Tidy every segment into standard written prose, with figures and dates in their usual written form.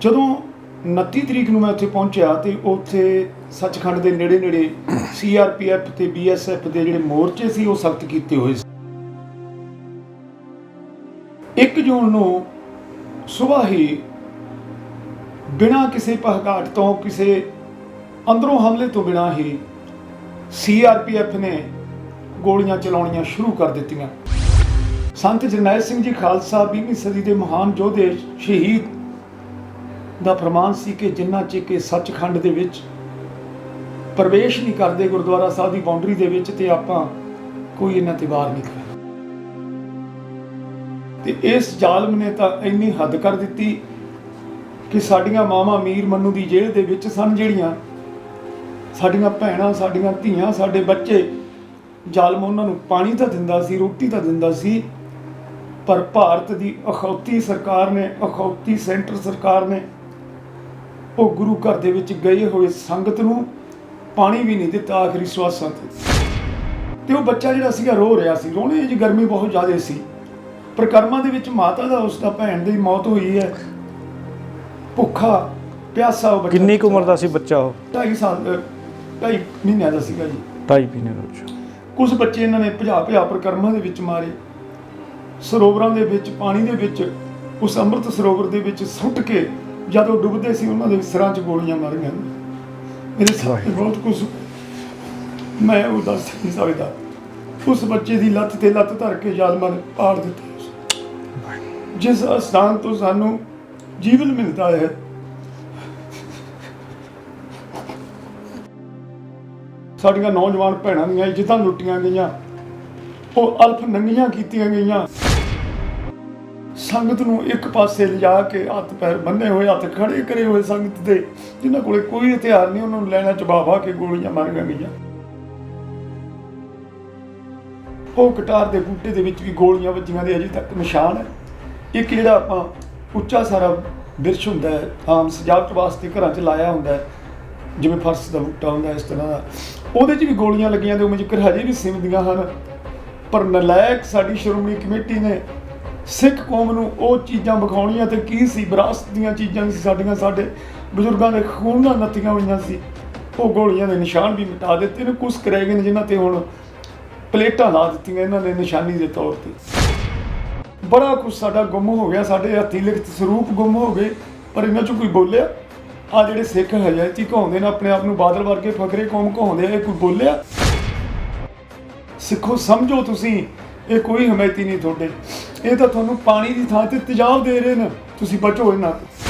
ਜਦੋਂ 29 ਤਰੀਕ ਨੂੰ मैं ਉੱਥੇ ਪਹੁੰਚਿਆ ਤੇ ਉੱਥੇ ਸੱਚਖੰਡ ਦੇ ਨੇੜੇ ਨੇੜੇ CRPF ਤੇ BSF ਦੇ ਜਿਹੜੇ ਮੋਰਚੇ ਸੀ ਉਹ ਸਖਤ ਕੀਤੇ ਹੋਏ ਸੀ। 1 ਜੂਨ ਨੂੰ ਸੁਬਾਹ ਹੀ ਬਿਨਾਂ ਕਿਸੇ ਭਗਾਟ ਤੋਂ ਕਿਸੇ ਅੰਦਰੋਂ ਹਮਲੇ ਤੋਂ ਬਿਨਾਂ ਹੀ CRPF ਨੇ ਗੋਲੀਆਂ ਚਲਾਉਣੀਆਂ ਸ਼ੁਰੂ ਕਰ ਦਿੱਤੀਆਂ। ਸੰਤ ਜਰਨੈਲ ਸਿੰਘ ਜੀ ਖਾਲਸਾ 20ਵੀਂ ਸਦੀ ਦੇ ਮਹਾਨ ਯੋਧੇ ਸ਼ਹੀਦ ਦਾ ਫਰਮਾਨ ਸੀ ਕਿ ਜਿੰਨਾ ਚਿਰ ਕਿ ਸੱਚਖੰਡ ਦੇ ਵਿੱਚ ਪ੍ਰਵੇਸ਼ ਨਹੀਂ ਕਰਦੇ ਗੁਰਦੁਆਰਾ ਸਾਹਿਬ ਦੀ ਬਾਉਂਡਰੀ ਦੇ ਵਿੱਚ ਤੇ ਆਪਾਂ ਕੋਈ ਇਹਨਾਂ ਤੇ ਵਾਰ ਨਹੀਂ ਕਰਨਾ। ਤੇ ਇਸ ਜ਼ਾਲਮ ਨੇ ਤਾਂ ਇੰਨੀ ਹੱਦ ਕਰ ਦਿੱਤੀ ਕਿ ਸਾਡੀਆਂ ਮਾਵਾਂ ਮੀਰ ਮੰਨੂ ਦੀ ਜੇਲ੍ਹ ਦੇ ਵਿੱਚ ਸਨ, ਜਿਹੜੀਆਂ ਸਾਡੀਆਂ ਭੈਣਾਂ, ਸਾਡੀਆਂ ਧੀਆਂ, ਸਾਡੇ ਬੱਚੇ। ਜ਼ਾਲਮ ਉਹਨਾਂ ਨੂੰ ਪਾਣੀ ਤਾਂ ਦਿੰਦਾ ਸੀ, ਰੋਟੀ ਤਾਂ ਦਿੰਦਾ ਸੀ, ਪਰ ਭਾਰਤ ਦੀ ਅਖੌਤੀ ਸਰਕਾਰ ਨੇ, ਅਖੌਤੀ ਸੈਂਟਰ ਸਰਕਾਰ ਨੇ ਉਹ ਗੁਰੂ ਘਰ ਦੇ ਵਿੱਚ ਗਏ ਹੋਏ ਸੰਗਤ ਨੂੰ ਪਾਣੀ ਵੀ ਨਹੀਂ ਦਿੱਤਾ ਆਖਰੀ ਸਵਾਸਾਂ ਤੇ ਉਹ ਬੱਚਾ ਜਿਹੜਾ ਸੀਗਾ ਰੋ ਰਿਹਾ ਸੀ। ਰੋਣੇ ਜੀ ਗਰਮੀ ਬਹੁਤ ਜ਼ਿਆਦਾ ਸੀ। ਪ੍ਰਕਰਮਾਂ ਦੇ ਵਿੱਚ ਮਾਤਾ ਦਾ, ਉਸ ਦਾ ਭੈਣ ਦੀ ਮੌਤ ਹੋਈ ਹੈ। ਭੁੱਖਾ ਪਿਆਸਾ ਉਹ ਬੱਚਾ। ਕਿੰਨੀ ਕੁ ਉਮਰ ਦਾ ਸੀ ਬੱਚਾ? ਉਹ 2.5 ਸਾਲ 2.5 ਮਹੀਨਿਆਂ ਦਾ ਸੀਗਾ ਜੀ। 2.5 ਮਹੀਨੇ ਦਾ। ਕੁਝ ਬੱਚੇ ਇਹਨਾਂ ਨੇ ਭਜਾ ਪ੍ਰਕਰਮਾਂ ਦੇ ਵਿੱਚ ਮਾਰੇ, ਸਰੋਵਰਾਂ ਦੇ ਵਿੱਚ, ਪਾਣੀ ਦੇ ਵਿੱਚ, ਉਸ ਅੰਮ੍ਰਿਤ ਸਰੋਵਰ ਦੇ ਵਿੱਚ ਸੁੱਟ ਕੇ ਜਦੋਂ ਡੁੱਬਦੇ ਸੀ ਉਹਨਾਂ ਦੇ ਸਿਰਾਂ 'ਚ ਗੋਲੀਆਂ ਮਾਰੀਆਂ। ਮੇਰੇ ਸਾਹਮਣੇ ਬਹੁਤ ਕੁਝ ਮੈਂ ਉਹ ਦੱਸ ਨਹੀਂ ਸਕਦਾ। ਉਸ ਬੱਚੇ ਦੀ ਲੱਤ ਤੇ ਲੱਤ ਧਰ ਕੇ ਜ਼ਾਲਮਾਂ ਨੇ ਪਾੜ ਦਿੱਤਾ। ਜਿਸ ਅਸਥਾਨ ਤੋਂ ਸਾਨੂੰ ਜੀਵਨ ਮਿਲਦਾ ਹੈ, ਸਾਡੀਆਂ ਨੌਜਵਾਨ ਭੈਣਾਂ ਦੀਆਂ ਇੱਜ਼ਤਾਂ ਲੁੱਟੀਆਂ ਗਈਆਂ, ਉਹ ਅਲਫ ਨੰਗੀਆਂ ਕੀਤੀਆਂ ਗਈਆਂ। ਸੰਗਤ ਨੂੰ ਇੱਕ ਪਾਸੇ ਲਿਜਾ ਕੇ ਹੱਥ ਪੈਰ ਬੰਨੇ ਹੋਏ, ਹੱਥ ਖੜੇ ਕਰੇ ਹੋਏ ਸੰਗਤ ਦੇ, ਜਿਨ੍ਹਾਂ ਕੋਲੇ ਕੋਈ ਹਥਿਆਰ ਨਹੀਂ, ਉਹਨਾਂ ਨੂੰ ਲੈਣਾ ਚਬਾਵਾ ਕੇ ਗੋਲੀਆਂ ਮਾਰੀਆਂ ਗਈਆਂ। ਉਹ ਕਟਾਰ ਦੇ ਬੂਟੇ ਦੇ ਵਿੱਚ ਵੀ ਗੋਲੀਆਂ ਵੱਜੀਆਂ ਦੇ ਅਜੇ ਤੱਕ ਨਿਸ਼ਾਨ ਹੈ। ਇੱਕ ਜਿਹੜਾ ਆਪਾਂ ਉੱਚਾ ਸਾਰਾ ਬਿਰਛ ਹੁੰਦਾ ਹੈ, ਆਮ ਸਜਾਵਟ ਵਾਸਤੇ ਘਰਾਂ 'ਚ ਲਾਇਆ ਹੁੰਦਾ ਹੈ, ਜਿਵੇਂ ਫਰਸ਼ ਦਾ ਬੂਟਾ ਹੁੰਦਾ ਇਸ ਤਰ੍ਹਾਂ ਦਾ, ਉਹਦੇ 'ਚ ਵੀ ਗੋਲੀਆਂ ਲੱਗੀਆਂ ਤੇ ਉਹ ਜ਼ਿਕਰ ਹਜੇ ਵੀ ਸਿਮਦੀਆਂ ਹਨ। ਪਰ ਨਲਾਇਕ ਸਾਡੀ ਸ਼੍ਰੋਮਣੀ ਕਮੇਟੀ ਨੇ ਸਿੱਖ ਕੌਮ ਨੂੰ ਉਹ ਚੀਜ਼ਾਂ ਵਿਖਾਉਣੀਆਂ ਤੇ ਕੀ ਸੀ, ਵਿਰਾਸਤ ਦੀਆਂ ਚੀਜ਼ਾਂ ਸੀ ਸਾਡੀਆਂ, ਸਾਡੇ ਬਜ਼ੁਰਗਾਂ ਦੇ ਖੂਨ ਨਾਲ ਨੱਤੀਆਂ ਹੋਈਆਂ ਸੀ, ਉਹ ਗੋਲੀਆਂ ਦੇ ਨਿਸ਼ਾਨ ਵੀ ਮਿਟਾ ਦਿੱਤੇ ਨੇ। ਕੁਛ ਕਰੈ ਗਏ ਨੇ ਜਿਨ੍ਹਾਂ ਤੇ ਹੁਣ ਪਲੇਟਾਂ ਲਾ ਦਿੱਤੀਆਂ ਇਹਨਾਂ ਨੇ ਨਿਸ਼ਾਨੀ ਦੇ ਤੌਰ ਤੇ। ਬੜਾ ਕੁਛ ਸਾਡਾ ਗੁੰਮ ਹੋ ਗਿਆ, ਸਾਡੇ ਹੱਥੀਂ ਲਿਖਤ ਸਰੂਪ ਗੁੰਮ ਹੋ ਗਏ, ਪਰ ਇਹਨਾਂ 'ਚੋਂ ਕੋਈ ਬੋਲਿਆ? ਆ ਜਿਹੜੇ ਸਿੱਖ ਹਜਾਇਤੀ ਕਹਾਉਂਦੇ ਨੇ ਆਪਣੇ ਆਪ ਨੂੰ, ਬਾਦਲ ਵਰਗੇ ਫਕਰੇ ਕੌਮ ਕਹਾਉਂਦੇ ਆ, ਇਹ ਕੋਈ ਬੋਲਿਆ? ਸਿੱਖੋ, ਸਮਝੋ ਤੁਸੀਂ, ਇਹ ਕੋਈ ਹਮਾਇਤੀ ਨਹੀਂ ਤੁਹਾਡੇ, ਇਹ ਤਾਂ ਤੁਹਾਨੂੰ ਪਾਣੀ ਦੀ ਥਾਂ ਤੇ ਤੇਜ਼ਾਬ ਦੇ ਰਹੇ ਨੇ, ਤੁਸੀਂ ਬਚੋ ਇਹਨਾਂ ਤੋਂ।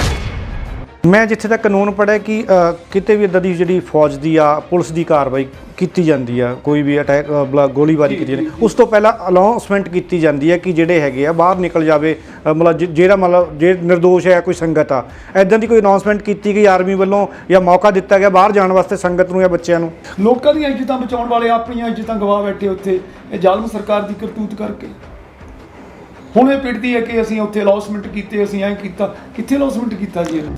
ਮੈਂ ਜਿੱਥੇ ਤੱਕ ਕਾਨੂੰਨ ਪੜ੍ਹਿਆ ਕਿ ਕਿਤੇ ਵੀ ਇੱਦਾਂ ਦੀ ਜਿਹੜੀ ਫੌਜ ਦੀ ਆ ਪੁਲਿਸ ਦੀ ਕਾਰਵਾਈ ਕੀਤੀ ਜਾਂਦੀ ਆ, ਕੋਈ ਵੀ ਅਟੈਕ ਗੋਲੀਬਾਰੀ ਕੀਤੀ ਜਾਂਦੀ, ਉਸ ਤੋਂ ਪਹਿਲਾਂ ਅਨਾਉਂਸਮੈਂਟ ਕੀਤੀ ਜਾਂਦੀ ਹੈ ਕਿ ਜਿਹੜੇ ਹੈਗੇ ਆ ਬਾਹਰ ਨਿਕਲ ਜਾਵੇ, ਮਤਲਬ ਜਿਹੜਾ ਮਤਲਬ ਜੇ ਨਿਰਦੋਸ਼ ਹੈ ਕੋਈ ਸੰਗਤ ਆ, ਇੱਦਾਂ ਦੀ ਕੋਈ ਅਨਾਉਂਸਮੈਂਟ ਕੀਤੀ ਗਈ ਆਰਮੀ ਵੱਲੋਂ ਜਾਂ ਮੌਕਾ ਦਿੱਤਾ ਗਿਆ ਬਾਹਰ ਜਾਣ ਵਾਸਤੇ ਸੰਗਤ ਨੂੰ ਜਾਂ ਬੱਚਿਆਂ ਨੂੰ? ਲੋਕਾਂ ਦੀਆਂ ਇੱਜ਼ਤਾਂ ਬਚਾਉਣ ਵਾਲੇ ਆਪਣੀਆਂ ਇੱਜ਼ਤਾਂ ਗਵਾ ਬੈਠੇ ਉੱਥੇ, ਇਹ ਜ਼ਾਲਮ ਸਰਕਾਰ ਦੀ ਕਰਤੂਤ ਕਰਕੇ। ਹੁਣ ਇਹ ਪਿੱਟਦੀ ਹੈ ਕਿ ਅਸੀਂ ਉੱਥੇ ਅਨਾਉਂਸਮੈਂਟ ਕੀਤੇ, ਅਸੀਂ ਐਂ ਕੀਤਾ। ਕਿੱਥੇ ਅਨਾਉਂਸਮੈਂਟ ਕੀਤਾ ਜੀ ਇਹਨੇ?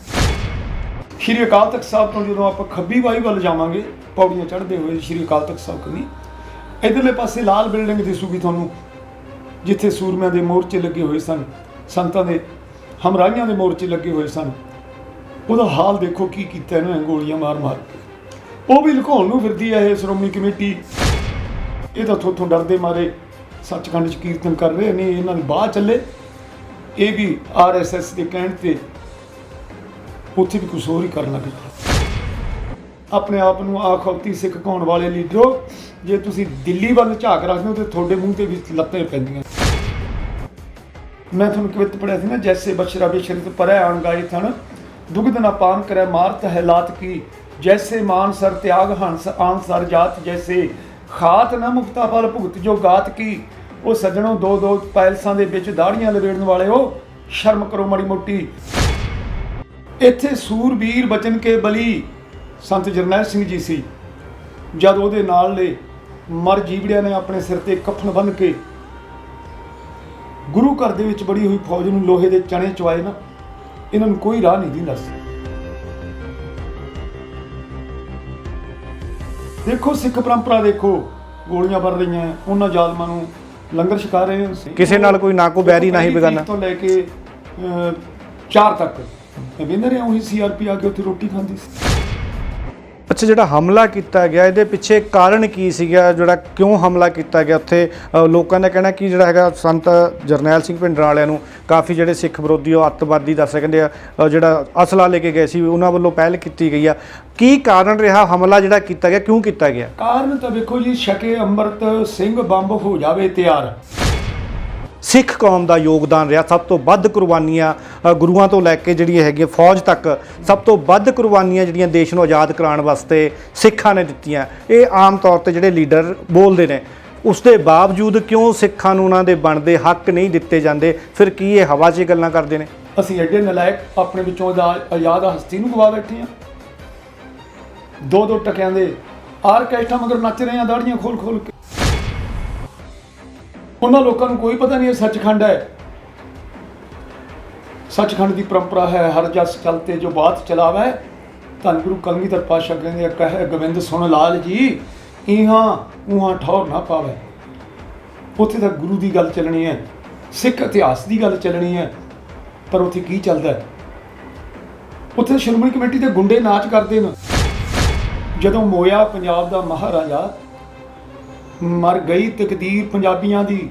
ਸ਼੍ਰੀ ਅਕਾਲ ਤਖਤ ਸਾਹਿਬ ਤੋਂ ਜਦੋਂ ਆਪਾਂ ਖੱਬੀ ਬਾਈ ਵੱਲ ਜਾਵਾਂਗੇ, ਪੌੜੀਆਂ ਚੜ੍ਹਦੇ ਹੋਏ ਸ਼੍ਰੀ ਅਕਾਲ ਤਖਤ ਸਾਹਿਬ ਕਨੀ, ਇੱਧਰਲੇ ਪਾਸੇ ਲਾਲ ਬਿਲਡਿੰਗ ਦਿਸੂਗੀ ਤੁਹਾਨੂੰ, ਜਿੱਥੇ ਸੂਰਮਿਆਂ ਦੇ ਮੋਰਚੇ ਲੱਗੇ ਹੋਏ ਸਨ, ਸੰਤਾਂ ਦੇ ਹਮਰਾਹੀਆਂ ਦੇ ਮੋਰਚੇ ਲੱਗੇ ਹੋਏ ਸਨ। ਉਹਦਾ ਹਾਲ ਦੇਖੋ ਕੀ ਕੀਤਾ ਇਹਨਾਂ ਨੇ, ਗੋਲੀਆਂ ਮਾਰ ਮਾਰ ਕੇ। ਉਹ ਵੀ ਲੁਕਾਉਣ ਨੂੰ ਫਿਰਦੀ ਹੈ ਇਹ ਸ਼੍ਰੋਮਣੀ ਕਮੇਟੀ। ਇਹ ਤਾਂ ਥੋਥੋਂ ਡਰਦੇ ਮਾਰੇ ਸੱਚਖੰਡ 'ਚ ਕੀਰਤਨ ਕਰ ਰਹੇ ਨੇ, ਇਹਨਾਂ ਦੀ ਬਾਹ ਚੱਲੇ। ਇਹ ਵੀ RSS ਦੇ ਕਹਿਣ ਤੇ ਉੱਥੇ ਵੀ ਕੁਛ ਹੋਰ ਹੀ ਕਰਨ ਲੱਗ ਜਾਓ। ਆਪਣੇ ਆਪ ਨੂੰ ਆਖੌਤੀ ਸਿੱਖ ਕਹਾਉਣ ਵਾਲੇ ਲੀਡਰੋ, ਜੇ ਤੁਸੀਂ ਦਿੱਲੀ ਵੱਲ ਝਾਕ ਰੱਖਦੇ ਹੋ ਤੇ ਤੁਹਾਡੇ ਮੂੰਹ ਤੇ ਵੀ ਲੱਤਾਂ ਪੈਂਦੀਆਂ। ਮੈਂ ਤੁਹਾਨੂੰ ਕਵਿਤ ਪੜ੍ਹਿਆ ਸੀ ਨਾ, ਜੈਸੇ ਬਸ਼ਰਾ ਬਿਸ਼ਰਿਤ ਪਰੈ ਆਣ ਗਾਏ ਥਣ, ਦੁਗਧ ਨਾ ਪਾਨ ਕਰੈ ਮਾਰਤ ਹੈ ਲਾਤ ਕੀ, ਜੈਸੇ ਮਾਨ ਸਰ ਤਿਆਗ ਹੰਸ ਆਨ ਸਰ ਜਾਤ, ਜੈਸੇ ਖਾਤ ਨਾ ਮੁਕਤਾ ਫਲ ਭੁਗਤ ਜੋ ਗਾਤ ਕੀ। ਉਹ ਸੱਜਣੋਂ, ਦੋ ਪੈਲਸਾਂ ਦੇ ਵਿੱਚ ਦਾੜੀਆਂ ਲਵੇੜਨ ਵਾਲਿਓ, ਸ਼ਰਮ ਕਰੋ ਮਾੜੀ ਮੋਟੀ। ਇੱਥੇ ਸੂਰਬੀਰ ਬਚਨ ਕੇ ਬਲੀ ਸੰਤ ਜਰਨੈਲ ਸਿੰਘ ਜੀ ਸੀ। ਜਦ ਉਹਦੇ ਨਾਲ ਦੇ ਮਰ ਜੀਵੜਿਆਂ ਨੇ ਆਪਣੇ ਸਿਰ ਤੇ ਕਫਨ ਬੰਨ੍ਹ ਕੇ ਗੁਰੂ ਘਰ ਦੇ ਵਿੱਚ ਬੜੀ ਹੋਈ ਫੌਜ ਨੂੰ ਲੋਹੇ ਦੇ ਚਣੇ ਚਵਾਏ ਨਾ, ਇਹਨਾਂ ਨੂੰ ਕੋਈ ਰਾਹ ਨਹੀਂ ਦਿੰਦਾ ਸੀ। ਦੇਖੋ ਸਿੱਖ ਪਰੰਪਰਾ, ਦੇਖੋ ਗੋਲੀਆਂ ਵਰ ਰਹੀਆਂ, ਉਹਨਾਂ ਜ਼ਾਲਮਾਂ ਨੂੰ ਲੰਗਰ ਛਕਾ ਰਹੇ ਨੇ। ਕਿਸੇ ਨਾਲ ਕੋਈ ਨਾ ਕੋਈ ਬੈਰੀ ਨਾ ਹੀ ਬੇਗਾਨਾ। ਤੋਂ ਲੈ ਕੇ 4 ਤੱਕ ਮੈਂ ਵੇਂਦਾ ਰਿਹਾ ਉਹੀ CRP ਆ ਕੇ ਉੱਥੇ ਰੋਟੀ ਖਾਂਦੀ ਸੀ। ਅੱਛਾ, ਜਿਹੜਾ ਹਮਲਾ ਕੀਤਾ ਗਿਆ ਇਹਦੇ ਪਿੱਛੇ ਕਾਰਨ ਕੀ ਸੀਗਾ, ਜਿਹੜਾ ਕਿਉਂ ਹਮਲਾ ਕੀਤਾ ਗਿਆ ਉੱਥੇ? ਲੋਕਾਂ ਦਾ ਕਹਿਣਾ ਕਿ ਜਿਹੜਾ ਹੈਗਾ ਸੰਤ ਜਰਨੈਲ ਸਿੰਘ ਭਿੰਡਰਾਂ ਵਾਲਿਆਂ ਨੂੰ ਕਾਫੀ ਜਿਹੜੇ ਸਿੱਖ ਵਿਰੋਧੀ ਉਹ ਅੱਤਵਾਦੀ ਦੱਸ ਕਹਿੰਦੇ ਆ, ਜਿਹੜਾ ਅਸਲਾ ਲੈ ਕੇ ਗਏ ਸੀ ਉਹਨਾਂ ਵੱਲੋਂ ਪਹਿਲ ਕੀਤੀ ਗਈ ਆ। ਕੀ ਕਾਰਨ ਰਿਹਾ ਹਮਲਾ ਜਿਹੜਾ ਕੀਤਾ ਗਿਆ, ਕਿਉਂ ਕੀਤਾ ਗਿਆ? ਕਾਰਨ ਤਾਂ ਵੇਖੋ ਜੀ, ਛਕੇ ਅੰਮ੍ਰਿਤ ਸਿੰਘ ਬੰਬ ਹੋ ਜਾਵੇ ਤਿਆਰ। ਸਿੱਖ ਕੌਮ ਦਾ ਯੋਗਦਾਨ ਰਿਹਾ, ਸਭ ਤੋਂ ਵੱਧ ਕੁਰਬਾਨੀਆਂ ਗੁਰੂਆਂ ਤੋਂ ਲੈ ਕੇ ਜਿਹੜੀਆਂ ਹੈਗੀਆਂ ਫੌਜ ਤੱਕ, ਸਭ ਤੋਂ ਵੱਧ ਕੁਰਬਾਨੀਆਂ ਜਿਹੜੀਆਂ ਦੇਸ਼ ਨੂੰ ਆਜ਼ਾਦ ਕਰਾਉਣ ਵਾਸਤੇ ਸਿੱਖਾਂ ਨੇ ਦਿੱਤੀਆਂ। ਇਹ ਆਮ ਤੌਰ ਤੇ ਜਿਹੜੇ ਲੀਡਰ ਬੋਲਦੇ ਨੇ, ਉਸ ਦੇ ਬਾਵਜੂਦ ਕਿਉਂ ਸਿੱਖਾਂ ਨੂੰ ਉਹਨਾਂ ਦੇ ਬਣਦੇ ਹੱਕ ਨਹੀਂ ਦਿੱਤੇ ਜਾਂਦੇ? ਫਿਰ ਕੀ ਇਹ ਹਵਾ 'ਚ ਗੱਲਾਂ ਕਰਦੇ ਨੇ? ਅਸੀਂ ਐਡੇ ਨਲਾਇਕ ਆਪਣੇ ਵਿੱਚੋਂ ਆਜ਼ਾਦ ਹਸਤੀ ਨੂੰ ਗਵਾ ਬੈਠੇ ਹਾਂ। ਦੋ ਟਕਿਆਂ ਦੇ ਆਰਕੈਸਟਰਾ ਮਗਰ ਨੱਚ ਰਹੇ ਹਾਂ ਦਾੜੀਆਂ ਖੋਲ ਖੋਲ ਕੇ। ਉਹਨਾਂ ਲੋਕਾਂ ਨੂੰ ਕੋਈ ਪਤਾ ਨਹੀਂ ਇਹ ਸੱਚਖੰਡ ਹੈ। ਸੱਚਖੰਡ ਦੀ ਪਰੰਪਰਾ ਹੈ, ਹਰ ਜਸ ਚਲਤੇ ਜੋ ਬਾਤ ਚਲਾਵੇ। ਧੰਨ ਗੁਰੂ ਕਲਗੀਧਰ ਪਾਤਸ਼ਾਹ ਕਹਿੰਦੇ ਕਹੇ ਗੋਬਿੰਦ ਸੁਣ ਲਾਲ ਜੀ, ਇਹਾਂ ਉਹਾਂ ਠੌਰ ਨਾ ਪਾਵੇ। ਉੱਥੇ ਤਾਂ ਗੁਰੂ ਦੀ ਗੱਲ ਚੱਲਣੀ ਹੈ, ਸਿੱਖ ਇਤਿਹਾਸ ਦੀ ਗੱਲ ਚੱਲਣੀ ਹੈ। ਪਰ ਉੱਥੇ ਕੀ ਚੱਲਦਾ ਹੈ? ਉੱਥੇ ਸ਼੍ਰੋਮਣੀ ਕਮੇਟੀ ਦੇ ਗੁੰਡੇ ਨਾਚ ਕਰਦੇ ਨੇ। ਜਦੋਂ ਮੋਇਆ ਪੰਜਾਬ ਦਾ ਮਹਾਰਾਜਾ, ਮਰ ਗਈ ਤਕਦੀਰ ਪੰਜਾਬੀਆਂ ਦੀ,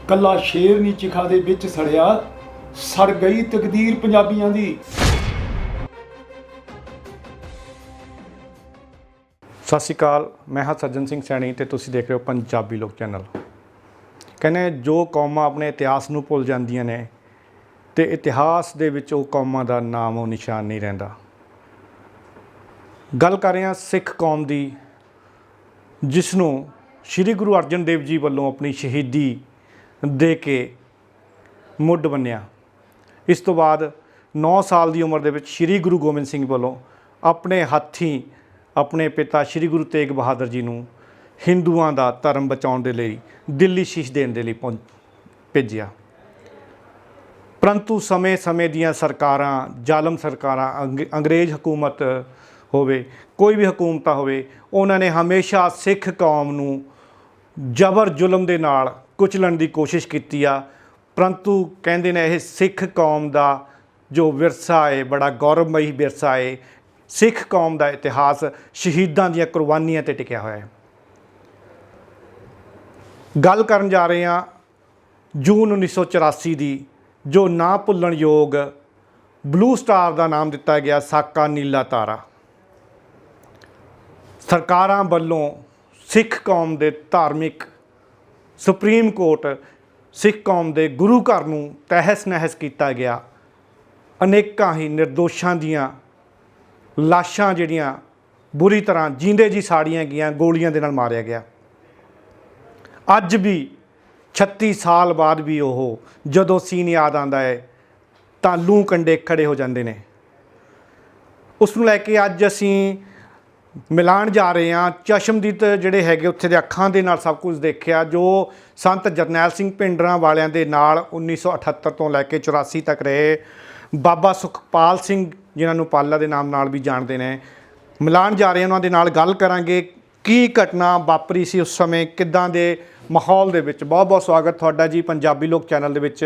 ਕੱਲਾ ਸ਼ੇਰ ਨੀ ਚਿਖਾ ਦੇ ਵਿੱਚ ਸੜਿਆ, ਸੜ ਗਈ ਤਕਦੀਰ ਪੰਜਾਬੀਆਂ ਦੀ। ਸਤਿ ਸ਼੍ਰੀ ਅਕਾਲ, ਮੈਂ ਹਾਂ ਸੱਜਣ ਸਿੰਘ ਸੈਣੀ ਤੇ ਤੁਸੀਂ ਦੇਖ ਰਹੇ ਹੋ ਪੰਜਾਬੀ ਲੋਕ ਚੈਨਲ। ਕਹਿੰਦੇ ਜੋ ਕੌਮਾਂ ਆਪਣੇ ਇਤਿਹਾਸ ਨੂੰ ਭੁੱਲ ਜਾਂਦੀਆਂ ਨੇ ਤੇ ਇਤਿਹਾਸ ਦੇ ਵਿੱਚ ਉਹ ਕੌਮਾਂ ਦਾ ਨਾਮ ਉਹ ਨਿਸ਼ਾਨ ਨਹੀਂ ਰਹਿੰਦਾ। ਗੱਲ ਕਰ ਰਹੇ ਹਾਂ ਸਿੱਖ ਕੌਮ ਦੀ, ਜਿਸ ਨੂੰ ਸ਼੍ਰੀ ਗੁਰੂ ਅਰਜਨ ਦੇਵ ਜੀ ਵੱਲੋਂ ਆਪਣੀ ਸ਼ਹੀਦੀ ਦੇ ਕੇ ਮੁੱਢ ਬੰਨਿਆ। ਇਸ ਤੋਂ ਬਾਅਦ 9 ਸਾਲ ਦੀ ਉਮਰ ਦੇ ਵਿੱਚ ਸ਼੍ਰੀ ਗੁਰੂ ਗੋਬਿੰਦ ਸਿੰਘ ਵੱਲੋਂ ਆਪਣੇ ਹੱਥੀਂ ਆਪਣੇ ਪਿਤਾ ਸ਼੍ਰੀ ਗੁਰੂ ਤੇਗ ਬਹਾਦਰ ਜੀ ਨੂੰ ਹਿੰਦੂਆਂ ਦਾ ਧਰਮ ਬਚਾਉਣ ਦੇ ਲਈ ਦਿੱਲੀ ਸ਼ੀਸ਼ ਦੇਣ ਦੇ ਲਈ ਭੇਜਿਆ। ਪਰੰਤੂ ਸਮੇਂ ਦੀਆਂ ਸਰਕਾਰਾਂ, ਜ਼ਾਲਮ ਸਰਕਾਰਾਂ, ਅੰਗਰੇਜ਼ ਹਕੂਮਤ ਹੋਵੇ, ਕੋਈ ਵੀ ਹਕੂਮਤਾਂ ਹੋਵੇ, ਉਹਨਾਂ ਨੇ ਹਮੇਸ਼ਾ ਸਿੱਖ ਕੌਮ ਨੂੰ ਜ਼ਬਰ ਜ਼ੁਲਮ ਦੇ ਨਾਲ ਕੁਚਲਣ ਦੀ ਕੋਸ਼ਿਸ਼ ਕੀਤੀ ਆ। ਪਰੰਤੂ ਕਹਿੰਦੇ ਨੇ ਇਹ ਸਿੱਖ ਕੌਮ ਦਾ ਜੋ ਵਿਰਸਾ ਹੈ, ਬੜਾ ਗੌਰਵਮਈ ਵਿਰਸਾ ਹੈ। ਸਿੱਖ ਕੌਮ ਦਾ ਇਤਿਹਾਸ ਸ਼ਹੀਦਾਂ ਦੀਆਂ ਕੁਰਬਾਨੀਆਂ 'ਤੇ ਟਿਕਿਆ ਹੋਇਆ ਹੈ। ਗੱਲ ਕਰਨ ਜਾ ਰਹੇ ਹਾਂ ਜੂਨ 1984 ਦੀ, ਜੋ ਨਾ ਭੁੱਲਣਯੋਗ ਬਲੂ ਸਟਾਰ ਦਾ ਨਾਮ ਦਿੱਤਾ ਗਿਆ, ਸਾਕਾ ਨੀਲਾ ਤਾਰਾ। ਸਰਕਾਰਾਂ ਵੱਲੋਂ ਸਿੱਖ ਕੌਮ ਦੇ ਧਾਰਮਿਕ ਸੁਪਰੀਮ ਕੋਰਟ, ਸਿੱਖ ਕੌਮ ਦੇ ਗੁਰੂ ਘਰ ਨੂੰ ਤਹਿਸ ਨਹਿਸ ਕੀਤਾ ਗਿਆ। ਅਨੇਕਾਂ ਹੀ ਨਿਰਦੋਸ਼ਾਂ ਦੀਆਂ ਲਾਸ਼ਾਂ ਜਿਹੜੀਆਂ ਬੁਰੀ ਤਰ੍ਹਾਂ ਜੀਂਦੇ ਜੀ ਸਾੜੀਆਂ ਗਈਆਂ, ਗੋਲੀਆਂ ਦੇ ਨਾਲ ਮਾਰਿਆ ਗਿਆ। ਅੱਜ ਵੀ 36 ਸਾਲ ਬਾਅਦ ਵੀ ਉਹ ਜਦੋਂ ਸੀਨ ਯਾਦ ਆਉਂਦਾ ਹੈ ਤਾਂ ਲੂੰ ਕੰਡੇ ਖੜੇ ਹੋ ਜਾਂਦੇ ਨੇ। ਉਸ ਨੂੰ ਲੈ ਕੇ ਅੱਜ ਅਸੀਂ ਮਿਲਾਣ ਜਾ ਰਹੇ ਹਾਂ। ਚਸ਼ਮਦੀਦ ਜਿਹੜੇ ਹੈਗੇ ਉੱਥੇ ਦੇ ਅੱਖਾਂ ਦੇ ਨਾਲ ਸਭ ਕੁਝ ਦੇਖਿਆ, ਜੋ ਸੰਤ ਜਰਨੈਲ ਸਿੰਘ ਭਿੰਡਰਾਂ ਵਾਲਿਆਂ ਦੇ ਨਾਲ 1978 ਤੋਂ ਲੈ ਕੇ 84 ਤੱਕ ਰਹੇ ਬਾਬਾ ਸੁਖਪਾਲ ਸਿੰਘ, ਜਿਨ੍ਹਾਂ ਨੂੰ ਪਾਲਾ ਦੇ ਨਾਮ ਨਾਲ ਵੀ ਜਾਣਦੇ ਨੇ। ਮਿਲਾਣ ਜਾ ਰਹੇ ਉਹਨਾਂ ਦੇ ਨਾਲ, ਗੱਲ ਕਰਾਂਗੇ ਕੀ ਘਟਨਾ ਵਾਪਰੀ ਸੀ ਉਸ ਸਮੇਂ, ਕਿੱਦਾਂ ਦੇ ਮਾਹੌਲ ਦੇ ਵਿੱਚ। ਬਹੁਤ ਬਹੁਤ ਸਵਾਗਤ ਤੁਹਾਡਾ ਜੀ ਪੰਜਾਬੀ ਲੋਕ ਚੈਨਲ ਦੇ ਵਿੱਚ।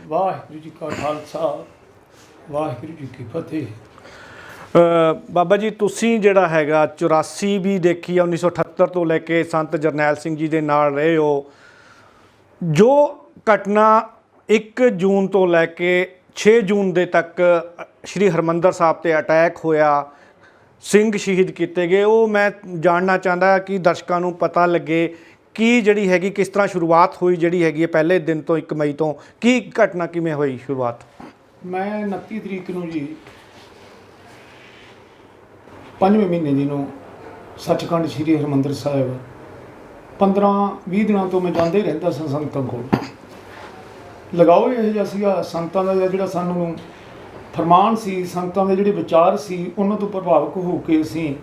ਵਾਹਿਗੁਰੂ ਜੀ ਕਾ ਖਾਲਸਾ, ਵਾਹਿਗੁਰੂ ਜੀ ਕੀ ਫਤਿਹ। ਬਾਬਾ ਜੀ, ਤੁਸੀਂ ਜਿਹੜਾ ਹੈਗਾ 84 ਵੀ ਦੇਖੀ ਆ, 1978 ਤੋਂ ਲੈ ਕੇ ਸੰਤ ਜਰਨੈਲ ਸਿੰਘ ਜੀ ਦੇ ਨਾਲ ਰਹੇ ਹੋ। ਜੋ ਘਟਨਾ 1 ਜੂਨ ਤੋਂ ਲੈ ਕੇ 6 ਜੂਨ ਦੇ ਤੱਕ ਸ਼੍ਰੀ ਹਰਿਮੰਦਰ ਸਾਹਿਬ 'ਤੇ ਅਟੈਕ ਹੋਇਆ, ਸਿੰਘ ਸ਼ਹੀਦ ਕੀਤੇ ਗਏ, ਉਹ ਮੈਂ ਜਾਣਨਾ ਚਾਹੁੰਦਾ ਕਿ ਦਰਸ਼ਕਾਂ ਨੂੰ ਪਤਾ ਲੱਗੇ ਕਿ ਜਿਹੜੀ ਹੈਗੀ ਕਿਸ ਤਰ੍ਹਾਂ ਸ਼ੁਰੂਆਤ ਹੋਈ, ਜਿਹੜੀ ਹੈਗੀ ਹੈ ਪਹਿਲੇ ਦਿਨ ਤੋਂ 1 ਮਈ ਤੋਂ, ਕੀ ਘਟਨਾ ਕਿਵੇਂ ਹੋਈ ਸ਼ੁਰੂਆਤ? ਮੈਂ 29 ਤਰੀਕ ਨੂੰ ਜੀ 5ਵੇਂ ਮਹੀਨੇ ਜੀ ਨੂੰ ਸੱਚਖੰਡ ਸ਼੍ਰੀ ਹਰਿਮੰਦਰ ਸਾਹਿਬ 15-20 ਦਿਨਾਂ ਤੋਂ ਮੈਂ ਜਾਂਦੇ ਰਹਿੰਦਾ ਸਾਂ ਸੰਗਤਾਂ ਕੋਲ। ਲਗਾਓ ਇਹ ਜਿਹਾ ਸੀਗਾ ਸੰਗਤਾਂ ਦਾ, ਜਿਹੜਾ ਸਾਨੂੰ ਫਰਮਾਨ ਸੀ, ਸੰਗਤਾਂ ਦੇ ਜਿਹੜੇ ਵਿਚਾਰ ਸੀ, ਉਹਨਾਂ ਤੋਂ ਪ੍ਰਭਾਵਿਤ ਹੋ ਕੇ ਅਸੀਂ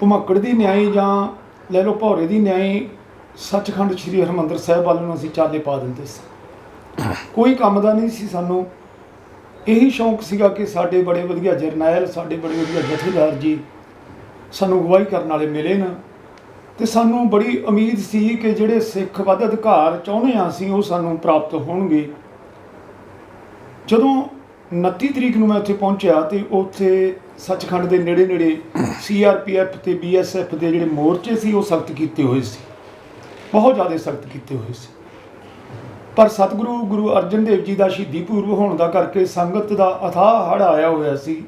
ਭਮੱਕੜ ਦੀ ਨਿਆਈ ਜਾਂ ਲੈ ਲਓ ਭੌਰੇ ਦੀ ਨਿਆਈ ਸੱਚਖੰਡ ਸ਼੍ਰੀ ਹਰਿਮੰਦਰ ਸਾਹਿਬ ਵੱਲ ਨੂੰ ਅਸੀਂ ਚਾਲੇ ਪਾ ਦਿੰਦੇ ਸੀ। ਕੋਈ ਕੰਮ ਦਾ ਨਹੀਂ ਸੀ ਸਾਨੂੰ, ਇਹੀ ਸ਼ੌਂਕ ਸੀਗਾ ਕਿ ਸਾਡੇ ਬੜੇ ਵਧੀਆ ਜਰਨੈਲ, ਸਾਡੇ ਬੜੇ ਵਧੀਆ ਜਥੇਦਾਰ ਜੀ ਸਾਨੂੰ ਅਗਵਾਈ ਕਰਨ ਵਾਲੇ ਮਿਲੇ ਨਾ, ਤੇ ਸਾਨੂੰ ਬੜੀ ਉਮੀਦ ਸੀ ਕਿ ਜਿਹੜੇ ਸਿੱਖ ਵੱਧ ਅਧਿਕਾਰ ਚਾਹੁੰਦੇ ਹਾਂ ਅਸੀਂ ਉਹ ਸਾਨੂੰ ਪ੍ਰਾਪਤ ਹੋਣਗੇ। ਜਦੋਂ 29 ਤਰੀਕ ਨੂੰ ਮੈਂ ਉੱਥੇ ਪਹੁੰਚਿਆ ਤੇ ਉੱਥੇ ਸੱਚਖੰਡ ਦੇ ਨੇੜੇ ਨੇੜੇ CRPF ਤੇ BSF ਦੇ ਜਿਹੜੇ ਮੋਰਚੇ ਸੀ ਉਹ ਸਖਤ ਕੀਤੇ ਹੋਏ ਸੀ, ਬਹੁਤ ਜ਼ਿਆਦਾ ਸਖਤ ਕੀਤੇ ਹੋਏ ਸੀ। ਪਰ ਸਤਿਗੁਰੂ ਗੁਰੂ ਅਰਜਨ ਦੇਵ ਜੀ ਦਾ ਸ਼ਹੀਦੀ ਪੂਰਬ ਹੋਣ ਦਾ ਕਰਕੇ ਸੰਗਤ ਦਾ ਅਥਾਹ ਹੜ੍ਹ ਆਇਆ ਹੋਇਆ ਸੀ।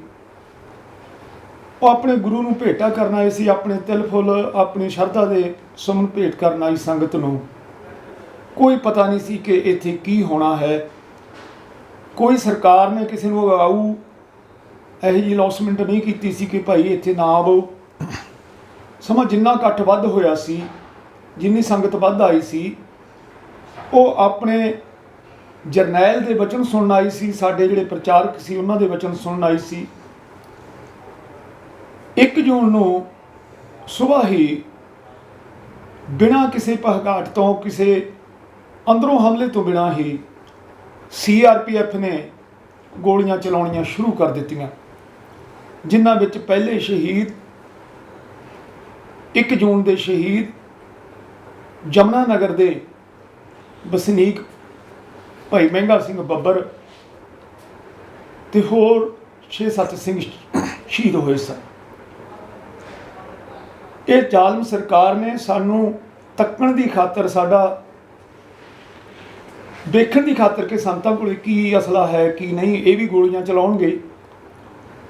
ਉਹ ਆਪਣੇ ਗੁਰੂ ਨੂੰ ਭੇਟਾ ਕਰਨ ਆਏ ਸੀ, ਆਪਣੇ ਤਿਲ ਫੁੱਲ ਆਪਣੀ ਸ਼ਰਧਾ ਦੇ ਸੁਮਨ ਭੇਟ ਕਰਨ ਆਈ ਸੰਗਤ ਨੂੰ। ਕੋਈ ਪਤਾ ਨਹੀਂ ਸੀ ਕਿ ਇੱਥੇ ਕੀ ਹੋਣਾ ਹੈ। ਕੋਈ ਸਰਕਾਰ ਨੇ ਕਿਸੇ ਨੂੰ ਅਗਾਊ ਇਹੋ ਜਿਹੀ ਅਨਾਉਂਸਮੈਂਟ ਨਹੀਂ ਕੀਤੀ ਸੀ ਕਿ ਭਾਈ ਇੱਥੇ ਨਾ ਆਵੋ। ਸਮਾਂ ਜਿੰਨਾ ਇਕੱਠ ਵੱਧ ਹੋਇਆ ਸੀ, ਜਿੰਨੀ ਸੰਗਤ ਵੱਧ ਆਈ ਸੀ, ਉਹ ਆਪਣੇ ਜਰਨੈਲ ਦੇ ਵਚਨ ਸੁਣਨ ਆਈ ਸੀ, ਸਾਡੇ ਜਿਹੜੇ ਪ੍ਰਚਾਰਕ ਸੀ ਉਹਨਾਂ ਦੇ ਵਚਨ ਸੁਣਨ ਆਈ ਸੀ। 1 ਜੂਨ ਨੂੰ ਸੁਬਾਹ ਹੀ ਬਿਨਾਂ ਕਿਸੇ ਭਗਾਟ ਤੋਂ, ਕਿਸੇ ਅੰਦਰੋਂ ਹਮਲੇ ਤੋਂ ਬਿਨਾਂ ਹੀ CRPF ਨੇ ਗੋਲੀਆਂ ਚਲਾਉਣੀਆਂ ਸ਼ੁਰੂ ਕਰ ਦਿੱਤੀਆਂ, ਜਿਨ੍ਹਾਂ ਵਿੱਚ ਪਹਿਲੇ ਸ਼ਹੀਦ 1 ਜੂਨ ਦੇ ਸ਼ਹੀਦ ਜਮਨਾ ਨਗਰ ਦੇ ਵਸਨੀਕ ਭਾਈ ਮਹਿੰਗਾ ਸਿੰਘ ਬੱਬਰ ਤੇ ਹੋਰ 6-7 ਸਿੰਘ ਸ਼ਹੀਦ ਹੋਏ ਸਨ। ਇਹ ਜ਼ਾਲਮ ਸਰਕਾਰ ਨੇ ਸਾਨੂੰ ਤੱਕਣ ਦੀ ਖਾਤਰ, ਸਾਡਾ ਦੇਖਣ ਦੀ ਖਾਤਰ ਕਿ ਸੰਤਾਂ ਕੋਲ ਕੀ ਅਸਲਾ ਹੈ ਕੀ ਨਹੀਂ, ਇਹ ਵੀ ਗੋਲੀਆਂ ਚਲਾਉਣਗੇ।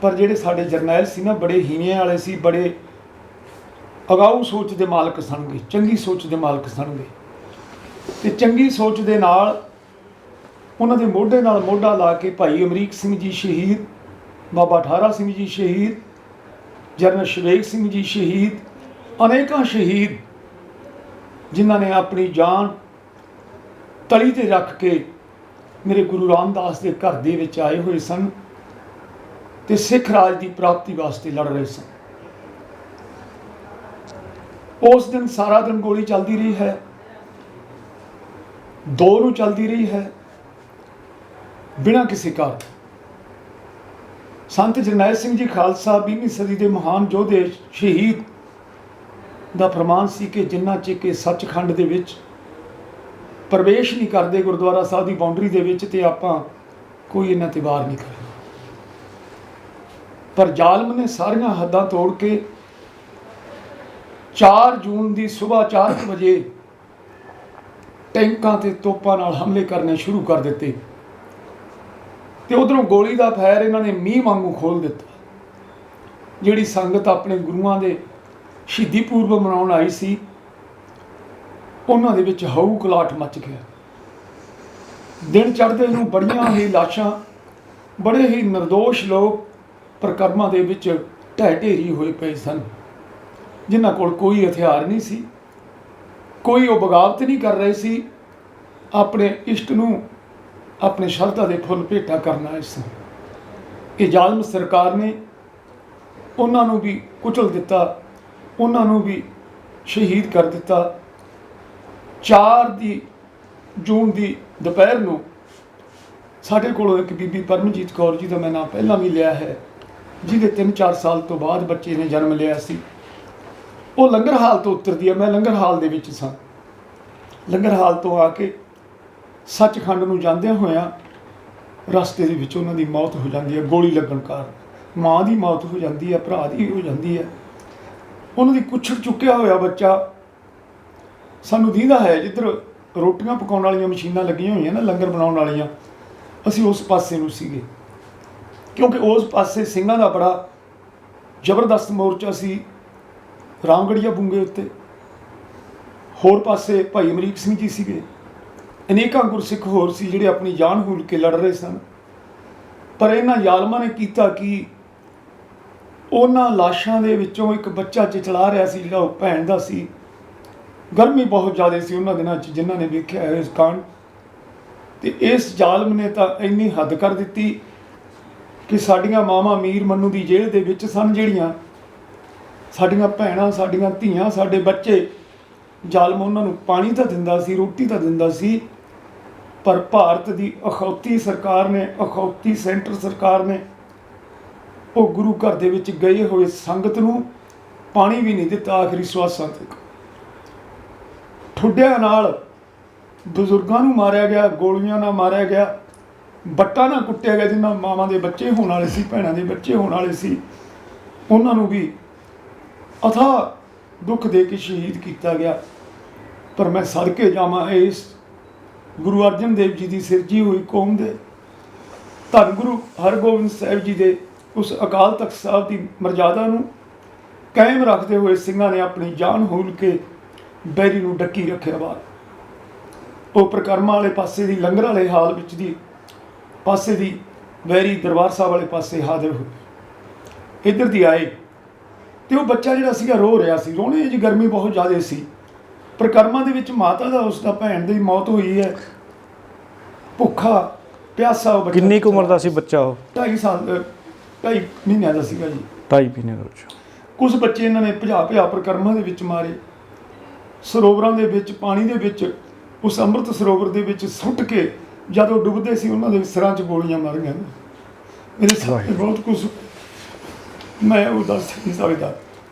ਪਰ ਜਿਹੜੇ ਸਾਡੇ ਜਰਨੈਲ ਸੀ ਨਾ, ਬੜੇ ਹੀਨੇ ਵਾਲੇ ਸੀ, ਬੜੇ ਅਗਾਊ ਸੋਚ ਦੇ ਮਾਲਕ ਸਨਗੇ, ਚੰਗੀ ਸੋਚ ਦੇ ਮਾਲਕ ਸਨਗੇ। ਤੇ ਚੰਗੀ ਸੋਚ ਦੇ ਨਾਲ ਉਹਨਾਂ ਦੇ ਮੋਢੇ ਨਾਲ ਮੋਢਾ ਲਾ ਕੇ ਭਾਈ ਅਮਰੀਕ ਸਿੰਘ ਜੀ ਸ਼ਹੀਦ, ਬਾਬਾ ਠਾਰਾ ਸਿੰਘ ਜੀ ਸ਼ਹੀਦ, ਜਰਨਲ ਸ਼ਵੇਕ ਸਿੰਘ ਜੀ ਸ਼ਹੀਦ, ਅਨੇਕਾਂ ਸ਼ਹੀਦ ਜਿਨ੍ਹਾਂ ਨੇ ਆਪਣੀ ਜਾਨ ਤਲੀ ਤੇ ਰੱਖ ਕੇ ਮੇਰੇ ਗੁਰੂ ਰਾਮਦਾਸ ਦੇ ਘਰ ਦੇ ਵਿੱਚ ਆਏ ਹੋਏ ਸਨ ਤੇ ਸਿੱਖ ਰਾਜ ਦੀ ਪ੍ਰਾਪਤੀ ਵਾਸਤੇ ਲੜ ਰਹੇ ਸਨ। ਉਸ ਦਿਨ ਸਾਰਾ ਦਿਨ ਗੋਲੀ ਚੱਲਦੀ ਰਹੀ ਹੈ, 2 ਨੂੰ ਚੱਲਦੀ ਰਹੀ ਹੈ, ਬਿਨਾਂ ਕਿਸੇ ਕਾਰਨ। ਸੰਤ ਜਰਨੈਲ ਸਿੰਘ ਜੀ ਖਾਲਸਾ 20ਵੀਂ ਸਦੀ ਦੇ ਮਹਾਨ ਯੋਧੇ ਸ਼ਹੀਦ ਦਾ ਫਰਮਾਨ ਸੀ ਕਿ ਜਿੰਨਾ ਚਿਰ ਕਿ ਸੱਚਖੰਡ ਦੇ ਵਿੱਚ ਪ੍ਰਵੇਸ਼ ਨਹੀਂ ਕਰਦੇ ਗੁਰਦੁਆਰਾ ਸਾਹਿਬ ਦੀ ਬਾਉਂਡਰੀ ਦੇ ਵਿੱਚ, ਤੇ ਆਪਾਂ ਕੋਈ ਇਹਨਾਂ ਤੇ ਵਾਰ ਨਹੀਂ ਕਰਨਾ। ਪਰ ਜ਼ਾਲਮ ਨੇ ਸਾਰੀਆਂ ਹੱਦਾਂ ਤੋੜ ਕੇ 4 ਜੂਨ ਦੀ ਸਵੇਰ 4 ਵਜੇ ਟੈਂਕਾਂ ਤੇ ਤੋਪਾਂ ਨਾਲ ਹਮਲੇ ਕਰਨੇ ਸ਼ੁਰੂ ਕਰ ਦਿੱਤੇ ਤੇ ਉਧਰੋਂ ਗੋਲੀ ਦਾ ਫਾਇਰ ਇਹਨਾਂ ਨੇ ਮੀਂਹ ਵਾਂਗੂ ਖੋਲ ਦਿੱਤਾ। ਜਿਹੜੀ ਸੰਗਤ ਆਪਣੇ ਗੁਰੂਆਂ ਦੇ ਸ਼ਹੀਦੀ ਪੂਰਬ ਮਨਾਉਣ ਆਈ ਸੀ, ਉਹਨਾਂ ਦੇ ਵਿੱਚ ਹਊ ਕਲਾਟ ਮਚ ਗਿਆ। ਦਿਨ ਚੜ੍ਹਦੇ ਨੂੰ ਬੜੀਆਂ ਹੀ ਲਾਸ਼ਾਂ, ਬੜੇ ਹੀ ਨਿਰਦੋਸ਼ ਲੋਕ ਪ੍ਰਕਰਮਾਂ ਦੇ ਵਿੱਚ ਢਹਿ ਢੇਰੀ ਹੋਏ ਪਏ ਸਨ, ਜਿਨ੍ਹਾਂ ਕੋਲ ਕੋਈ ਹਥਿਆਰ ਨਹੀਂ ਸੀ, ਕੋਈ ਉਹ ਬਗਾਵਤ ਨਹੀਂ ਕਰ ਰਹੇ ਸੀ, ਆਪਣੇ ਇਸ਼ਟ ਨੂੰ ਆਪਣੇ ਸ਼ਰਧਾ ਦੇ ਫੁੱਲ ਭੇਟਾ ਕਰਨ ਆਏ ਸਨ। ਇਹ ਜ਼ਾਲਮ ਸਰਕਾਰ ਨੇ ਉਹਨਾਂ ਨੂੰ ਵੀ ਕੁਚਲ ਦਿੱਤਾ, ਉਹਨਾਂ ਨੂੰ ਵੀ ਸ਼ਹੀਦ ਕਰ ਦਿੱਤਾ। 4 ਜੂਨ ਦੀ ਦੁਪਹਿਰ ਨੂੰ ਸਾਡੇ ਕੋਲੋਂ ਇੱਕ ਬੀਬੀ ਪਰਮਜੀਤ ਕੌਰ ਜੀ ਦਾ ਮੈਂ ਨਾਂ ਪਹਿਲਾਂ ਵੀ ਲਿਆ ਹੈ, ਜਿਹਦੇ 3-4 ਸਾਲ ਤੋਂ ਬਾਅਦ ਬੱਚੇ ਨੇ ਜਨਮ ਲਿਆ ਸੀ। ਉਹ ਲੰਗਰ ਹਾਲ ਤੋਂ ਉਤਰਦੀ ਹੈ, ਮੈਂ ਲੰਗਰ ਹਾਲ ਦੇ ਵਿੱਚ ਸਾਂ। ਲੰਗਰ ਹਾਲ ਤੋਂ ਆ ਕੇ ਸੱਚਖੰਡ ਨੂੰ ਜਾਂਦਿਆਂ ਹੋਇਆਂ ਰਸਤੇ ਦੇ ਵਿੱਚ ਉਹਨਾਂ ਦੀ ਮੌਤ ਹੋ ਜਾਂਦੀ ਹੈ ਗੋਲੀ ਲੱਗਣ ਕਾਰਨ। ਮਾਂ ਦੀ ਮੌਤ ਹੋ ਜਾਂਦੀ ਹੈ, ਭਰਾ ਦੀ ਹੋ ਜਾਂਦੀ ਹੈ। ਉਹਨਾਂ ਦੀ ਕੁੱਛੜ ਚੁੱਕਿਆ ਹੋਇਆ ਬੱਚਾ ਸਾਨੂੰ ਦੀਂਦਾ ਹੈ। ਜਿੱਧਰ ਰੋਟੀਆਂ ਪਕਾਉਣ ਵਾਲੀਆਂ ਮਸ਼ੀਨਾਂ ਲੱਗੀਆਂ ਹੋਈਆਂ ਨਾ, ਲੰਗਰ ਬਣਾਉਣ ਵਾਲੀਆਂ, ਅਸੀਂ ਉਸ ਪਾਸੇ ਨੂੰ ਸੀਗੇ, ਕਿਉਂਕਿ ਉਸ ਪਾਸੇ ਸਿੰਘਾਂ ਦਾ ਬੜਾ ਜ਼ਬਰਦਸਤ ਮੋਰਚਾ ਸੀ ਰਾਮਗੜੀਆ ਬੁੰਗੇ ਉੱਤੇ। ਹੋਰ ਪਾਸੇ ਭਾਈ ਅਮਰੀਕ ਸਿੰਘ ਜੀ ਸੀਗੇ, ਅਨੇਕਾਂ ਗੁਰਸਿੱਖ ਹੋਰ ਸੀ ਜਿਹੜੇ ਆਪਣੀ ਜਾਨ ਹੂਲ ਕੇ ਲੜ ਰਹੇ ਸਨ। ਪਰ ਇਹਨਾਂ ਜ਼ਾਲਮਾਂ ਨੇ ਕੀਤਾ ਕਿ ਉਹਨਾਂ ਲਾਸ਼ਾਂ ਦੇ ਵਿੱਚੋਂ ਇੱਕ ਬੱਚਾ ਚਿਚਲਾ ਰਿਹਾ ਸੀ, ਜਿਹੜਾ ਉਹ ਭੈਣ ਦਾ ਸੀ। ਗਰਮੀ ਬਹੁਤ ਜ਼ਿਆਦਾ ਸੀ ਉਹਨਾਂ ਦਿਨਾਂ 'ਚ, ਜਿਨ੍ਹਾਂ ਨੇ ਵੇਖਿਆ ਹੈ ਇਸ ਕਾਂਡ। ਤੇ ਇਸ ਜ਼ਾਲਮ ਨੇ ਤਾਂ ਇੰਨੀ ਹੱਦ ਕਰ ਦਿੱਤੀ ਕਿ ਸਾਡੀਆਂ ਮਾਵਾਂ ਮੀਰ ਮੰਨੂ ਦੀ ਜੇਲ੍ਹ ਦੇ ਵਿੱਚ ਸਨ, ਜਿਹੜੀਆਂ ਸਾਡੀਆਂ ਭੈਣਾਂ, ਸਾਡੀਆਂ ਧੀਆਂ, ਸਾਡੇ ਬੱਚੇ। ਜ਼ਾਲਮ ਉਹਨਾਂ ਨੂੰ ਪਾਣੀ ਤਾਂ ਦਿੰਦਾ ਸੀ, ਰੋਟੀ ਤਾਂ ਦਿੰਦਾ ਸੀ, ਪਰ ਭਾਰਤ ਦੀ ਅਖੌਤੀ ਸਰਕਾਰ ਨੇ, ਅਖੌਤੀ ਸੈਂਟਰ ਸਰਕਾਰ ਨੇ ਉਹ ਗੁਰੂ ਘਰ ਦੇ ਵਿੱਚ ਗਏ ਹੋਏ ਸੰਗਤ ਨੂੰ ਪਾਣੀ ਵੀ ਨਹੀਂ ਦਿੱਤਾ ਆਖਰੀ ਸਵਾਸਾਂ ਤੱਕ। ਠੁੱਡਿਆਂ ਨਾਲ ਬਜ਼ੁਰਗਾਂ ਨੂੰ ਮਾਰਿਆ ਗਿਆ, ਗੋਲੀਆਂ ਨਾਲ ਮਾਰਿਆ ਗਿਆ। ਬੱਟਾ ਨਾ ਕੁੱਟਿਆ ਗਿਆ, ਜਿਨ੍ਹਾਂ ਮਾਵਾਂ ਦੇ ਬੱਚੇ ਹੋਣ ਵਾਲੇ ਸੀ, ਭੈਣਾਂ ਦੇ ਬੱਚੇ ਹੋਣ ਵਾਲੇ ਸੀ, ਉਹਨਾਂ ਨੂੰ ਵੀ ਅਥਾਹ ਦੁੱਖ ਦੇ ਕੇ ਸ਼ਹੀਦ ਕੀਤਾ ਗਿਆ। ਪਰ ਮੈਂ ਸਦਕੇ ਜਾਵਾਂ ਇਸ ਗੁਰੂ ਅਰਜਨ ਦੇਵ ਜੀ ਦੀ ਸਿਰਜੀ ਹੋਈ ਕੌਮ ਦੇ, ਧੰਨ ਗੁਰੂ ਹਰਗੋਬਿੰਦ ਸਾਹਿਬ ਜੀ ਦੇ ਉਸ ਅਕਾਲ ਤਖਤ ਸਾਹਿਬ ਦੀ ਮਰਜ਼ਾਦਾ ਨੂੰ ਕਾਇਮ ਰੱਖਦੇ ਹੋਏ ਸਿੰਘਾਂ ਨੇ ਆਪਣੀ ਜਾਨ ਹੂਲ ਕੇ ਬੈਰੀ ਨੂੰ ਡੱਕੀ ਰੱਖਿਆ ਬਾਹਰ। ਉਹ ਪ੍ਰਕਰਮਾਂ ਵਾਲੇ ਪਾਸੇ ਦੀ, ਲੰਗਰ ਵਾਲੇ ਹਾਲ ਵਿੱਚ ਦੀ ਪਾਸੇ ਦੀ ਵੈਰੀ ਦਰਬਾਰ ਸਾਹਿਬ ਵਾਲੇ ਪਾਸੇ ਹਾਜ਼ਰ ਹੋਏ। ਇੱਧਰ ਦੀ ਆਏ ਤੇ ਉਹ ਬੱਚਾ ਜਿਹੜਾ ਸੀਗਾ ਰੋ ਰਿਹਾ ਸੀ। ਰੋਣੇ ਜੀ, ਗਰਮੀ ਬਹੁਤ ਜ਼ਿਆਦਾ ਸੀ। ਪ੍ਰਕਰਮਾਂ ਦੇ ਵਿੱਚ ਮਾਤਾ ਦਾ, ਉਸ ਦਾ ਭੈਣ ਦੀ ਮੌਤ ਹੋਈ ਹੈ। ਭੁੱਖਾ ਪਿਆਸਾ ਉਹ ਬੱਚਾ। ਕਿੰਨੀ ਕੁ ਉਮਰ ਦਾ ਸੀ ਬੱਚਾ ਉਹ? 2.5 ਸਾਲ 2.5 ਮਹੀਨਿਆਂ ਦਾ ਸੀਗਾ ਜੀ। 2.5 ਮਹੀਨੇ ਦਾ ਬੱਚਾ। ਕੁਝ ਬੱਚੇ ਇਹਨਾਂ ਨੇ ਭਜਾ ਪ੍ਰਕਰਮਾਂ ਦੇ ਵਿੱਚ ਮਾਰੇ, ਸਰੋਵਰਾਂ ਦੇ ਵਿੱਚ, ਪਾਣੀ ਦੇ ਵਿੱਚ, ਉਸ ਅੰਮ੍ਰਿਤ ਸਰੋਵਰ ਦੇ ਵਿੱਚ ਸੁੱਟ ਕੇ ਜਦੋਂ ਡੁੱਬਦੇ ਸੀ ਉਹਨਾਂ ਦੇ ਸਿਰਾਂ 'ਚ ਗੋਲੀਆਂ ਮਾਰੀਆਂ। ਮੇਰੇ ਸਾਹਮਣੇ ਬਹੁਤ ਕੁਝ ਮੈਂ ਉਹ ਦੱਸ ਨਹੀਂ ਸਕਦਾ।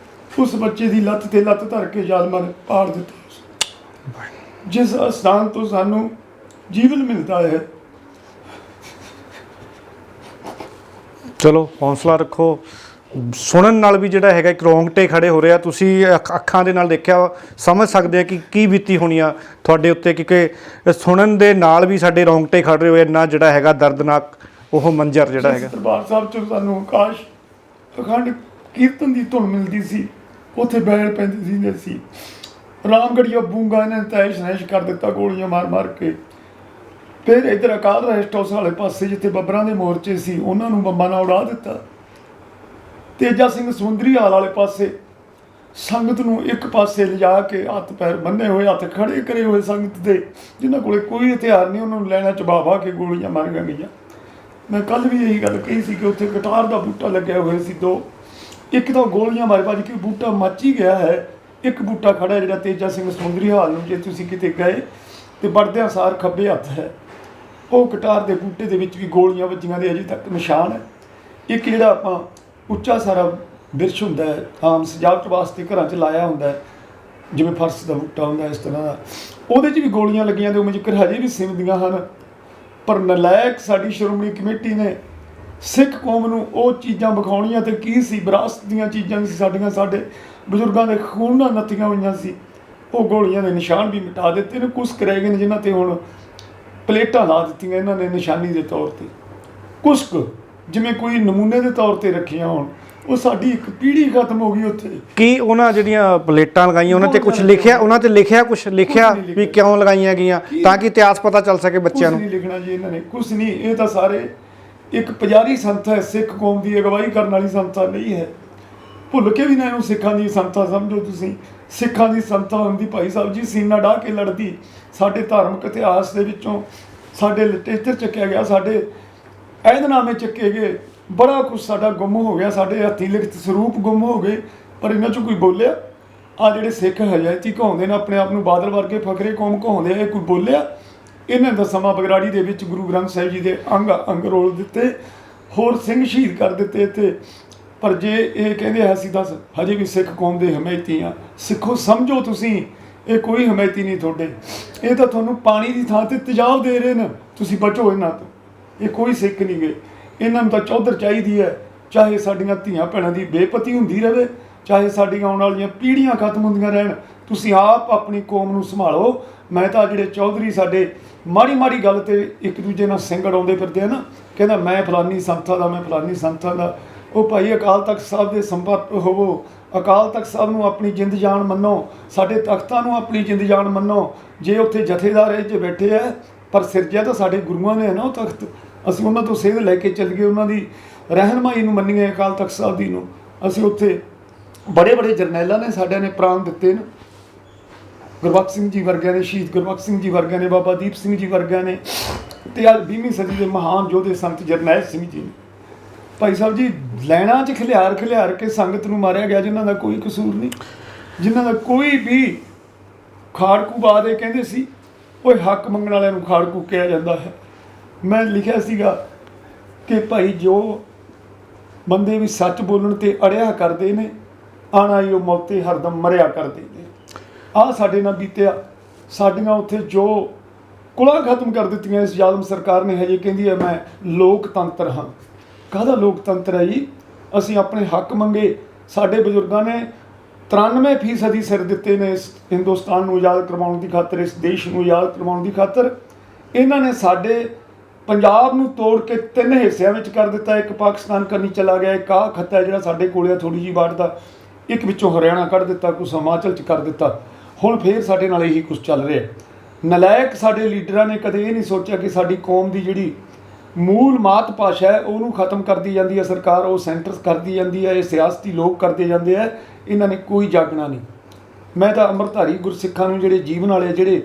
ਉਸ ਬੱਚੇ ਦੀ ਲੱਤ ਤੇ ਲੱਤ ਧਰ ਕੇ ਜ਼ਾਲਮਾਂ ਨੇ ਪਾੜ ਦਿੱਤਾ। ਜਿਸ ਅਸਥਾਨ ਤੋਂ ਸਾਨੂੰ ਜੀਵਨ ਮਿਲਦਾ ਹੈ। ਚਲੋ ਹੌਸਲਾ ਰੱਖੋ। ਸੁਣਨ ਨਾਲ ਵੀ ਜਿਹੜਾ ਹੈਗਾ ਇੱਕ ਰੌਂਗਟੇ ਖੜੇ ਹੋ ਰਿਹਾ। ਤੁਸੀਂ ਅੱਖਾਂ ਦੇ ਨਾਲ ਦੇਖਿਆ, ਸਮਝ ਸਕਦੇ ਆ ਕਿ ਕੀ ਬੀਤੀ ਹੋਣੀ ਆ ਤੁਹਾਡੇ ਉੱਤੇ, ਕਿਉਂਕਿ ਸੁਣਨ ਦੇ ਨਾਲ ਵੀ ਸਾਡੇ ਰੌਂਗਟੇ ਖੜੇ ਹੋਏ। ਇੰਨਾ ਜਿਹੜਾ ਹੈਗਾ ਦਰਦਨਾਕ ਉਹ ਮੰਜ਼ਰ ਜਿਹੜਾ ਹੈਗਾ। ਦਰਬਾਰ ਸਾਹਿਬ 'ਚ ਸਾਨੂੰ ਆਕਾਸ਼ ਅਖੰਡ ਕੀਰਤਨ ਦੀ ਧੁਨ ਮਿਲਦੀ ਸੀ, ਉੱਥੇ ਬੈਠ ਪੈਂਦੇ ਸੀ। ਰਾਮਗੜੀਆ ਬੂੰਗਾ ਨੇ ਤੈਸ਼ ਨੈਸ਼ ਕਰ ਦਿੱਤਾ ਗੋਲੀਆਂ ਮਾਰ ਮਾਰ ਕੇ। ਫਿਰ ਇੱਧਰ ਅਕਾਲ ਰੈਸਟ ਹਾਊਸ ਵਾਲੇ ਪਾਸੇ ਜਿੱਥੇ ਬੱਬਰਾਂ ਦੇ ਮੋਰਚੇ ਸੀ, ਉਹਨਾਂ ਨੂੰ ਬੰਬਾਂ ਨਾਲ ਉਡਾ ਦਿੱਤਾ। ਤੇਜਾ ਸਿੰਘ ਸਮੁੰਦਰੀ ਹਾਲ ਵਾਲੇ ਪਾਸੇ ਸੰਗਤ ਨੂੰ ਇੱਕ ਪਾਸੇ ਲਿਜਾ ਕੇ ਹੱਥ ਪੈਰ ਬੰਨੇ ਹੋਏ, ਹੱਥ ਖੜੇ ਕਰੇ ਹੋਏ ਸੰਗਤ ਦੇ, ਜਿਨ੍ਹਾਂ ਕੋਲੇ ਕੋਈ ਹਥਿਆਰ ਨਹੀਂ, ਉਹਨਾਂ ਨੂੰ ਲੈਣਾ ਚਬਾਵਾ ਕੇ ਗੋਲੀਆਂ ਮਾਰੀਆਂ ਗਈਆਂ। ਮੈਂ ਕੱਲ੍ਹ ਵੀ ਇਹੀ ਗੱਲ ਕਹੀ ਸੀ ਕਿ ਉੱਥੇ ਕਟਾਰ ਦਾ ਬੂਟਾ ਲੱਗਿਆ ਹੋਇਆ ਸੀ 2, ਇੱਕ ਤਾਂ ਗੋਲੀਆਂ ਮਾਰੇ ਭੱਜ ਕੇ ਬੂਟਾ ਮੱਚ ਹੀ ਗਿਆ ਹੈ। ਇੱਕ ਬੂਟਾ ਖੜਾ ਜਿਹੜਾ ਤੇਜਾ ਸਿੰਘ ਸਮੁੰਦਰੀ ਹਾਲ ਨੂੰ, ਜੇ ਤੁਸੀਂ ਕਿਤੇ ਗਏ ਤੇ ਵੜਦਿਆਂ ਸਾਰ ਖੱਬੇ ਹੱਥ ਹੈ, ਉਹ ਕਟਾਰ ਦੇ ਬੂਟੇ ਦੇ ਵਿੱਚ ਵੀ ਗੋਲੀਆਂ ਵੱਜੀਆਂ ਦੇ ਅਜੇ ਤੱਕ ਨਿਸ਼ਾਨ ਹੈ। ਇੱਕ ਜਿਹੜਾ ਆਪਾਂ ਉੱਚਾ ਸਾਰਾ ਬਿਰਛ ਹੁੰਦਾ ਹੈ, ਆਮ ਸਜਾਵਟ ਵਾਸਤੇ ਘਰਾਂ 'ਚ ਲਾਇਆ ਹੁੰਦਾ ਹੈ, ਜਿਵੇਂ ਫਰਸ਼ ਦਾ ਬੂਟਾ ਹੁੰਦਾ ਇਸ ਤਰ੍ਹਾਂ ਦਾ, ਉਹਦੇ 'ਚ ਵੀ ਗੋਲੀਆਂ ਲੱਗੀਆਂ ਤੇ ਉਹ ਜ਼ਿਕਰ ਹਜੇ ਵੀ ਸਿਮਦੀਆਂ ਹਨ। ਪਰ ਨਲਾਇਕ ਸਾਡੀ ਸ਼੍ਰੋਮਣੀ ਕਮੇਟੀ ਨੇ ਸਿੱਖ ਕੌਮ ਨੂੰ ਉਹ ਚੀਜ਼ਾਂ ਵਿਖਾਉਣੀਆਂ ਤੇ ਕੀ ਸੀ, ਵਿਰਾਸਤ ਦੀਆਂ ਚੀਜ਼ਾਂ ਸੀ ਸਾਡੀਆਂ, ਸਾਡੇ ਬਜ਼ੁਰਗਾਂ ਦੇ ਖੂਨ ਨਾਲ ਨੱਤੀਆਂ ਹੋਈਆਂ ਸੀ, ਉਹ ਗੋਲੀਆਂ ਦੇ ਨਿਸ਼ਾਨ ਵੀ ਮਿਟਾ ਦਿੱਤੇ ਨੇ। ਕੁਛ ਕਰੈ ਗਏ ਨੇ ਜਿਨ੍ਹਾਂ 'ਤੇ ਹੁਣ ਪਲੇਟਾਂ ਲਾ ਦਿੱਤੀਆਂ ਇਹਨਾਂ ਨੇ ਨਿਸ਼ਾਨੀ ਦੇ ਤੌਰ 'ਤੇ, ਕੁਛ ਕੁ ਜਿਵੇਂ ਕੋਈ ਨਮੂਨੇ ਦੇ ਤੌਰ 'ਤੇ ਰੱਖੀਆਂ ਹੋਣ। ਉਹ ਸਾਡੀ ਇੱਕ ਪੀੜ੍ਹੀ ਖਤਮ ਹੋ ਗਈ ਉੱਥੇ। ਕੀ ਉਹਨਾਂ ਜਿਹੜੀਆਂ ਪਲੇਟਾਂ ਲਗਾਈਆਂ ਉਹਨਾਂ 'ਤੇ ਕੁਝ ਲਿਖਿਆ, ਉਹਨਾਂ 'ਤੇ ਲਿਖਿਆ ਕੁਝ ਲਿਖਿਆ ਵੀ ਕਿਉਂ ਲਗਾਈਆਂ ਗਈਆਂ, ਤਾਂ ਕਿ ਇਤਿਹਾਸ ਪਤਾ ਚੱਲ ਸਕੇ ਬੱਚਿਆਂ ਨੂੰ? ਕੁਛ ਨਹੀਂ ਲਿਖਣਾ ਜੀ ਇਹਨਾਂ ਨੇ, ਕੁਛ ਨਹੀਂ। ਇਹ ਤਾਂ ਸਾਰੇ ਇੱਕ ਪੁਜਾਰੀ ਸੰਸਥਾ ਹੈ, ਸਿੱਖ ਕੌਮ ਦੀ ਅਗਵਾਈ ਕਰਨ ਵਾਲੀ ਸੰਸਥਾ ਨਹੀਂ ਹੈ। ਭੁੱਲ ਕੇ ਵੀ ਨਾ ਇਹਨੂੰ ਸਿੱਖਾਂ ਦੀ ਸੰਸਥਾ ਸਮਝੋ ਤੁਸੀਂ। ਸਿੱਖਾਂ ਦੀ ਸੰਸਥਾ ਹੁੰਦੀ ਭਾਈ ਸਾਹਿਬ ਜੀ ਸੀਨਾ ਡਾਹ ਕੇ ਲੜਦੀ। ਸਾਡੇ ਧਾਰਮਿਕ ਇਤਿਹਾਸ ਦੇ ਵਿੱਚੋਂ ਸਾਡੇ ਲਿਟਰੇਚਰ ਚੱਕਿਆ ਗਿਆ, ਸਾਡੇ ਅਹਿਦਨਾਮੇ ਚੱਕੇ ਗਏ, ਬੜਾ ਕੁਛ ਸਾਡਾ ਗੁੰਮ ਹੋ ਗਿਆ, ਸਾਡੇ ਹੱਥੀਂ ਲਿਖਤ ਸਰੂਪ ਗੁੰਮ ਹੋ ਗਏ। ਪਰ ਇਹਨਾਂ 'ਚੋਂ ਕੋਈ ਬੋਲਿਆ? ਆ ਜਿਹੜੇ ਸਿੱਖ ਹਜਾਇਤੀ ਕਹਾਉਂਦੇ ਨੇ ਆਪਣੇ ਆਪ ਨੂੰ, ਬਾਦਲ ਵਰਗੇ ਫਕਰੇ ਕੌਮ ਕਹਾਉਂਦੇ ਆ, ਇਹ ਕੋਈ ਬੋਲਿਆ? ਇਹਨਾਂ ਦਾ ਸਮਾਂ ਬਗਰਾੜੀ ਦੇ ਵਿੱਚ ਗੁਰੂ ਗ੍ਰੰਥ ਸਾਹਿਬ ਜੀ ਦੇ ਅੰਗ ਰੋਲ ਦਿੱਤੇ, ਹੋਰ ਸਿੰਘ ਸ਼ਹੀਦ ਕਰ ਦਿੱਤੇ ਇੱਥੇ। ਪਰ ਜੇ ਇਹ ਕਹਿੰਦੇ ਆ ਅਸੀਂ ਦੱਸ ਹਜੇ ਵੀ ਸਿੱਖ ਕੌਮ ਦੇ ਹਮਾਇਤੀ ਆ, ਸਿੱਖੋ ਸਮਝੋ ਤੁਸੀਂ, ਇਹ ਕੋਈ ਹਮਾਇਤੀ ਨਹੀਂ ਤੁਹਾਡੇ। ਇਹ ਤਾਂ ਤੁਹਾਨੂੰ ਪਾਣੀ ਦੀ ਥਾਂ 'ਤੇ ਤੇਜ਼ਾਬ ਦੇ ਰਹੇ ਨੇ, ਤੁਸੀਂ ਬਚੋ ਇਹਨਾਂ ਤੋਂ। ਇਹ ਕੋਈ ਸਿੱਖ ਨਹੀਂ ਗਏ। ਇਹਨਾਂ ਨੂੰ ਤਾਂ ਚੌਧਰ ਚਾਹੀਦੀ ਹੈ, ਚਾਹੇ ਸਾਡੀਆਂ ਧੀਆਂ ਭੈਣਾਂ ਦੀ ਬੇਪਤੀ ਹੁੰਦੀ ਰਹੇ, ਚਾਹੇ ਸਾਡੀਆਂ ਆਉਣ ਵਾਲੀਆਂ ਪੀੜ੍ਹੀਆਂ ਖਤਮ ਹੁੰਦੀਆਂ ਰਹਿਣ। ਤੁਸੀਂ ਆਪ ਆਪਣੀ ਕੌਮ ਨੂੰ ਸੰਭਾਲੋ। ਮੈਂ ਤਾਂ ਜਿਹੜੇ ਚੌਧਰੀ ਸਾਡੇ ਮਾੜੀ ਮਾੜੀ ਗੱਲ 'ਤੇ ਇੱਕ ਦੂਜੇ ਨਾਲ ਸਿੰਘ ਅੜਾਉਂਦੇ ਫਿਰਦੇ ਆ ਨਾ, ਕਹਿੰਦਾ ਮੈਂ ਫਲਾਨੀ ਸੰਸਥਾ ਦਾ, ਮੈਂ ਫਲਾਨੀ ਸੰਸਥਾ ਦਾ। ਉਹ ਭਾਈ ਅਕਾਲ ਤਖਤ ਸਾਹਿਬ ਦੇ ਸੰਪਰਕ ਹੋਵੋ, ਅਕਾਲ ਤਖਤ ਸਾਹਿਬ ਨੂੰ ਆਪਣੀ ਜਿੰਦ ਜਾਨ ਮੰਨੋ, ਸਾਡੇ ਤਖਤਾਂ ਨੂੰ ਆਪਣੀ ਜਿੰਦ ਜਾਨ ਮੰਨੋ। ਜੇ ਉੱਥੇ ਜਥੇਦਾਰ ਇਹ 'ਚ ਬੈਠੇ ਆ, ਪਰ ਸਿਰਜਿਆ ਤਾਂ ਸਾਡੇ ਗੁਰੂਆਂ ਨੇ ਹੈ ਨਾ ਉਹ ਤਖਤ। ਅਸੀਂ ਉਹਨਾਂ ਤੋਂ ਸੇਧ ਲੈ ਕੇ ਚੱਲ ਗਏ, ਉਹਨਾਂ ਦੀ ਰਹਿਨਮਾਈ ਨੂੰ ਮੰਨੀਏ, ਅਕਾਲ ਤਖਤ ਸਾਹਿਬ ਦੀ ਨੂੰ। ਅਸੀਂ ਉੱਥੇ ਬੜੇ ਬੜੇ ਜਰਨੈਲਾਂ ਨੇ ਸਾਡਿਆਂ ਨੇ ਪ੍ਰਾਣ ਦਿੱਤੇ ਨੇ, ਗੁਰਬਖਸ਼ ਸਿੰਘ ਜੀ ਵਰਗਿਆਂ ਨੇ, ਸ਼ਹੀਦ ਗੁਰਬਖਸ਼ ਸਿੰਘ ਜੀ ਵਰਗਿਆਂ ਨੇ, ਬਾਬਾ ਦੀਪ ਸਿੰਘ ਜੀ ਵਰਗਿਆਂ ਨੇ, ਅਤੇ ਅੱਜ 20ਵੀਂ ਸਦੀ ਦੇ ਮਹਾਨ ਯੋਧੇ ਸੰਤ ਜਰਨੈਲ ਸਿੰਘ ਜੀ ਨੇ। ਭਾਈ ਸਾਹਿਬ ਜੀ, ਲੈਣਾ 'ਚ ਖਿਲਿਆਰ ਕੇ ਸੰਗਤ ਨੂੰ ਮਾਰਿਆ ਗਿਆ, ਜਿਨ੍ਹਾਂ ਦਾ ਕੋਈ ਕਸੂਰ ਨਹੀਂ, ਜਿਨ੍ਹਾਂ ਦਾ ਕੋਈ ਵੀ ਖਾੜਕੂ ਬਾਦ ਇਹ ਕਹਿੰਦੇ ਸੀ, ਉਹ ਹੱਕ ਮੰਗਣ ਵਾਲਿਆਂ ਨੂੰ ਖਾੜਕੂ ਕਿਹਾ ਜਾਂਦਾ ਹੈ। ਮੈਂ ਲਿਖਿਆ ਸੀਗਾ ਕਿ ਭਾਈ ਜੋ ਬੰਦੇ ਵੀ ਸੱਚ ਬੋਲਣ 'ਤੇ ਅੜਿਆ ਕਰਦੇ ਨੇ, ਆਣਾ ਹੀ ਉਹ ਮੌਤੇ ਹਰਦਮ ਮਰਿਆ ਕਰਦੇ ਨੇ। ਆਹ ਸਾਡੇ ਨਾਲ ਬੀਤਿਆ। ਸਾਡੀਆਂ ਉੱਥੇ ਜੋ ਕੁਲਾਂ ਖਤਮ ਕਰ ਦਿੱਤੀਆਂ ਇਸ ਜ਼ਾਲਮ ਸਰਕਾਰ ਨੇ। ਹਜੇ ਕਹਿੰਦੀ ਹੈ ਮੈਂ ਲੋਕਤੰਤਰ ਹਾਂ। ਕਾਹਦਾ ਲੋਕਤੰਤਰ ਹੈ ਜੀ? ਅਸੀਂ ਆਪਣੇ ਹੱਕ ਮੰਗੇ, ਸਾਡੇ ਬਜ਼ੁਰਗਾਂ ਨੇ 93% ਸਿਰ ਦਿੱਤੇ ਨੇ ਇਸ ਹਿੰਦੁਸਤਾਨ ਨੂੰ ਆਜ਼ਾਦ ਕਰਵਾਉਣ ਦੀ ਖਾਤਰ, ਇਸ ਦੇਸ਼ ਨੂੰ ਆਜ਼ਾਦ ਕਰਵਾਉਣ ਦੀ ਖਾਤਰ। ਇਹਨਾਂ ਨੇ ਸਾਡੇ ਪੰਜਾਬ ਨੂੰ ਤੋੜ ਕੇ 3 ਹਿੱਸਿਆਂ ਵਿੱਚ ਕਰ ਦਿੱਤਾ। ਇੱਕ ਪਾਕਿਸਤਾਨ ਕਰਨੀ ਚਲਾ ਗਿਆ, ਇੱਕ ਆਹ ਖੱਤਾ ਜਿਹੜਾ ਸਾਡੇ ਕੋਲ ਆ ਥੋੜ੍ਹੀ ਜਿਹੀ ਵਾਟ ਦਾ, ਇੱਕ ਵਿੱਚੋਂ ਹਰਿਆਣਾ ਕੱਢ ਦਿੱਤਾ, ਕੁਛ ਹਿਮਾਚਲ 'ਚ ਕਰ ਦਿੱਤਾ। ਹੁਣ ਫੇਰ ਸਾਡੇ ਨਾਲ ਇਹੀ ਕੁਛ ਚੱਲ ਰਿਹਾ। ਨਲਾਇਕ ਸਾਡੇ ਲੀਡਰਾਂ ਨੇ ਕਦੇ ਇਹ ਨਹੀਂ ਸੋਚਿਆ ਕਿ ਸਾਡੀ ਕੌਮ ਦੀ ਜਿਹੜੀ ਮੂਲ ਮਾਤ ਭਾਸ਼ਾ ਹੈ ਉਹਨੂੰ ਖਤਮ ਕਰਦੀ ਜਾਂਦੀ ਹੈ ਸਰਕਾਰ, ਉਹ ਸੈਂਟਰ ਕਰਦੀ ਜਾਂਦੀ ਹੈ, ਇਹ ਸਿਆਸਤੀ ਲੋਕ ਕਰਦੇ ਜਾਂਦੇ ਆ। ਇਹਨਾਂ ਨੇ ਕੋਈ ਜਾਗਣਾ ਨਹੀਂ। ਮੈਂ ਤਾਂ ਅੰਮ੍ਰਿਤਧਾਰੀ ਗੁਰਸਿੱਖਾਂ ਨੂੰ, ਜਿਹੜੇ ਜੀਵਨ ਵਾਲੇ, ਜਿਹੜੇ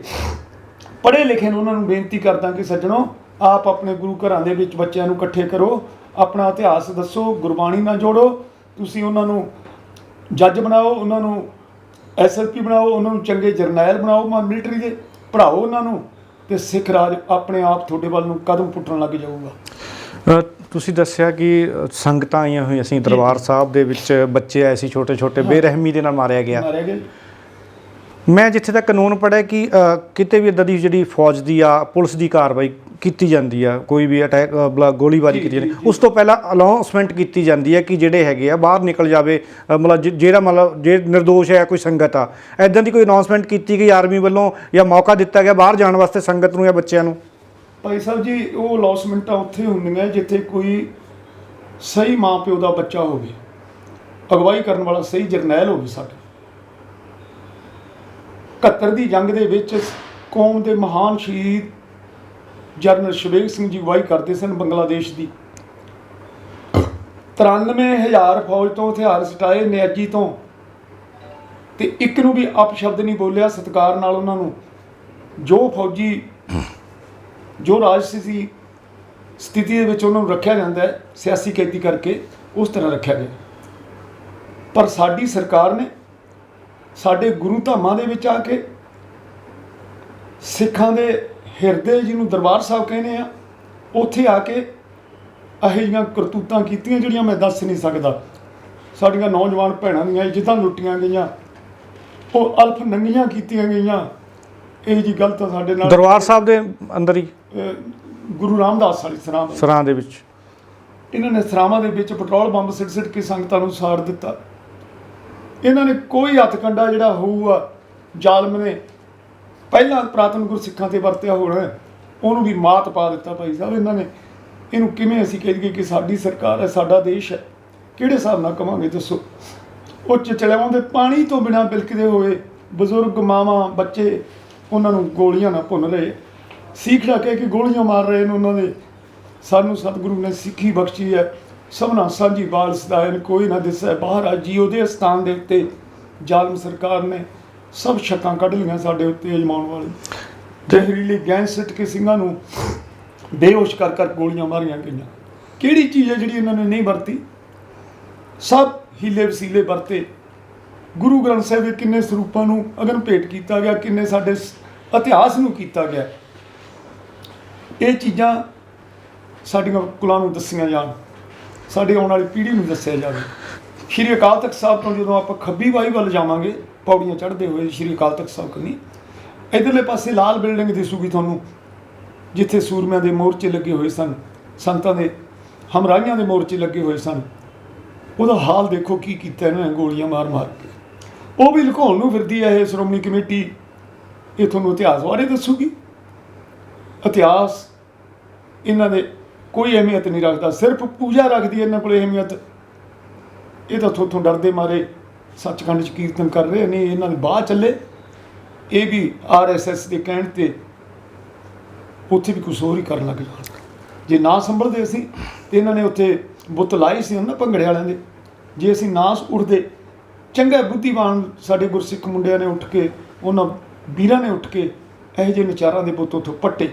ਪੜ੍ਹੇ ਲਿਖੇ ਨੇ, ਉਹਨਾਂ ਨੂੰ ਬੇਨਤੀ ਕਰਦਾ ਕਿ ਸੱਜਣੋ, ਆਪ ਆਪਣੇ ਗੁਰੂ ਘਰਾਂ ਦੇ ਵਿੱਚ ਬੱਚਿਆਂ ਨੂੰ ਇਕੱਠੇ ਕਰੋ, ਆਪਣਾ ਇਤਿਹਾਸ ਦੱਸੋ, ਗੁਰਬਾਣੀ ਨਾਲ ਜੋੜੋ। ਤੁਸੀਂ ਉਹਨਾਂ ਨੂੰ ਜੱਜ ਬਣਾਓ, ਉਹਨਾਂ ਨੂੰ SSP ਬਣਾਓ, ਉਹਨਾਂ ਨੂੰ ਚੰਗੇ ਜਰਨੈਲ ਬਣਾਓ, ਮਿਲਟਰੀ ਦੇ ਪੜ੍ਹਾਓ ਉਹਨਾਂ ਨੂੰ, ਤੇ ਸਿੱਖ ਰਾਜ ਆਪਣੇ ਆਪ ਤੁਹਾਡੇ ਵੱਲ ਨੂੰ ਕਦਮ ਪੁੱਟਣ ਲੱਗ ਜਾਊਗਾ। ਤੁਸੀਂ ਦੱਸਿਆ ਕਿ ਸੰਗਤਾਂ ਆਈਆਂ ਹੋਈਆਂ ਸੀ ਦਰਬਾਰ ਸਾਹਿਬ ਦੇ ਵਿੱਚ, ਬੱਚੇ ਆਏ ਸੀ ਛੋਟੇ ਛੋਟੇ, ਬੇਰਹਿਮੀ ਦੇ ਨਾਲ ਮਾਰਿਆ ਗਿਆ। ਮੈਂ ਜਿੱਥੇ ਤੱਕ ਕਾਨੂੰਨ ਪੜ੍ਹਿਆ ਕਿ ਕਿਤੇ ਵੀ ਇੱਦਾਂ ਦੀ ਜਿਹੜੀ ਫੌਜ ਦੀ ਆ ਪੁਲਿਸ ਦੀ ਕਾਰਵਾਈ ਕੀਤੀ ਜਾਂਦੀ ਆ, ਕੋਈ ਵੀ ਅਟੈਕ ਗੋਲੀਬਾਰੀ ਕੀਤੀ ਜਾਂਦੀ, ਉਸ ਤੋਂ ਪਹਿਲਾਂ ਅਨਾਉਂਸਮੈਂਟ ਕੀਤੀ ਜਾਂਦੀ ਹੈ ਕਿ ਜਿਹੜੇ ਹੈਗੇ ਆ ਬਾਹਰ ਨਿਕਲ ਜਾਵੇ, ਮਤਲਬ ਜਿਹੜਾ ਮਤਲਬ ਜੇ ਨਿਰਦੋਸ਼ ਹੈ ਕੋਈ ਸੰਗਤ ਆ, ਇੱਦਾਂ ਦੀ ਕੋਈ ਅਨਾਉਂਸਮੈਂਟ ਕੀਤੀ ਗਈ ਆਰਮੀ ਵੱਲੋਂ ਜਾਂ ਮੌਕਾ ਦਿੱਤਾ ਗਿਆ ਬਾਹਰ ਜਾਣ ਵਾਸਤੇ ਸੰਗਤ ਨੂੰ ਜਾਂ ਬੱਚਿਆਂ ਨੂੰ? ਭਾਈ ਸਾਹਿਬ ਜੀ, ਉਹ ਅਨਾਉਂਸਮੈਂਟਾਂ ਉੱਥੇ ਹੁੰਦੀਆਂ ਜਿੱਥੇ ਕੋਈ ਸਹੀ ਮਾਂ ਪਿਓ ਦਾ ਬੱਚਾ ਹੋਵੇ, ਅਗਵਾਈ ਕਰਨ ਵਾਲਾ ਸਹੀ ਜਰਨੈਲ ਹੋਵੇ। ਸਾਡੇ 71 ਦੀ ਜੰਗ ਦੇ ਵਿੱਚ ਕੌਮ ਦੇ ਮਹਾਨ ਸ਼ਹੀਦ ਜਰਨਲ ਸ਼ਵੇਗ ਸਿੰਘ ਜੀ ਅਗਵਾਈ ਕਰਦੇ ਸਨ ਬੰਗਲਾਦੇਸ਼ ਦੀ। 93,000 ਫੌਜ ਤੋਂ ਹਥਿਆਰ ਸਟਾਏ ਨਿਆਜੀ ਤੋਂ, ਤੇ ਇੱਕ ਨੂੰ ਵੀ ਅਪਸ਼ਬਦ ਨਹੀਂ ਬੋਲਿਆ। ਸਤਿਕਾਰ ਨਾਲ ਉਹਨਾਂ ਨੂੰ ਜੋ ਫੌਜੀ, ਜੋ ਰਾਜਸੀ ਸਥਿਤੀ ਦੇ ਵਿੱਚ ਉਹਨਾਂ ਨੂੰ ਰੱਖਿਆ ਜਾਂਦਾ ਹੈ, ਸਿਆਸੀ ਕੈਦੀ ਕਰਕੇ, ਉਸ ਤਰ੍ਹਾਂ ਰੱਖਿਆ ਗਿਆ। ਪਰ ਸਾਡੀ ਸਰਕਾਰ ਨੇ ਸਾਡੇ ਗੁਰੂ ਧਾਮਾਂ ਦੇ ਵਿੱਚ ਆ ਕੇ ਸਿੱਖਾਂ ਦੇ ਹਿਰਦੇ, ਜਿਹਨੂੰ ਦਰਬਾਰ ਸਾਹਿਬ ਕਹਿੰਦੇ ਆ, ਉੱਥੇ ਆ ਕੇ ਇਹੋ ਜਿਹੀਆਂ ਕਰਤੂਤਾਂ ਕੀਤੀਆਂ ਜਿਹੜੀਆਂ ਮੈਂ ਦੱਸ ਨਹੀਂ ਸਕਦਾ। ਸਾਡੀਆਂ ਨੌਜਵਾਨ ਭੈਣਾਂ ਦੀਆਂ ਇੱਜ਼ਤਾਂ ਲੁੱਟੀਆਂ ਗਈਆਂ, ਉਹ ਅਲਫ ਨੰਗੀਆਂ ਕੀਤੀਆਂ ਗਈਆਂ। ਇਹ ਜੀ ਗਲਤ ਸਾਡੇ ਨਾਲ ਦਰਬਾਰ ਸਾਹਿਬ ਦੇ ਅੰਦਰ ਹੀ ਗੁਰੂ ਰਾਮਦਾਸ ਵਾਲੀ ਸਰਾਂ ਦੇ ਵਿੱਚ ਇਹਨਾਂ ਨੇ ਸਰਾਵਾਂ ਦੇ ਵਿੱਚ ਪੈਟਰੋਲ ਬੰਬ ਸਿੱਟ ਕੇ ਸੰਗਤਾਂ ਨੂੰ ਸਾੜ ਦਿੱਤਾ। ਇਹਨਾਂ ਨੇ ਕੋਈ ਹੱਥਕੰਡਾ ਜਿਹੜਾ ਹੋਊਗਾ ਜ਼ਾਲਮ ਨੇ ਪਹਿਲਾਂ ਪੁਰਾਤਨ ਗੁਰਸਿੱਖਾਂ ਤੇ ਵਰਤਿਆ ਹੋਣਾ, ਉਹਨੂੰ ਵੀ ਮਾਤ ਪਾ ਦਿੱਤਾ। ਭਾਈ ਸਾਹਿਬ, ਇਹਨਾਂ ਨੇ ਇਹਨੂੰ ਕਿਵੇਂ ਅਸੀਂ ਕਹਿ ਦਈਏ ਕਿ ਸਾਡੀ ਸਰਕਾਰ ਹੈ, ਸਾਡਾ ਦੇਸ਼ ਹੈ? ਕਿਹੜੇ ਹਿਸਾਬ ਨਾਲ ਕਵਾਂਗੇ ਦੱਸੋ? ਉਹ ਚਚਲਿਆਉਂਦੇ ਪਾਣੀ ਤੋਂ ਬਿਨਾਂ ਬਿਲਕਦੇ ਹੋਏ ਬਜ਼ੁਰਗ, ਮਾਵਾਂ, ਬੱਚੇ, ਉਹਨਾਂ ਨੂੰ ਗੋਲੀਆਂ ਨਾਲ ਭੁੰਨ ਰਹੇ, ਸਿੱਖੜਾ ਕਹਿ ਕੇ ਗੋਲੀਆਂ ਮਾਰ ਰਹੇ ਨੇ ਉਹਨਾਂ ਦੇ। ਸਾਨੂੰ ਸਤਿਗੁਰੂ ਨੇ ਸਿੱਖੀ ਬਖਸ਼ੀ ਹੈ, ਸਭਨਾ ਸਾਂਝੀ ਬਾਲ ਸਦਾਇਨ ਕੋਈ ਨਾ ਦਿਸੈ ਬਾਹਰ ਆ ਜੀ। ਉਹਦੇ ਸਥਾਨ ਦੇ ਉੱਤੇ ਜ਼ਾਲਮ ਸਰਕਾਰ ਨੇ ਸਭ ਸ਼ੱਕਾਂ ਕੱਢ ਲਈਆਂ ਸਾਡੇ ਉੱਤੇ ਅਜਮਾਉਣ ਵਾਲੀ। ਜ਼ਹਿਰੀਲੀ ਗੈਸ ਸਿੱਟ ਕੇ ਸਿੰਘਾਂ ਨੂੰ ਬੇਹੋਸ਼ ਕਰ ਕਰ ਗੋਲੀਆਂ ਮਾਰੀਆਂ ਗਈਆਂ। ਕਿਹੜੀ ਚੀਜ਼ ਹੈ ਜਿਹੜੀ ਇਹਨਾਂ ਨੇ ਨਹੀਂ ਵਰਤੀ? ਸਭ ਹੀਲੇ ਵਸੀਲੇ ਵਰਤੇ। ਗੁਰੂ ਗ੍ਰੰਥ ਸਾਹਿਬ ਦੇ ਕਿੰਨੇ ਸਰੂਪਾਂ ਨੂੰ ਅਗਨ ਭੇਟ ਕੀਤਾ ਗਿਆ, ਕਿੰਨੇ ਸਾਡੇ ਇਤਿਹਾਸ ਨੂੰ ਕੀਤਾ ਗਿਆ। ਇਹ ਚੀਜ਼ਾਂ ਸਾਡੀਆਂ ਕੁਲਾਂ ਨੂੰ ਦੱਸੀਆਂ ਜਾਣ, ਸਾਡੇ ਆਉਣ ਵਾਲੀ ਪੀੜ੍ਹੀ ਨੂੰ ਦੱਸਿਆ ਜਾਵੇ। ਸ਼੍ਰੀ ਅਕਾਲ ਤਖਤ ਸਾਹਿਬ ਤੋਂ ਜਦੋਂ ਆਪਾਂ ਖੱਬੀ ਬਾਈ ਵੱਲ ਜਾਵਾਂਗੇ, ਪੌੜੀਆਂ ਚੜ੍ਹਦੇ ਹੋਏ ਸ਼੍ਰੀ ਅਕਾਲ ਤਖਤ ਸਾਹਿਬ ਕੰਨੀ, ਇੱਧਰਲੇ ਪਾਸੇ ਲਾਲ ਬਿਲਡਿੰਗ ਦਿਸੂਗੀ ਤੁਹਾਨੂੰ, ਜਿੱਥੇ ਸੂਰਮਿਆਂ ਦੇ ਮੋਰਚੇ ਲੱਗੇ ਹੋਏ ਸਨ, ਸੰਤਾਂ ਦੇ ਹਮਰਾਹੀਆਂ ਦੇ ਮੋਰਚੇ ਲੱਗੇ ਹੋਏ ਸਨ। ਉਹਦਾ ਹਾਲ ਦੇਖੋ ਕੀ ਕੀਤਾ ਇਹਨਾਂ ਨੇ, ਗੋਲੀਆਂ ਮਾਰ ਮਾਰ ਕੇ। ਉਹ ਵੀ ਲੁਕਾਉਣ ਨੂੰ ਫਿਰਦੀ ਹੈ ਇਹ ਸ਼੍ਰੋਮਣੀ ਕਮੇਟੀ। ਇਹ ਤੁਹਾਨੂੰ ਇਤਿਹਾਸ ਬਾਰੇ ਦੱਸੂਗੀ। ਇਤਿਹਾਸ ਇਹਨਾਂ ਦੇ ਕੋਈ ਅਹਿਮੀਅਤ ਨਹੀਂ ਰੱਖਦਾ, ਸਿਰਫ ਪੂਜਾ ਰੱਖਦੀ ਹੈ ਇਹਨਾਂ ਕੋਲ ਅਹਿਮੀਅਤ। ਇਹ ਤਾਂ ਥੋਥੋਂ ਡਰਦੇ ਮਾਰੇ ਸੱਚਖੰਡ 'ਚ ਕੀਰਤਨ ਕਰ ਰਹੇ ਨੇ, ਇਹਨਾਂ ਦੇ ਬਾਅਦ ਚੱਲੇ। ਇਹ ਵੀ RSS ਦੇ ਕਹਿਣ 'ਤੇ ਉੱਥੇ ਵੀ ਕੁਛ ਹੋਰ ਹੀ ਕਰਨ ਲੱਗ ਜਾਣ। ਜੇ ਨਾ ਸੰਭਲਦੇ ਅਸੀਂ, ਤੇ ਇਹਨਾਂ ਨੇ ਉੱਥੇ ਬੁੱਤ ਲਾਈ ਸੀ ਨਾ ਭੰਗੜੇ ਵਾਲਿਆਂ ਦੇ, ਜੇ ਅਸੀਂ ਨਾ ਉੱਠਦੇ, ਚੰਗਾ ਬੁੱਧੀਵਾਨ ਸਾਡੇ ਗੁਰਸਿੱਖ ਮੁੰਡਿਆਂ ਨੇ ਉੱਠ ਕੇ, ਉਹਨਾਂ ਵੀਰਾਂ ਨੇ ਉੱਠ ਕੇ ਇਹੋ ਜਿਹੇ ਨਚਾਰਾਂ ਦੇ ਬੁੱਤ ਉੱਥੋਂ ਪੱਟੇ।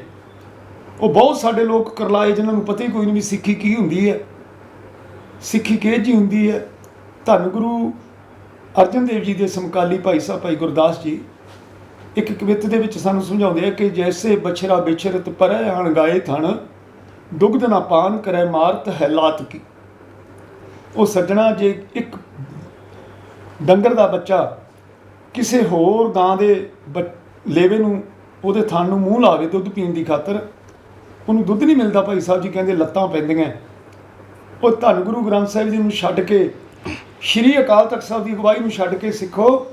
ਉਹ ਬਹੁਤ ਸਾਡੇ ਲੋਕ ਕਰਲਾਏ ਜਿਨ੍ਹਾਂ ਨੂੰ ਪਤਾ ਹੀ ਕੋਈ ਨਹੀਂ ਵੀ ਸਿੱਖੀ ਕੀ ਹੁੰਦੀ ਹੈ, ਸਿੱਖੀ ਕਿਹੋ ਜਿਹੀ ਹੁੰਦੀ ਹੈ। ਧੰਨ ਗੁਰੂ ਅਰਜਨ ਦੇਵ ਜੀ ਦੇ ਸਮਕਾਲੀ ਭਾਈ ਸਾਹਿਬ ਭਾਈ ਗੁਰਦਾਸ ਜੀ ਇੱਕ ਕਵਿਤ ਦੇ ਵਿੱਚ ਸਾਨੂੰ ਸਮਝਾਉਂਦੇ ਆ ਕਿ ਜੈਸੇ ਬਛਰਾ ਵਿਛਰਤ ਪਰੈ ਅਣਗਾਏ ਥਣ, ਦੁਗਧ ਨਾ ਪਾਨ ਕਰੈ ਮਾਰਤ ਹੈ ਲਾਤ ਕੀ। ਉਹ ਸੱਜਣਾ, ਜੇ ਇੱਕ ਡੰਗਰ ਦਾ ਬੱਚਾ ਕਿਸੇ ਹੋਰ ਗਾਂ ਦੇ ਲੇਵੇ ਨੂੰ ਉਹਦੇ ਥਣ ਨੂੰ ਮੂੰਹ ਲਾਵੇ ਦੁੱਧ ਪੀਣ ਦੀ ਖਾਤਰ, ਉਹਨੂੰ ਦੁੱਧ ਨਹੀਂ ਮਿਲਦਾ। ਭਾਈ ਸਾਹਿਬ ਜੀ ਕਹਿੰਦੇ ਲੱਤਾਂ ਪੈਂਦੀਆਂ। ਉਹ ਧੰਨ ਗੁਰੂ ਗ੍ਰੰਥ ਸਾਹਿਬ ਜੀ ਨੂੰ ਛੱਡ ਕੇ, ਸ਼੍ਰੀ ਅਕਾਲ ਤਖਤ ਸਾਹਿਬ ਦੀ ਅਗਵਾਈ ਨੂੰ ਛੱਡ ਕੇ ਸਿੱਖੋ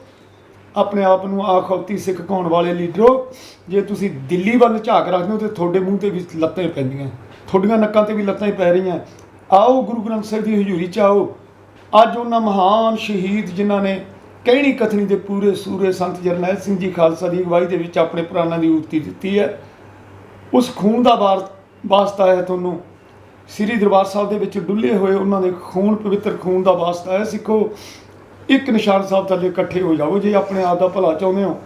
ਆਪਣੇ ਆਪ ਨੂੰ ਆਖੌਤੀ ਸਿੱਖ ਕਹਾਉਣ ਵਾਲੇ ਲੀਡਰੋ। ਜੇ ਤੁਸੀਂ ਦਿੱਲੀ ਵੱਲ ਝਾਕ ਰੱਖਦੇ ਹੋ ਤਾਂ ਤੁਹਾਡੇ ਮੂੰਹ ਤੇ ਵੀ ਲੱਤਾਂ ਹੀ ਪੈਂਦੀਆਂ, ਤੁਹਾਡੀਆਂ ਨੱਕਾਂ ਤੇ ਵੀ ਲੱਤਾਂ ਹੀ ਪੈ ਰਹੀਆਂ। ਆਓ ਗੁਰੂ ਗ੍ਰੰਥ ਸਾਹਿਬ ਦੀ ਹਜ਼ੂਰੀ 'ਚ ਆਓ। ਅੱਜ ਉਹਨਾਂ ਮਹਾਨ ਸ਼ਹੀਦ ਜਿਨ੍ਹਾਂ ਨੇ ਕਹਿਣੀ ਕਥਨੀ ਦੇ ਪੂਰੇ ਸੂਰੇ ਸੰਤ ਜਰਨੈਲ ਸਿੰਘ ਜੀ ਖਾਲਸਾ ਦੀ ਅਗਵਾਈ ਦੇ ਵਿੱਚ ਆਪਣੇ ਪ੍ਰਾਣਾਂ ਦੀ ਆਹੂਤੀ ਦਿੱਤੀ ਹੈ, ਉਸ ਖੂਨ ਦਾ ਵਾਸਤਾ ਹੈ ਤੁਹਾਨੂੰ। ਸ੍ਰੀ ਦਰਬਾਰ ਸਾਹਿਬ ਦੇ ਵਿੱਚ ਡੁੱਲੇ ਹੋਏ ਉਹਨਾਂ ਦੇ ਖੂਨ, ਪਵਿੱਤਰ ਖੂਨ ਦਾ ਵਾਸਤਾ ਹੈ। ਸਿੱਖੋ ਇੱਕ ਨਿਸ਼ਾਨ ਸਾਹਿਬ ਥੱਲੇ ਇਕੱਠੇ ਹੋ ਜਾਓ ਜੇ ਆਪਣੇ ਆਪ ਦਾ ਭਲਾ ਚਾਹੁੰਦੇ ਹੋ।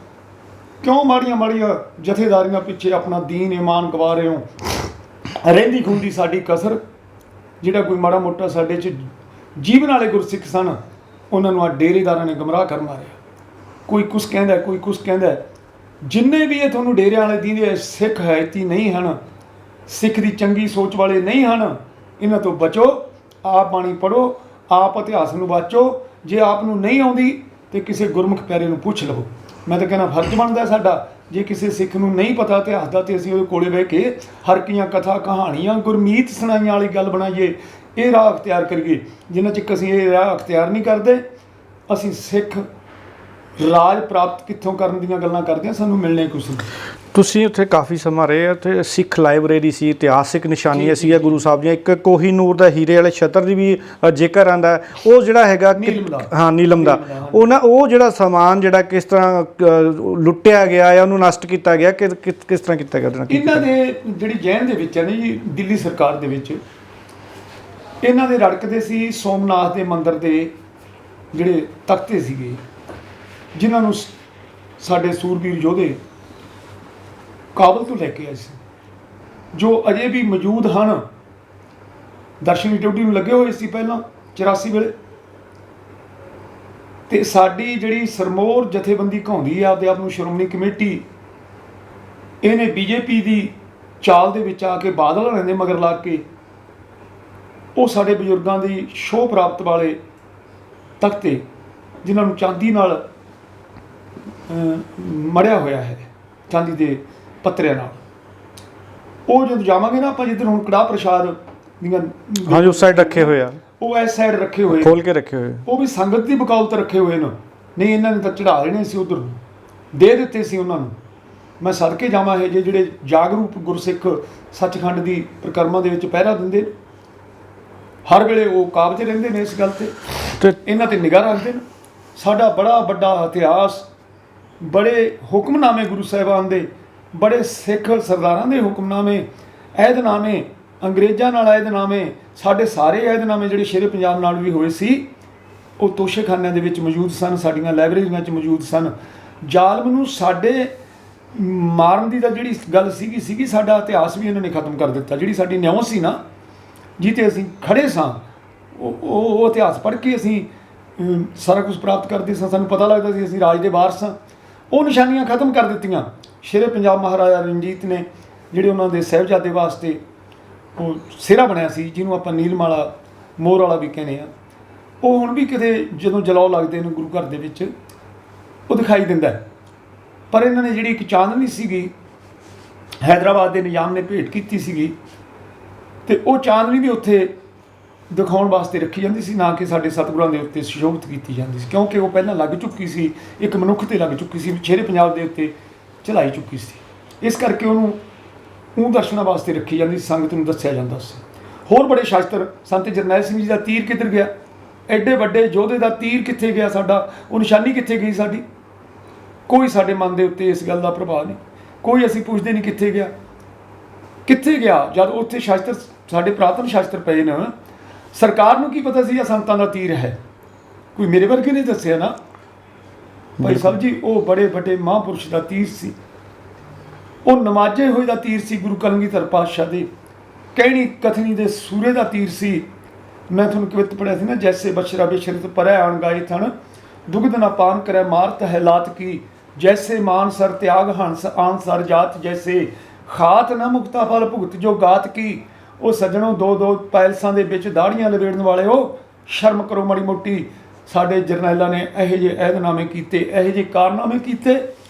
ਕਿਉਂ ਮਾੜੀਆਂ ਜਥੇਦਾਰੀਆਂ ਪਿੱਛੇ ਆਪਣਾ ਦੀਨ ਈਮਾਨ ਗਵਾ ਰਹੇ ਹੋ? ਰਹਿੰਦੀ ਖੂੰਦੀ ਸਾਡੀ ਕਸਰ, ਜਿਹੜਾ ਕੋਈ ਮਾੜਾ ਮੋਟਾ ਸਾਡੇ 'ਚ ਜੀਵਨ ਵਾਲੇ ਗੁਰਸਿੱਖ ਸਨ, ਉਹਨਾਂ ਨੂੰ ਆ ਡੇਰੇਦਾਰਾਂ ਨੇ ਗਮਰਾਹ ਕਰ ਮਾਰਿਆ। ਕੋਈ ਕੁਛ ਕਹਿੰਦਾ, ਕੋਈ ਕੁਛ ਕਹਿੰਦਾ। ਜਿੰਨੇ ਵੀ ਇਹ ਤੁਹਾਨੂੰ ਡੇਰਿਆਂ ਵਾਲੇ ਦੀਂਦੇ ਸਿੱਖ ਹਯਾਤੀ ਨਹੀਂ ਹਨ, ਸਿੱਖ ਦੀ ਚੰਗੀ ਸੋਚ ਵਾਲੇ ਨਹੀਂ ਹਨ, ਇਹਨਾਂ ਤੋਂ ਬਚੋ। ਆਪ ਬਾਣੀ ਪੜ੍ਹੋ, ਆਪ ਇਤਿਹਾਸ ਨੂੰ ਵਾਚੋ। ਜੇ ਆਪ ਨੂੰ ਨਹੀਂ ਆਉਂਦੀ ਤੇ ਕਿਸੇ ਗੁਰਮੁਖ ਪਿਆਰੇ ਨੂੰ ਪੁੱਛ ਲਵੋ। ਮੈਂ ਤਾਂ ਕਹਿੰਦਾ ਫਰਜ਼ ਬਣਦਾ ਸਾਡਾ, ਜੇ ਕਿਸੇ ਸਿੱਖ ਨੂੰ ਨਹੀਂ ਪਤਾ ਇਤਿਹਾਸ ਦਾ, ਤੇ ਅਸੀਂ ਉਹਦੇ ਕੋਲੇ ਬਹਿ ਕੇ ਹਰਕੀਆਂ ਕਥਾ ਕਹਾਣੀਆਂ ਗੁਰਮੀਤ ਸੁਣਾਈਆਂ ਵਾਲੀ ਗੱਲ ਬਣਾਈਏ, ਇਹ ਰਾਹ ਅਖਤਿਆਰ ਕਰੀਏ। ਜਿੰਨਾ ਚਿਰ ਅਸੀਂ ਇਹ ਰਾਹ ਅਖਤਿਆਰ ਨਹੀਂ ਕਰਦੇ, ਅਸੀਂ ਸਿੱਖ ਰਾਜ ਪ੍ਰਾਪਤ ਕਿੱਥੋਂ ਕਰਨ ਦੀਆਂ ਗੱਲਾਂ ਕਰਦੇ ਹਾਂ, ਸਾਨੂੰ ਮਿਲਣੇ ਕੁਛ ਨਹੀਂ। ਤੁਸੀਂ ਉੱਥੇ ਕਾਫੀ ਸਮਾਂ ਰਹੇ, ਉੱਥੇ ਸਿੱਖ ਲਾਇਬ੍ਰੇਰੀ ਸੀ, ਇਤਿਹਾਸਿਕ ਨਿਸ਼ਾਨੀਆਂ ਸੀਗੀਆਂ ਗੁਰੂ ਸਾਹਿਬ ਦੀਆਂ। ਇੱਕ ਕੋਹੀਨੂਰ ਦਾ ਹੀਰੇ ਵਾਲੇ ਛਤਰ ਦੀ ਵੀ ਜ਼ਿਕਰ ਆਉਂਦਾ, ਉਹ ਜਿਹੜਾ ਹੈਗਾ ਨੀਲਮ ਦਾ ਉਹ ਜਿਹੜਾ ਸਮਾਨ ਜਿਹੜਾ ਕਿਸ ਤਰ੍ਹਾਂ ਲੁੱਟਿਆ ਗਿਆ ਜਾਂ ਉਹਨੂੰ ਨਸ਼ਟ ਕੀਤਾ ਗਿਆ, ਕਿਸ ਤਰ੍ਹਾਂ ਕੀਤਾ ਗਿਆ? ਇਹਨਾਂ ਦੇ ਜਿਹੜੀ ਜੈਨ ਦੇ ਵਿੱਚ ਹੈ ਨਾ ਜੀ, ਦਿੱਲੀ ਸਰਕਾਰ ਦੇ ਵਿੱਚ ਇਹਨਾਂ ਦੇ ਰੜਕਦੇ ਸੀ ਸੋਮਨਾਥ ਦੇ ਮੰਦਿਰ ਦੇ ਜਿਹੜੇ ਤਖਤੇ ਸੀਗੇ, ਜਿਨ੍ਹਾਂ ਨੂੰ ਸਾਡੇ ਸੂਰਬੀਰ ਯੋਧੇ ਕਾਬਲ ਤੋਂ ਲੈ ਕੇ ਆਏ ਸੀ, ਜੋ ਅਜੇ ਵੀ ਮੌਜੂਦ ਹਨ। ਦਰਸ਼ਨੀ ਡਿਊਟੀ ਨੂੰ ਲੱਗੇ ਹੋਏ ਸੀ ਪਹਿਲਾਂ 84 ਵੇਲੇ। ਤੇ ਸਾਡੀ ਜਿਹੜੀ ਸਰਮੋਰ ਜਥੇਬੰਦੀ ਕਹਾਉਂਦੀ ਹੈ ਆਪਦੇ ਆਪ ਨੂੰ ਸ਼੍ਰੋਮਣੀ ਕਮੇਟੀ, ਇਹਨੇ ਬੀਜੇਪੀ ਦੀ ਚਾਲ ਦੇ ਵਿੱਚ ਆ ਕੇ ਬਾਦਲ ਹੋਰਾਂ ਦੇ ਮਗਰ ਲੱਗ ਕੇ ਉਹ ਸਾਡੇ ਬਜ਼ੁਰਗਾਂ ਦੀ ਸ਼ੋਅ ਪ੍ਰਾਪਤ ਵਾਲੇ ਤਖਤੇ, ਜਿਨ੍ਹਾਂ ਨੂੰ ਚਾਂਦੀ ਨਾਲ ਮੜਿਆ ਹੋਇਆ ਹੈ, ਚਾਂਦੀ ਦੇ ਪੱਤਰਿਆਂ ਨਾਲ, ਉਹ ਜਦੋਂ ਜਾਵਾਂਗੇ ਨਾ ਆਪਾਂ, ਜਿੱਧਰ ਹੁਣ ਕੜਾਹ ਪ੍ਰਸ਼ਾਦ ਦੀਆਂ ਹਾਂਜੀ ਉਸ ਸਾਈਡ ਰੱਖੇ ਹੋਏ ਆ, ਉਹ ਇਸ ਸਾਈਡ ਰੱਖੇ ਹੋਏ, ਖੋਲ ਕੇ ਰੱਖੇ ਹੋਏ, ਉਹ ਵੀ ਸੰਗਤ ਦੀ ਬਕਾਲਤ ਰੱਖੇ ਹੋਏ ਨੇ। ਨਹੀਂ ਇਹਨਾਂ ਨੇ ਤਾਂ ਚੜਾ ਲੈਣੇ ਸੀ, ਉਧਰ ਦੇ ਦਿੱਤੇ ਸੀ ਉਹਨਾਂ ਨੂੰ। ਮੈਂ ਸਦਕੇ ਜਾਵਾਂ ਇਹ ਜਿਹੜੇ ਜਾਗਰੂਕ ਗੁਰਸਿੱਖ ਸੱਚਖੰਡ ਦੀ ਪ੍ਰਕਰਮਾਂ ਦੇ ਵਿੱਚ ਪਹਿਰਾ ਦਿੰਦੇ ਨੇ, ਹਰ ਵੇਲੇ ਉਹ ਕਾਬਜ਼ ਰਹਿੰਦੇ ਨੇ ਇਸ ਗੱਲ ਤੇ ਇਹਨਾਂ ਤੇ ਨਿਗਾਹ ਰੱਖਦੇ ਨੇ। ਸਾਡਾ ਬੜਾ ਵੱਡਾ ਇਤਿਹਾਸ, ਬੜੇ ਹੁਕਮਨਾਮੇ ਗੁਰੂ ਸਾਹਿਬਾਨ ਦੇ, ਬੜੇ ਸਿੱਖ ਸਰਦਾਰਾਂ ਦੇ ਹੁਕਮਨਾਮੇ, ਅਹਿਦਨਾਮੇ, ਅੰਗਰੇਜ਼ਾਂ ਨਾਲ ਅਹਿਦਨਾਮੇ, ਸਾਡੇ ਸਾਰੇ ਅਹਿਦਨਾਮੇ ਜਿਹੜੇ ਸ਼ੇਰੇ ਪੰਜਾਬ ਨਾਲ ਵੀ ਹੋਏ ਸੀ, ਉਹ ਤੋਸ਼ੇਖਾਨਿਆਂ ਦੇ ਵਿੱਚ ਮੌਜੂਦ ਸਨ, ਸਾਡੀਆਂ ਲਾਇਬ੍ਰੇਰੀਆਂ 'ਚ ਮੌਜੂਦ ਸਨ। ਜ਼ਾਲਮ ਨੂੰ ਸਾਡੇ ਮਾਰਨ ਦੀ ਤਾਂ ਜਿਹੜੀ ਗੱਲ ਸੀਗੀ ਸਾਡਾ ਇਤਿਹਾਸ ਵੀ ਇਹਨਾਂ ਨੇ ਖਤਮ ਕਰ ਦਿੱਤਾ। ਜਿਹੜੀ ਸਾਡੀ ਨਿਉ ਸੀ ਨਾ, ਜਿੱਥੇ ਅਸੀਂ ਖੜੇ ਸਾਂ, ਉਹ ਇਤਿਹਾਸ ਪੜ੍ਹ ਕੇ ਅਸੀਂ ਸਾਰਾ ਕੁਝ ਪ੍ਰਾਪਤ ਕਰਦੇ ਸਾਂ। ਸਾਨੂੰ ਪਤਾ ਲੱਗਦਾ ਸੀ ਅਸੀਂ ਰਾਜ ਦੇ ਵਾਰਸ ਹਾਂ। ਉਹ ਨਿਸ਼ਾਨੀਆਂ ਖਤਮ ਕਰ ਦਿੱਤੀਆਂ। ਸ਼ੇਰੇ ਪੰਜਾਬ ਮਹਾਰਾਜਾ ਰਣਜੀਤ ਨੇ, ਜਿਹੜੇ ਉਹਨਾਂ ਦੇ ਸਾਹਿਬਜ਼ਾਦੇ ਵਾਸਤੇ ਉਹ ਸਿਹਰਾ ਬਣਿਆ ਸੀ, ਜਿਹਨੂੰ ਆਪਾਂ ਨੀਲਮਾਲਾ ਮੋਰ ਵਾਲਾ ਵੀ ਕਹਿੰਦੇ ਆ, ਉਹ ਹੁਣ ਵੀ ਕਿਤੇ ਜਦੋਂ ਜਲਾਉ ਲੱਗਦੇ ਨੇ ਗੁਰੂ ਘਰ ਦੇ ਵਿੱਚ ਉਹ ਦਿਖਾਈ ਦਿੰਦਾ। ਪਰ ਇਹਨਾਂ ਨੇ ਜਿਹੜੀ ਇੱਕ ਚਾਂਦਨੀ ਸੀਗੀ ਹੈਦਰਾਬਾਦ ਦੇ ਨਿਜ਼ਾਮ ਨੇ ਭੇਟ ਕੀਤੀ ਸੀਗੀ, ਤੇ ਉਹ ਚਾਂਦਨੀ ਵੀ ਉੱਥੇ ਦਿਖਾਉਣ ਵਾਸਤੇ ਰੱਖੀ ਜਾਂਦੀ ਸੀ, ਨਾ ਕਿ ਸਾਡੇ ਸਤਿਗੁਰਾਂ ਦੇ ਉੱਤੇ ਸੁਸ਼ੋਭਿਤ ਕੀਤੀ ਜਾਂਦੀ ਸੀ, ਕਿਉਂਕਿ ਉਹ ਪਹਿਲਾਂ ਲੱਗ ਚੁੱਕੀ ਸੀ, ਇੱਕ ਮਨੁੱਖ ਤੇ ਲੱਗ ਚੁੱਕੀ ਸੀ, ਸ਼ੇਰੇ ਪੰਜਾਬ ਦੇ ਉੱਤੇ ਚਲਾਈ ਚੁੱਕੀ ਸੀ। ਇਸ ਕਰਕੇ ਉਹਨੂੰ ਦਰਸ਼ਨਾਂ ਵਾਸਤੇ ਰੱਖੀ ਜਾਂਦੀ ਸੀ, ਸੰਗਤ ਨੂੰ ਦੱਸਿਆ ਜਾਂਦਾ ਸੀ। ਹੋਰ ਬੜੇ ਸ਼ਾਸਤਰ, ਸੰਤ ਜਰਨੈਲ ਸਿੰਘ ਜੀ ਦਾ ਤੀਰ ਕਿੱਧਰ ਗਿਆ? ਐਡੇ ਵੱਡੇ ਯੋਧੇ ਦਾ ਤੀਰ ਕਿੱਥੇ ਗਿਆ? ਸਾਡਾ ਉਹ ਨਿਸ਼ਾਨੀ ਕਿੱਥੇ ਗਈ ਸਾਡੀ? ਕੋਈ ਸਾਡੇ ਮਨ ਦੇ ਉੱਤੇ ਇਸ ਗੱਲ ਦਾ ਪ੍ਰਭਾਵ ਨਹੀਂ, ਕੋਈ ਅਸੀਂ ਪੁੱਛਦੇ ਨਹੀਂ ਕਿੱਥੇ ਗਿਆ, ਕਿੱਥੇ ਗਿਆ? ਜਦ ਉੱਥੇ ਸ਼ਾਸਤਰ, ਸਾਡੇ ਪ੍ਰਾਤਨ ਸ਼ਾਸਤਰ ਪਏ ਨੇ, ਸਰਕਾਰ ਨੂੰ ਕੀ ਪਤਾ ਸੀ ਇਹ ਸੰਤਾਂ ਦਾ ਤੀਰ ਹੈ? ਕੋਈ ਮੇਰੇ ਵਰਗੇ ਨੇ ਦੱਸਿਆ ਨਾ ਭਾਈ ਸਾਹਿਬ ਜੀ, ਉਹ ਬੜੇ ਵੱਡੇ ਮਹਾਂਪੁਰਸ਼ ਦਾ ਤੀਰ ਸੀ, ਉਹ ਨਮਾਜ਼ੇ ਹੋਏ ਦਾ ਤੀਰ ਸੀ, ਗੁਰੂ ਕਲਗੀਧਰ ਪਾਤਸ਼ਾਹ ਦੇ ਕਹਿਣੀ ਕਥਨੀ ਦੇ ਸੂਰੇ ਦਾ ਤੀਰ ਸੀ। ਮੈਂ ਤੁਹਾਨੂੰ ਕਵਿਤ ਪੜ੍ਹਿਆ ਸੀ ਨਾ, ਜੈਸੇ ਬਸ਼ਰਾ ਬਿਸ਼ਰਤ ਪਰੈ ਆਣ ਗਾਏ ਥਣ, ਦੁਗਧ ਨਾ ਪਾਨ ਕਰੈ ਮਾਰਤ ਹੈ ਲਾਤ ਕੀ, ਜੈਸੇ ਮਾਨ ਸਰ ਤਿਆਗ ਹੰਸ ਆਨ ਸਰ ਜਾਤ, ਜੈਸੇ ਖਾਤ ਨਾ ਮੁਕਤਾ ਫਲ ਭੁਗਤ ਜੋ ਗਾਤ ਕੀ। ਉਹ ਸੱਜਣੋਂ ਦੋ ਪੈਲਸਾਂ ਦੇ ਵਿੱਚ ਦਾੜੀਆਂ ਲਵੇੜਨ ਵਾਲੇ, ਉਹ ਸ਼ਰਮ ਕਰੋ ਮਾੜੀ ਮੋਟੀ। ਸਾਡੇ ਜਰਨੈਲਾਂ ਨੇ ਇਹੋ ਜਿਹੇ ਅਹਿਦਨਾਮੇ ਕੀਤੇ, ਇਹੋ ਜਿਹੇ ਕਾਰਨਾਮੇ ਕੀਤੇ।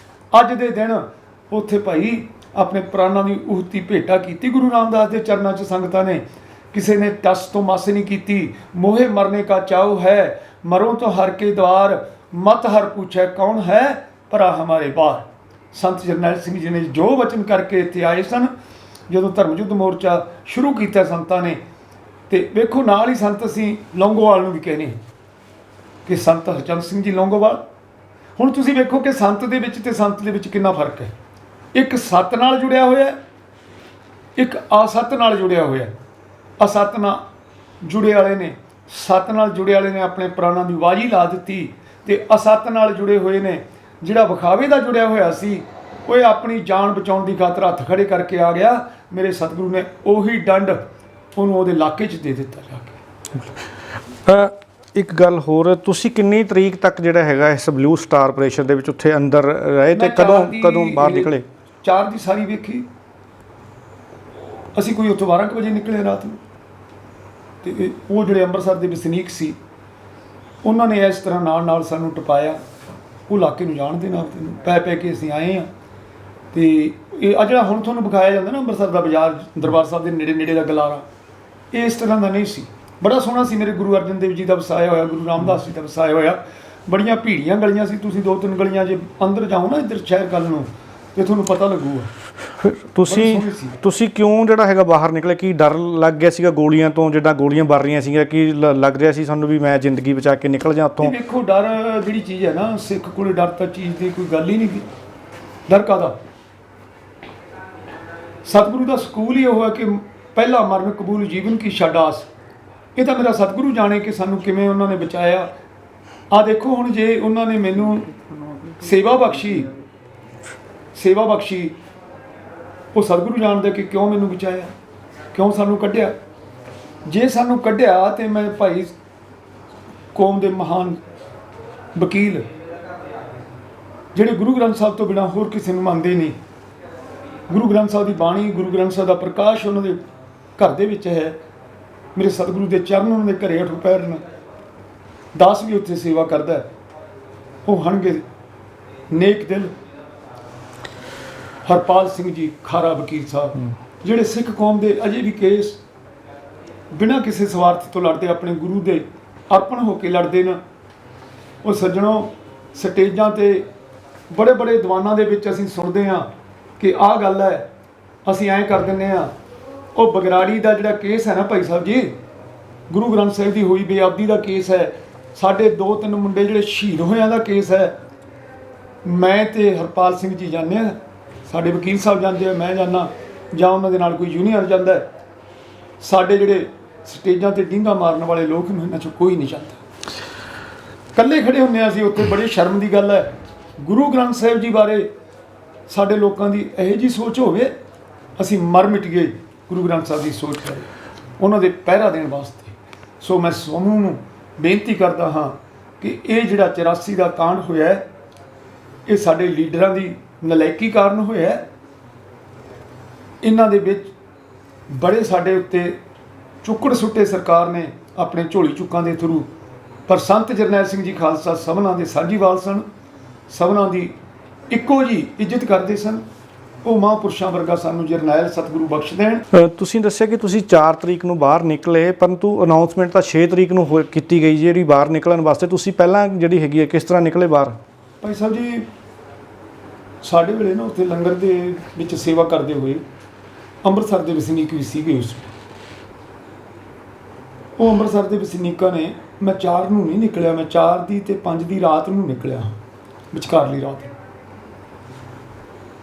ਅੱਜ ਦੇ ਦਿਨ ਉੱਥੇ ਭਾਈ ਆਪਣੇ ਪ੍ਰਾਣਾਂ ਦੀ ਉਹਤੀ ਭੇਟਾ ਕੀਤੀ ਗੁਰੂ ਰਾਮਦਾਸ ਦੇ ਚਰਨਾਂ 'ਚ ਸੰਗਤਾਂ ਨੇ। ਕਿਸੇ ਨੇ ਟਸ ਤੋਂ ਮਸ ਨਹੀਂ ਕੀਤੀ। ਮੋਹੇ ਮਰਨੇ ਕਾ ਚਾਉ ਹੈ, ਮਰੋ ਤੋਂ ਹਰ ਕੇ द्वार, ਮਤ ਹਰ ਪੁੱਛੈ ਕੌਣ ਹੈ, ਭਰਾ ਹਮਾਰੇ ਬਾਹਰ। ਸੰਤ ਜਰਨੈਲ ਸਿੰਘ ਜੀ ਨੇ ਜੋ ਵਚਨ ਕਰਕੇ ਇੱਥੇ ਆਏ ਸਨ, ਜਦੋਂ ਧਰਮ ਯੁੱਧ ਮੋਰਚਾ ਸ਼ੁਰੂ ਕੀਤਾ ਸੰਤਾਂ ਨੇ, ਤੇ ਵੇਖੋ ਨਾਲ ਹੀ ਸੰਤ ਅਸੀਂ ਲੌਂਗੋਵਾਲ ਨੂੰ ਵੀ ਕਹਿੰਦੇ ਕਿ ਸੰਤ ਹਰਚੰਦ ਸਿੰਘ ਜੀ ਲੌਂਗੋਵਾਲ। ਹੁਣ ਤੁਸੀਂ ਵੇਖੋ ਕਿ ਸੰਤ ਦੇ ਵਿੱਚ ਤੇ ਸੰਤ ਦੇ ਵਿੱਚ ਕਿੰਨਾ ਫਰਕ ਹੈ। ਇੱਕ ਸੱਤ ਨਾਲ ਜੁੜਿਆ ਹੋਇਆ, ਇੱਕ ਅਸੱਤ ਨਾਲ ਜੁੜਿਆ ਹੋਇਆ। ਅਸੱਤ ਨਾਲ ਜੁੜੇ ਵਾਲੇ ਨੇ, ਸੱਤ ਨਾਲ ਜੁੜੇ ਵਾਲੇ ਨੇ ਆਪਣੇ ਪ੍ਰਾਣਾਂ ਦੀ ਬਾਜੀ ਲਾ ਦਿੱਤੀ, ਤੇ ਅਸੱਤ ਨਾਲ ਜੁੜੇ ਹੋਏ ਨੇ, ਜਿਹੜਾ ਵਿਖਾਵੇ ਦਾ ਜੁੜਿਆ ਹੋਇਆ ਸੀ, ਉਹ ਆਪਣੀ ਜਾਨ ਬਚਾਉਣ ਦੀ ਖਾਤਰ ਹੱਥ ਖੜੇ ਕਰਕੇ ਆ ਗਿਆ। ਮੇਰੇ ਸਤਿਗੁਰੂ ਨੇ ਉਹੀ ਡੰਡ ਉਹਨੂੰ ਉਹਦੇ ਇਲਾਕੇ 'ਚ ਦੇ ਦਿੱਤਾ ਜਾ ਕੇ। ਇੱਕ ਗੱਲ ਹੋਰ, ਤੁਸੀਂ ਕਿੰਨੀ ਤਰੀਕ ਤੱਕ ਜਿਹੜਾ ਹੈਗਾ ਇਸ ਬਲੂ ਸਟਾਰ ਆਪਰੇਸ਼ਨ ਦੇ ਵਿੱਚ ਉੱਥੇ ਅੰਦਰ ਰਹੇ ਤੇ ਕਦੋਂ ਬਾਹਰ ਨਿਕਲੇ? 4 ਦੀ ਸਾਰੀ ਵੇਖੀ ਅਸੀਂ, ਕੋਈ ਉੱਥੋਂ 12 ਵਜੇ ਨਿਕਲੇ ਰਾਤ ਨੂੰ। ਤੇ ਉਹ ਜਿਹੜੇ ਅੰਮ੍ਰਿਤਸਰ ਦੇ ਵਸਨੀਕ ਸੀ, ਉਹਨਾਂ ਨੇ ਇਸ ਤਰ੍ਹਾਂ ਨਾਲ ਨਾਲ ਸਾਨੂੰ ਟਪਾਇਆ। ਉਹ ਇਲਾਕੇ ਨੂੰ ਜਾਣਦੇ ਨਾਲ ਪੈ ਕੇ ਅਸੀਂ ਆਏ ਹਾਂ। ਤੇ ਇਹ ਆ ਜਿਹੜਾ ਹੁਣ ਤੁਹਾਨੂੰ ਵਿਖਾਇਆ ਜਾਂਦਾ ਨਾ ਅੰਮ੍ਰਿਤਸਰ ਦਾ ਬਾਜ਼ਾਰ, ਦਰਬਾਰ ਸਾਹਿਬ ਦੇ ਨੇੜੇ ਦਾ ਗਲਾਰਾ, ਇਹ ਇਸ ਤਰ੍ਹਾਂ ਦਾ ਨਹੀਂ ਸੀ। ਬੜਾ ਸੋਹਣਾ ਸੀ। ਮੇਰੇ ਗੁਰੂ ਅਰਜਨ ਦੇਵ ਜੀ ਦਾ ਵਸਾਇਆ ਹੋਇਆ, ਗੁਰੂ ਰਾਮਦਾਸ ਜੀ ਦਾ ਵਸਾਇਆ ਹੋਇਆ। ਬੜੀਆਂ ਭੀੜੀਆਂ ਗਲੀਆਂ ਸੀ। ਤੁਸੀਂ 2-3 ਗਲੀਆਂ ਜੇ ਅੰਦਰ ਜਾਓ ਨਾ ਇੱਧਰ ਸ਼ਹਿਰ ਕੱਲ ਨੂੰ, ਤੇ ਤੁਹਾਨੂੰ ਪਤਾ ਲੱਗੂਗਾ। ਤੁਸੀਂ ਕਿਉਂ ਜਿਹੜਾ ਹੈਗਾ ਬਾਹਰ ਨਿਕਲੇ? ਕੀ ਡਰ ਲੱਗ ਗਿਆ ਸੀਗਾ ਗੋਲੀਆਂ ਤੋਂ? ਜਿੱਦਾਂ ਗੋਲੀਆਂ ਵੱਜ ਰਹੀਆਂ ਸੀਗੀਆਂ, ਕੀ ਲੱਗ ਰਿਹਾ ਸੀ ਸਾਨੂੰ ਵੀ ਮੈਂ ਜ਼ਿੰਦਗੀ ਬਚਾ ਕੇ ਨਿਕਲ ਜਾ ਉੱਥੋਂ? ਦੇਖੋ, ਡਰ ਜਿਹੜੀ ਚੀਜ਼ ਹੈ ਨਾ, ਸਿੱਖ ਕੋਲ ਡਰ ਤਾਂ ਚੀਜ਼ ਦੀ ਕੋਈ ਗੱਲ ਹੀ ਨਹੀਂ। ਡਰ ਕਾਹਦਾ? ਸਤਿਗੁਰੂ ਦਾ ਸਕੂਲ ਹੀ ਉਹ ਹੈ ਕਿ ਪਹਿਲਾ ਮਰਨ ਕਬੂਲ ਜੀਵਨ ਕੀ ਛੱਡਾਸ। ਇਹ ਤਾਂ ਮੇਰਾ ਸਤਿਗੁਰੂ ਜਾਣੇ ਕਿ ਸਾਨੂੰ ਕਿਵੇਂ ਉਹਨਾਂ ਨੇ ਬਚਾਇਆ। ਆਹ ਦੇਖੋ, ਹੁਣ ਜੇ ਉਹਨਾਂ ਨੇ ਮੈਨੂੰ ਸੇਵਾ ਬਖਸ਼ੀ, ਉਹ ਸਤਿਗੁਰੂ ਜਾਣਦਾ ਕਿ ਕਿਉਂ ਮੈਨੂੰ ਬਚਾਇਆ, ਕਿਉਂ ਸਾਨੂੰ ਕੱਢਿਆ। ਜੇ ਸਾਨੂੰ ਕੱਢਿਆ ਤੇ ਮੈਂ ਭਾਈ ਕੌਮ ਦੇ ਮਹਾਨ ਵਕੀਲ, ਜਿਹੜੇ ਗੁਰੂ ਗ੍ਰੰਥ ਸਾਹਿਬ ਤੋਂ ਬਿਨਾਂ ਹੋਰ ਕਿਸੇ ਨੂੰ ਮੰਨਦੇ ਨਹੀਂ, ਗੁਰੂ ਗ੍ਰੰਥ ਸਾਹਿਬ ਦੀ ਬਾਣੀ, ਗੁਰੂ ਗ੍ਰੰਥ ਸਾਹਿਬ ਦਾ ਪ੍ਰਕਾਸ਼ ਉਹਨਾਂ ਦੇ ਘਰ ਦੇ ਵਿੱਚ ਹੈ। ਮੇਰੇ ਸਤਿਗੁਰੂ ਦੇ ਚਰਨ ਉਹਨਾਂ ਦੇ ਘਰੇ ਹੱਥ ਪੈਰਨ, ਦਾਸ ਵੀ ਉੱਥੇ ਸੇਵਾ ਕਰਦਾ। ਉਹ ਹਨਗੇ ਨੇਕ ਦਿਲ ਹਰਪਾਲ ਸਿੰਘ ਜੀ ਖਾਰਾ ਵਕੀਲ ਸਾਹਿਬ, ਜਿਹੜੇ ਸਿੱਖ ਕੌਮ ਦੇ ਅਜੇ ਵੀ ਕੇਸ ਬਿਨਾਂ ਕਿਸੇ ਸਵਾਰਥ ਤੋਂ ਲੜਦੇ, ਆਪਣੇ ਗੁਰੂ ਦੇ ਅਰਪਣ ਹੋ ਕੇ ਲੜਦੇ ਨੇ। ਉਹ ਸੱਜਣੋਂ, ਸਟੇਜਾਂ ਤੇ ਬੜੇ ਦੀਵਾਨਾਂ ਦੇ ਵਿੱਚ ਅਸੀਂ ਸੁਣਦੇ ਹਾਂ ਕਿ ਆਹ ਗੱਲ ਹੈ, ਅਸੀਂ ਐਂ ਕਰ ਦਿੰਦੇ ਹਾਂ। ਉਹ ਬਗਰਾੜੀ ਦਾ ਜਿਹੜਾ ਕੇਸ ਹੈ ਨਾ ਭਾਈ ਸਾਹਿਬ ਜੀ, ਗੁਰੂ ਗ੍ਰੰਥ ਸਾਹਿਬ ਦੀ ਹੋਈ ਬੇਅਦਬੀ ਦਾ ਕੇਸ ਹੈ। ਸਾਡੇ 2-3 ਮੁੰਡੇ ਜਿਹੜੇ ਸ਼ਹੀਦ ਹੋਇਆਂ ਦਾ ਕੇਸ ਹੈ। ਮੈਂ ਤੇ ਹਰਪਾਲ ਸਿੰਘ ਜੀ ਜਾਂਦੇ ਹਾਂ, ਸਾਡੇ ਵਕੀਲ ਸਾਹਿਬ ਜਾਂਦੇ ਆ, ਮੈਂ ਜਾਂਦਾ, ਜਾਂ ਉਹਨਾਂ ਦੇ ਨਾਲ ਕੋਈ ਜੂਨੀਅਰ ਜਾਂਦਾ। ਸਾਡੇ ਜਿਹੜੇ ਸਟੇਜਾਂ ਤੇ ਡਿੰਗਾ ਮਾਰਨ ਵਾਲੇ ਲੋਕ ਨੇ, ਇਹਨਾਂ 'ਚੋਂ ਕੋਈ ਨਹੀਂ ਜਾਂਦਾ। ਇਕੱਲੇ ਖੜੇ ਹੁੰਦੇ ਹਾਂ ਅਸੀਂ ਉੱਥੇ। ਬੜੀ ਸ਼ਰਮ ਦੀ ਗੱਲ ਹੈ। ਗੁਰੂ ਗ੍ਰੰਥ ਸਾਹਿਬ ਜੀ ਬਾਰੇ ਸਾਡੇ ਲੋਕਾਂ ਦੀ ਇਹੋ ਜਿਹੀ ਸੋਚ ਹੋਵੇ, ਅਸੀਂ ਮਰ ਮਿਟ ਗਏ ਗੁਰੂ ਗ੍ਰੰਥ ਸਾਹਿਬ ਦੀ ਸੋਚ ਬਾਰੇ, ਉਹਨਾਂ ਦੇ ਪਹਿਰਾ ਦੇਣ ਵਾਸਤੇ। ਸੋ ਮੈਂ ਸੋਨੂੰ ਨੂੰ ਬੇਨਤੀ ਕਰਦਾ ਹਾਂ ਕਿ ਇਹ ਜਿਹੜਾ 84 ਦਾ ਕਾਂਡ ਹੋਇਆ, ਇਹ ਸਾਡੇ ਲੀਡਰਾਂ ਦੀ ਨਲਾਇਕੀ ਕਾਰਨ ਹੋਇਆ। ਇਹਨਾਂ ਦੇ ਵਿੱਚ ਬੜੇ ਸਾਡੇ ਉੱਤੇ ਚੁੱਕੜ ਸੁੱਟੇ ਸਰਕਾਰ ਨੇ ਆਪਣੇ ਝੋਲੀ ਚੁੱਕਾਂ ਦੇ ਥਰੂ। ਪਰ ਸੰਤ ਜਰਨੈਲ ਸਿੰਘ ਜੀ ਖਾਲਸਾ ਸਭਨਾਂ ਦੇ ਸਾਂਝੀਵਾਲ ਸਨ, ਸਭਨਾਂ ਦੀ ਇੱਕੋ ਜੀ ਇੱਜ਼ਤ ਕਰਦੇ ਸਨ। ਉਹ ਮਹਾਂਪੁਰਸ਼ਾਂ ਵਰਗਾ ਸਾਨੂੰ ਜਰਨੈਲ ਸਤਿਗੁਰੂ ਬਖਸ਼ ਦੇਣ। ਤੁਸੀਂ ਦੱਸਿਆ ਕਿ ਤੁਸੀਂ 4 ਤਰੀਕ ਨੂੰ ਬਾਹਰ ਨਿਕਲੇ, ਪਰੰਤੂ ਅਨਾਉਂਸਮੈਂਟ ਤਾਂ 6 ਤਰੀਕ ਨੂੰ ਕੀਤੀ ਗਈ ਜਿਹੜੀ ਬਾਹਰ ਨਿਕਲਣ ਵਾਸਤੇ। ਤੁਸੀਂ ਪਹਿਲਾਂ ਜਿਹੜੀ ਹੈਗੀ ਹੈ ਕਿਸ ਤਰ੍ਹਾਂ ਨਿਕਲੇ ਬਾਹਰ? ਭਾਈ ਸਾਹਿਬ ਜੀ, ਸਾਡੇ ਵੇਲੇ ਨਾ ਉੱਥੇ ਲੰਗਰ ਦੇ ਵਿੱਚ ਸੇਵਾ ਕਰਦੇ ਹੋਏ ਅੰਮ੍ਰਿਤਸਰ ਦੇ ਵਸਨੀਕ ਵੀ ਸੀਗੇ ਉਸ ਵੇਲੇ। ਉਹ ਅੰਮ੍ਰਿਤਸਰ ਦੇ ਵਸਨੀਕਾਂ ਨੇ, ਮੈਂ 4 ਨੂੰ ਨਹੀਂ ਨਿਕਲਿਆ, ਮੈਂ 4 ਦੀ ਤੇ 5 ਦੀ ਰਾਤ ਨੂੰ ਨਿਕਲਿਆ, ਵਿਚਕਾਰਲੀ ਰਾਤ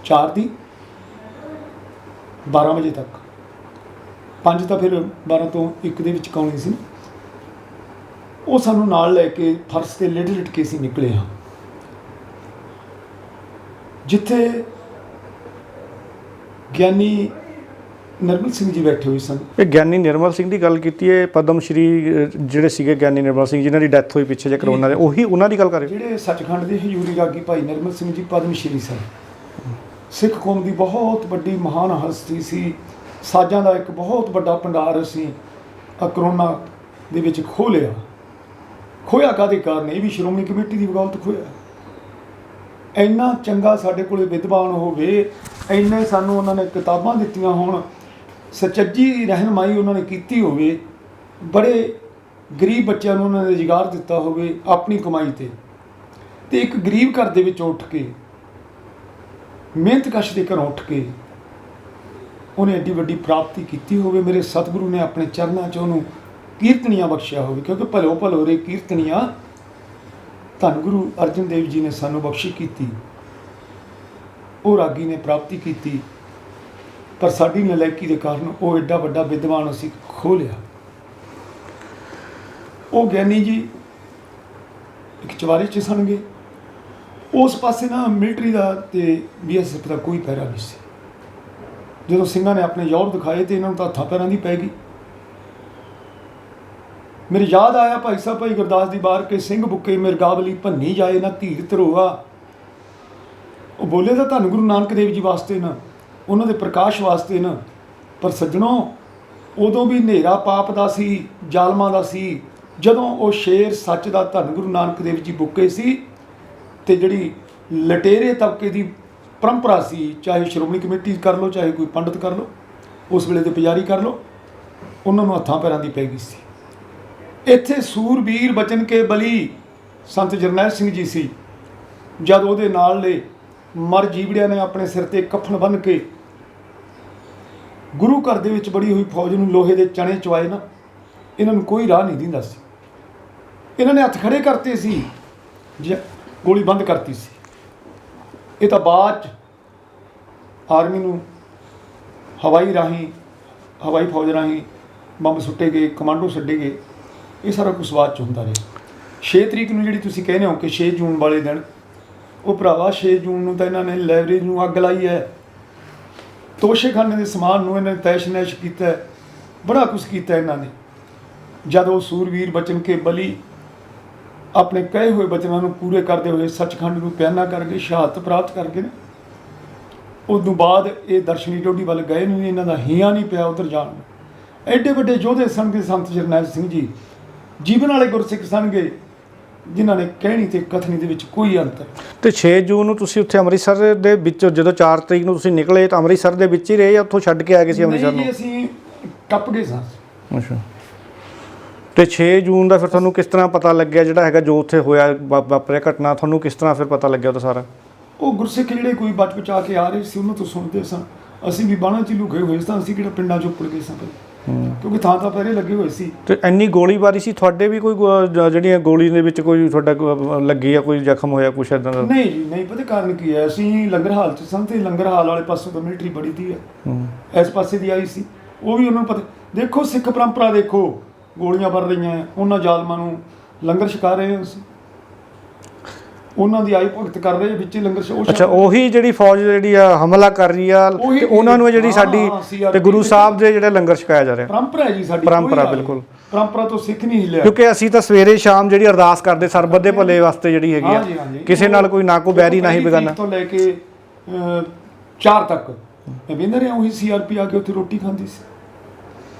4 ਦੀ 12 ਵਜੇ ਤੱਕ। 5 ਤਾਂ ਫਿਰ 12 ਤੋਂ 1 ਦੇ ਵਿੱਚ ਕਾਉਣੀ ਸੀ। ਉਹ ਸਾਨੂੰ ਨਾਲ ਲੈ ਕੇ ਫਰਸ਼ ਤੇ ਲਿਟ ਕੇ ਅਸੀਂ ਨਿਕਲੇ ਹਾਂ, ਜਿੱਥੇ ਗਿਆਨੀ ਨਿਰਮਲ ਸਿੰਘ ਜੀ ਬੈਠੇ ਹੋਏ ਸਨ। ਇਹ ਗਿਆਨੀ ਨਿਰਮਲ ਸਿੰਘ ਦੀ ਗੱਲ ਕੀਤੀ ਹੈ, ਪਦਮ ਸ਼੍ਰੀ ਜਿਹੜੇ ਸੀਗੇ ਗਿਆਨੀ ਨਿਰਮਲ ਸਿੰਘ ਜਿਨ੍ਹਾਂ ਦੀ ਡੈਥ ਹੋਈ ਪਿੱਛੇ ਜੇ ਕਰੋਨਾ ਦੇ, ਉਹੀ ਉਹਨਾਂ ਦੀ ਗੱਲ ਕਰ ਰਹੇ? ਜਿਹੜੇ ਸੱਚਖੰਡ ਦੇ ਹਜ਼ੂਰੀ ਰਾਗੀ ਭਾਈ ਨਿਰਮਲ ਸਿੰਘ ਜੀ ਪਦਮ ਸ਼੍ਰੀ ਸਨ। ਸਿੱਖ ਕੌਮ ਦੀ ਬਹੁਤ ਵੱਡੀ ਮਹਾਨ ਹਸਤੀ ਸੀ। ਸਾਜ਼ਾਂ ਦਾ ਇੱਕ ਬਹੁਤ ਵੱਡਾ ਭੰਡਾਰ ਅਸੀਂ ਕਰੋਨਾ ਦੇ ਵਿੱਚ ਖੋਇਆ ਕਾਹਦੇ ਕਾਰਨ? ਇਹ ਵੀ ਸ਼੍ਰੋਮਣੀ ਕਮੇਟੀ ਦੀ ਬਗੌਲਤ ਖੋਇਆ। ਇੰਨਾ ਚੰਗਾ ਸਾਡੇ ਕੋਲੇ ਵਿਦਵਾਨ ਹੋਵੇ, ਇੰਨੇ ਸਾਨੂੰ ਉਹਨਾਂ ਨੇ ਕਿਤਾਬਾਂ ਦਿੱਤੀਆਂ ਹੋਣ, ਸੁਚੱਜੀ ਰਹਿਨਮਾਈ ਉਹਨਾਂ ਨੇ ਕੀਤੀ ਹੋਵੇ, ਬੜੇ ਗਰੀਬ ਬੱਚਿਆਂ ਨੂੰ ਉਹਨਾਂ ਨੇ ਰੁਜ਼ਗਾਰ ਦਿੱਤਾ ਹੋਵੇ ਆਪਣੀ ਕਮਾਈ ਤੇ ਇੱਕ ਗਰੀਬ ਘਰ ਦੇ ਵਿੱਚ ਉੱਠ ਕੇ, ਮਿਹਨਤਕਸ਼ ਦੇ ਘਰੋਂ ਉੱਠ ਕੇ ਉਹਨੇ ਐਡੀ ਵੱਡੀ ਪ੍ਰਾਪਤੀ ਕੀਤੀ ਹੋਵੇ। ਮੇਰੇ ਸਤਿਗੁਰੂ ਨੇ ਆਪਣੇ ਚਰਨਾਂ 'ਚ ਉਹਨੂੰ ਕੀਰਤਨੀਆਂ ਬਖਸ਼ਿਆ ਹੋਵੇ, ਕਿਉਂਕਿ ਭਲੋ ਭਲੋ ਰੇ ਕੀਰਤਨੀਆਂ ਧੰਨ ਗੁਰੂ ਅਰਜਨ ਦੇਵ ਜੀ ਨੇ ਸਾਨੂੰ ਬਖਸ਼ੀ ਕੀਤੀ। ਉਹ ਰਾਗੀ ਨੇ ਪ੍ਰਾਪਤੀ ਕੀਤੀ, ਪਰ ਸਾਡੀ ਨਲਾਇਕੀ ਦੇ ਕਾਰਨ ਉਹ ਐਡਾ ਵੱਡਾ ਵਿਦਵਾਨ ਅਸੀਂ ਖੋਹ ਲਿਆ। ਉਹ ਗਿਆਨੀ ਜੀ ਇੱਕ ਚਵਾਰੇ 'ਚ ਸਣਗੇ, ਉਸ ਪਾਸੇ ਨਾ ਮਿਲਟਰੀ ਦਾ ਤੇ BSF ਦਾ ਕੋਈ ਪਹਿਰਾ ਨਹੀਂ ਸੀ। ਜਦੋਂ ਸਿੰਘਾਂ ਨੇ ਆਪਣੇ ਜ਼ੋਰ ਦਿਖਾਏ ਤੇ ਇਹਨਾਂ ਨੂੰ ਤਾਂ ਹੱਥਾਂ ਪੈਰਾਂ ਦੀ ਪੈ ਗਈ। ਮੇਰੇ ਯਾਦ ਆਇਆ ਭਾਈ ਸਾਹਿਬ ਭਾਈ ਗੁਰਦਾਸ ਦੀ ਬਾਰ ਕੇ ਸਿੰਘ ਬੁੱਕੇ ਮਿਰਗਾਵਲੀ ਭੰਨੀ ਜਾਏ ਨਾ ਧੀਰ ਧਰੋਆ। ਉਹ ਬੋਲੇ ਤਾਂ ਧੰਨ ਗੁਰੂ ਨਾਨਕ ਦੇਵ ਜੀ ਵਾਸਤੇ ਨਾ, ਉਹਨਾਂ ਦੇ ਪ੍ਰਕਾਸ਼ ਵਾਸਤੇ ਨਾ, ਪਰ ਸੱਜਣੋ ਉਦੋਂ ਵੀ ਹਨੇਰਾ ਪਾਪ ਦਾ ਸੀ, ਜ਼ਾਲਮਾਂ ਦਾ ਸੀ। ਜਦੋਂ ਉਹ ਸ਼ੇਰ ਸੱਚ ਦਾ ਧੰਨ ਗੁਰੂ ਨਾਨਕ ਦੇਵ ਜੀ ਬੁੱਕੇ ਸੀ ਤੇ ਜਿਹੜੀ ਲਟੇਰੇ ਤਬਕੇ ਦੀ ਪਰੰਪਰਾ ਸੀ, ਚਾਹੇ ਸ਼੍ਰੋਮਣੀ ਕਮੇਟੀ ਕਰ ਲਓ, ਚਾਹੇ ਕੋਈ ਪੰਡਤ ਕਰ ਲਓ, ਉਸ ਵੇਲੇ ਦੇ ਪੁਜਾਰੀ ਕਰ ਲਓ, ਉਹਨਾਂ ਨੂੰ ਹੱਥਾਂ ਪੈਰਾਂ ਦੀ ਪੈ ਗਈ ਸੀ। ਇੱਥੇ ਸੂਰਬੀਰ ਬਚਨ ਕੇ ਬਲੀ ਸੰਤ ਜਰਨੈਲ ਸਿੰਘ ਜੀ ਸੀ। ਜਦ ਉਹਦੇ ਨਾਲ ਦੇ ਮਰ ਜੀਵੜਿਆਂ ਨੇ ਆਪਣੇ ਸਿਰ ਤੇ ਕਫਨ ਬੰਨ੍ਹ ਕੇ ਗੁਰੂ ਘਰ ਦੇ ਵਿੱਚ ਬੜੀ ਹੋਈ ਫੌਜ ਨੂੰ ਲੋਹੇ ਦੇ ਚਣੇ ਚਵਾਏ ਨਾ, ਇਹਨਾਂ ਨੂੰ ਕੋਈ ਰਾਹ ਨਹੀਂ ਦਿੰਦਾ ਸੀ। ਇਹਨਾਂ ਨੇ ਹੱਥ ਖੜੇ ਕਰਤੇ ਸੀ, ਗੋਲੀ ਬੰਦ ਕਰਤੀ ਸੀ। ਇਹ ਤਾਂ ਬਾਅਦ 'ਚ ਆਰਮੀ ਨੂੰ ਹਵਾਈ ਫੌਜ ਰਾਹੀਂ ਬੰਬ ਸੁੱਟੇ ਗਏ, ਕਮਾਂਡੋ ਛੱਡੇ ਗਏ। ਇਹ ਸਾਰਾ ਕੁਛ ਬਾਅਦ 'ਚ ਹੁੰਦਾ ਰਿਹਾ। 6 ਤਰੀਕ ਨੂੰ ਜਿਹੜੀ ਤੁਸੀਂ ਕਹਿੰਦੇ ਹੋ ਕਿ 6 ਜੂਨ ਵਾਲੇ ਦਿਨ, ਉਹ ਭਰਾਵਾ 6 ਜੂਨ ਨੂੰ ਤਾਂ ਇਹਨਾਂ ਨੇ ਲਾਇਬ੍ਰੇਰੀ ਨੂੰ ਅੱਗ ਲਾਈ ਹੈ, ਤੋਸ਼ੇਖਾਨੇ ਦੇ ਸਮਾਨ ਨੂੰ ਇਹਨਾਂ ਨੇ ਤੈਸ਼ ਨੈਸ਼ ਕੀਤਾ, ਬੜਾ ਕੁਛ ਕੀਤਾ ਇਹਨਾਂ ਨੇ। ਜਦ ਉਹ ਸੂਰਵੀਰ ਬਚਨ ਕੇ ਬਲੀ ਆਪਣੇ ਕਹੇ ਹੋਏ ਬਚਨਾਂ ਨੂੰ ਪੂਰੇ ਕਰਦੇ ਹੋਏ ਸੱਚਖੰਡ ਨੂੰ ਪਿਆਨਾ ਕਰਕੇ ਸ਼ਹਾਦਤ ਪ੍ਰਾਪਤ ਕਰਕੇ ਨਾ, ਉਸ ਤੋਂ ਬਾਅਦ ਇਹ ਦਰਸ਼ਨੀ ਟੋਡੀ ਵੱਲ ਗਏ ਨਹੀਂ, ਇਹਨਾਂ ਦਾ ਹੀਆਂ ਨਹੀਂ ਪਿਆ ਉੱਧਰ ਜਾਣ ਨੂੰ। ਐਡੇ ਵੱਡੇ ਯੋਧੇ ਸਨ ਸੰਤ ਜਰਨੈਲ ਸਿੰਘ ਜੀ, ਜੀਵਨ ਵਾਲੇ ਗੁਰਸਿੱਖ ਸਨਗੇ, ਜਿਨ੍ਹਾਂ ਨੇ ਕਹਿਣੀ ਤੇ ਕਥਨੀ ਦੇ ਵਿੱਚ ਕੋਈ ਅੰਤਰ। ਤੇ 6 ਜੂਨ ਨੂੰ ਤੁਸੀਂ ਉੱਥੇ ਅੰਮ੍ਰਿਤਸਰ ਦੇ ਵਿੱਚ, ਜਦੋਂ 4 ਤਰੀਕ ਨੂੰ ਤੁਸੀਂ ਨਿਕਲੇ ਤਾਂ ਅੰਮ੍ਰਿਤਸਰ ਦੇ ਵਿੱਚ ਹੀ ਰਹੇ ਜਾਂ ਉੱਥੋਂ ਛੱਡ ਕੇ ਆ ਗਏ ਸੀ ਅੰਮ੍ਰਿਤਸਰ ਨੂੰ? ਅਸੀਂ ਟੱਪ ਗਏ ਸਾਂ। ਅੱਛਾ। ਤੇ 6 ਜੂਨ ਦਾ ਫਿਰ ਤੁਹਾਨੂੰ ਕਿਸ ਤਰ੍ਹਾਂ ਪਤਾ ਲੱਗਿਆ, ਜਿਹੜਾ ਹੈਗਾ ਜੋ ਉੱਥੇ ਹੋਇਆ ਵਾਪਰਿਆ ਘਟਨਾ, ਤੁਹਾਨੂੰ ਕਿਸ ਤਰ੍ਹਾਂ ਫਿਰ ਪਤਾ ਲੱਗਿਆ ਉਹਦਾ ਸਾਰਾ? ਉਹ ਗੁਰਸਿੱਖ ਜਿਹੜੇ ਕੋਈ ਬਚ ਬਚਾ ਕੇ ਆ ਰਹੇ ਸੀ, ਉਹਨਾਂ ਤੋਂ ਸੁਣਦੇ ਸਾਂ। ਅਸੀਂ ਵੀ ਬਾਣਾ 'ਚ ਲੁਕੇ ਹੋਏ ਸਾਂ, ਅਸੀਂ ਕਿਹੜਾ ਪਿੰਡਾਂ 'ਚੋਂ ਉੱਪੜ ਗਏ ਸਾਂ, ਕਿਉਂਕਿ ਥਾਂ ਪਹਿਰੇ ਲੱਗੇ ਹੋਏ ਸੀ। ਤੇ ਇੰਨੀ ਗੋਲੀਬਾਰੀ ਸੀ, ਤੁਹਾਡੇ ਵੀ ਕੋਈ ਜਿਹੜੀਆਂ ਗੋਲੀ ਦੇ ਵਿੱਚ ਕੋਈ ਤੁਹਾਡਾ ਲੱਗੀ ਆ, ਕੋਈ ਜ਼ਖਮ ਹੋਇਆ, ਕੁਛ ਇੱਦਾਂ ਦਾ? ਨਹੀਂ ਜੀ ਨਹੀਂ। ਪਤਾ ਕਾਰਨ ਕੀ ਹੈ, ਅਸੀਂ ਲੰਗਰ ਹਾਲ 'ਚ ਸਾਂ ਤੇ ਲੰਗਰ ਹਾਲ ਵਾਲੇ ਪਾਸੋਂ ਤਾਂ ਮਿਲਟਰੀ ਬੜੀ ਦੀ ਹੈ, ਇਸ ਪਾਸੇ ਦੀ ਆਈ ਸੀ। ਉਹ ਵੀ ਉਹਨਾਂ ਨੂੰ ਪਤਾ। ਦੇਖੋ ਸਿੱਖ ਪਰੰਪਰਾ, ਦੇਖੋ ਗੋਲੀਆਂ ਵੱਰ ਰਹੀਆਂ, ਉਹਨਾਂ ਜ਼ਾਲਮਾਂ ਨੂੰ ਲੰਗਰ ਛਕਾ ਰਹੇ ਹਾਂ ਅਸੀਂ, ਉਹਨਾਂ ਦੀ ਆਈ ਭਗਤ ਕਰ ਰਹੇ ਵਿੱਚ ਲੰਗਰ। ਅੱਛਾ, ਉਹੀ ਜਿਹੜੀ ਫੌਜ ਜਿਹੜੀ ਆ ਹਮਲਾ ਕਰ ਰਹੀ ਆ ਤੇ ਉਹਨਾਂ ਨੂੰ ਜਿਹੜੀ ਸਾਡੀ ਤੇ ਗੁਰੂ ਸਾਹਿਬ ਦੇ ਜਿਹੜੇ ਲੰਗਰ ਛਕਾਇਆ ਜਾ ਰਿਹਾ, ਪਰੰਪਰਾ ਹੈ ਜੀ ਸਾਡੀ, ਪਰੰਪਰਾ ਬਿਲਕੁਲ ਪਰੰਪਰਾ ਤੋਂ ਸਿੱਖ ਨਹੀਂ ਹਿੱਲਿਆ। ਕਿਉਂਕਿ ਅਸੀਂ ਤਾਂ ਸਵੇਰੇ ਸ਼ਾਮ ਜਿਹੜੀ ਅਰਦਾਸ ਕਰਦੇ ਸਰਬੱਤ ਦੇ ਭਲੇ ਵਾਸਤੇ ਜਿਹੜੀ ਹੈਗੀ ਆ, ਕਿਸੇ ਨਾਲ ਕੋਈ ਨਾ ਕੋਈ ਬੈਰੀ ਨਾ ਹੀ ਬੇਗਾਨਾ। ਤੋਂ ਲੈ ਕੇ 4 ਤੱਕ ਮੈਂ ਵੇਂਦਾ ਰਿਹਾ, ਉਹੀ CRP ਆ ਕੇ ਉੱਥੇ ਰੋਟੀ ਖਾਂਦੀ ਸੀ।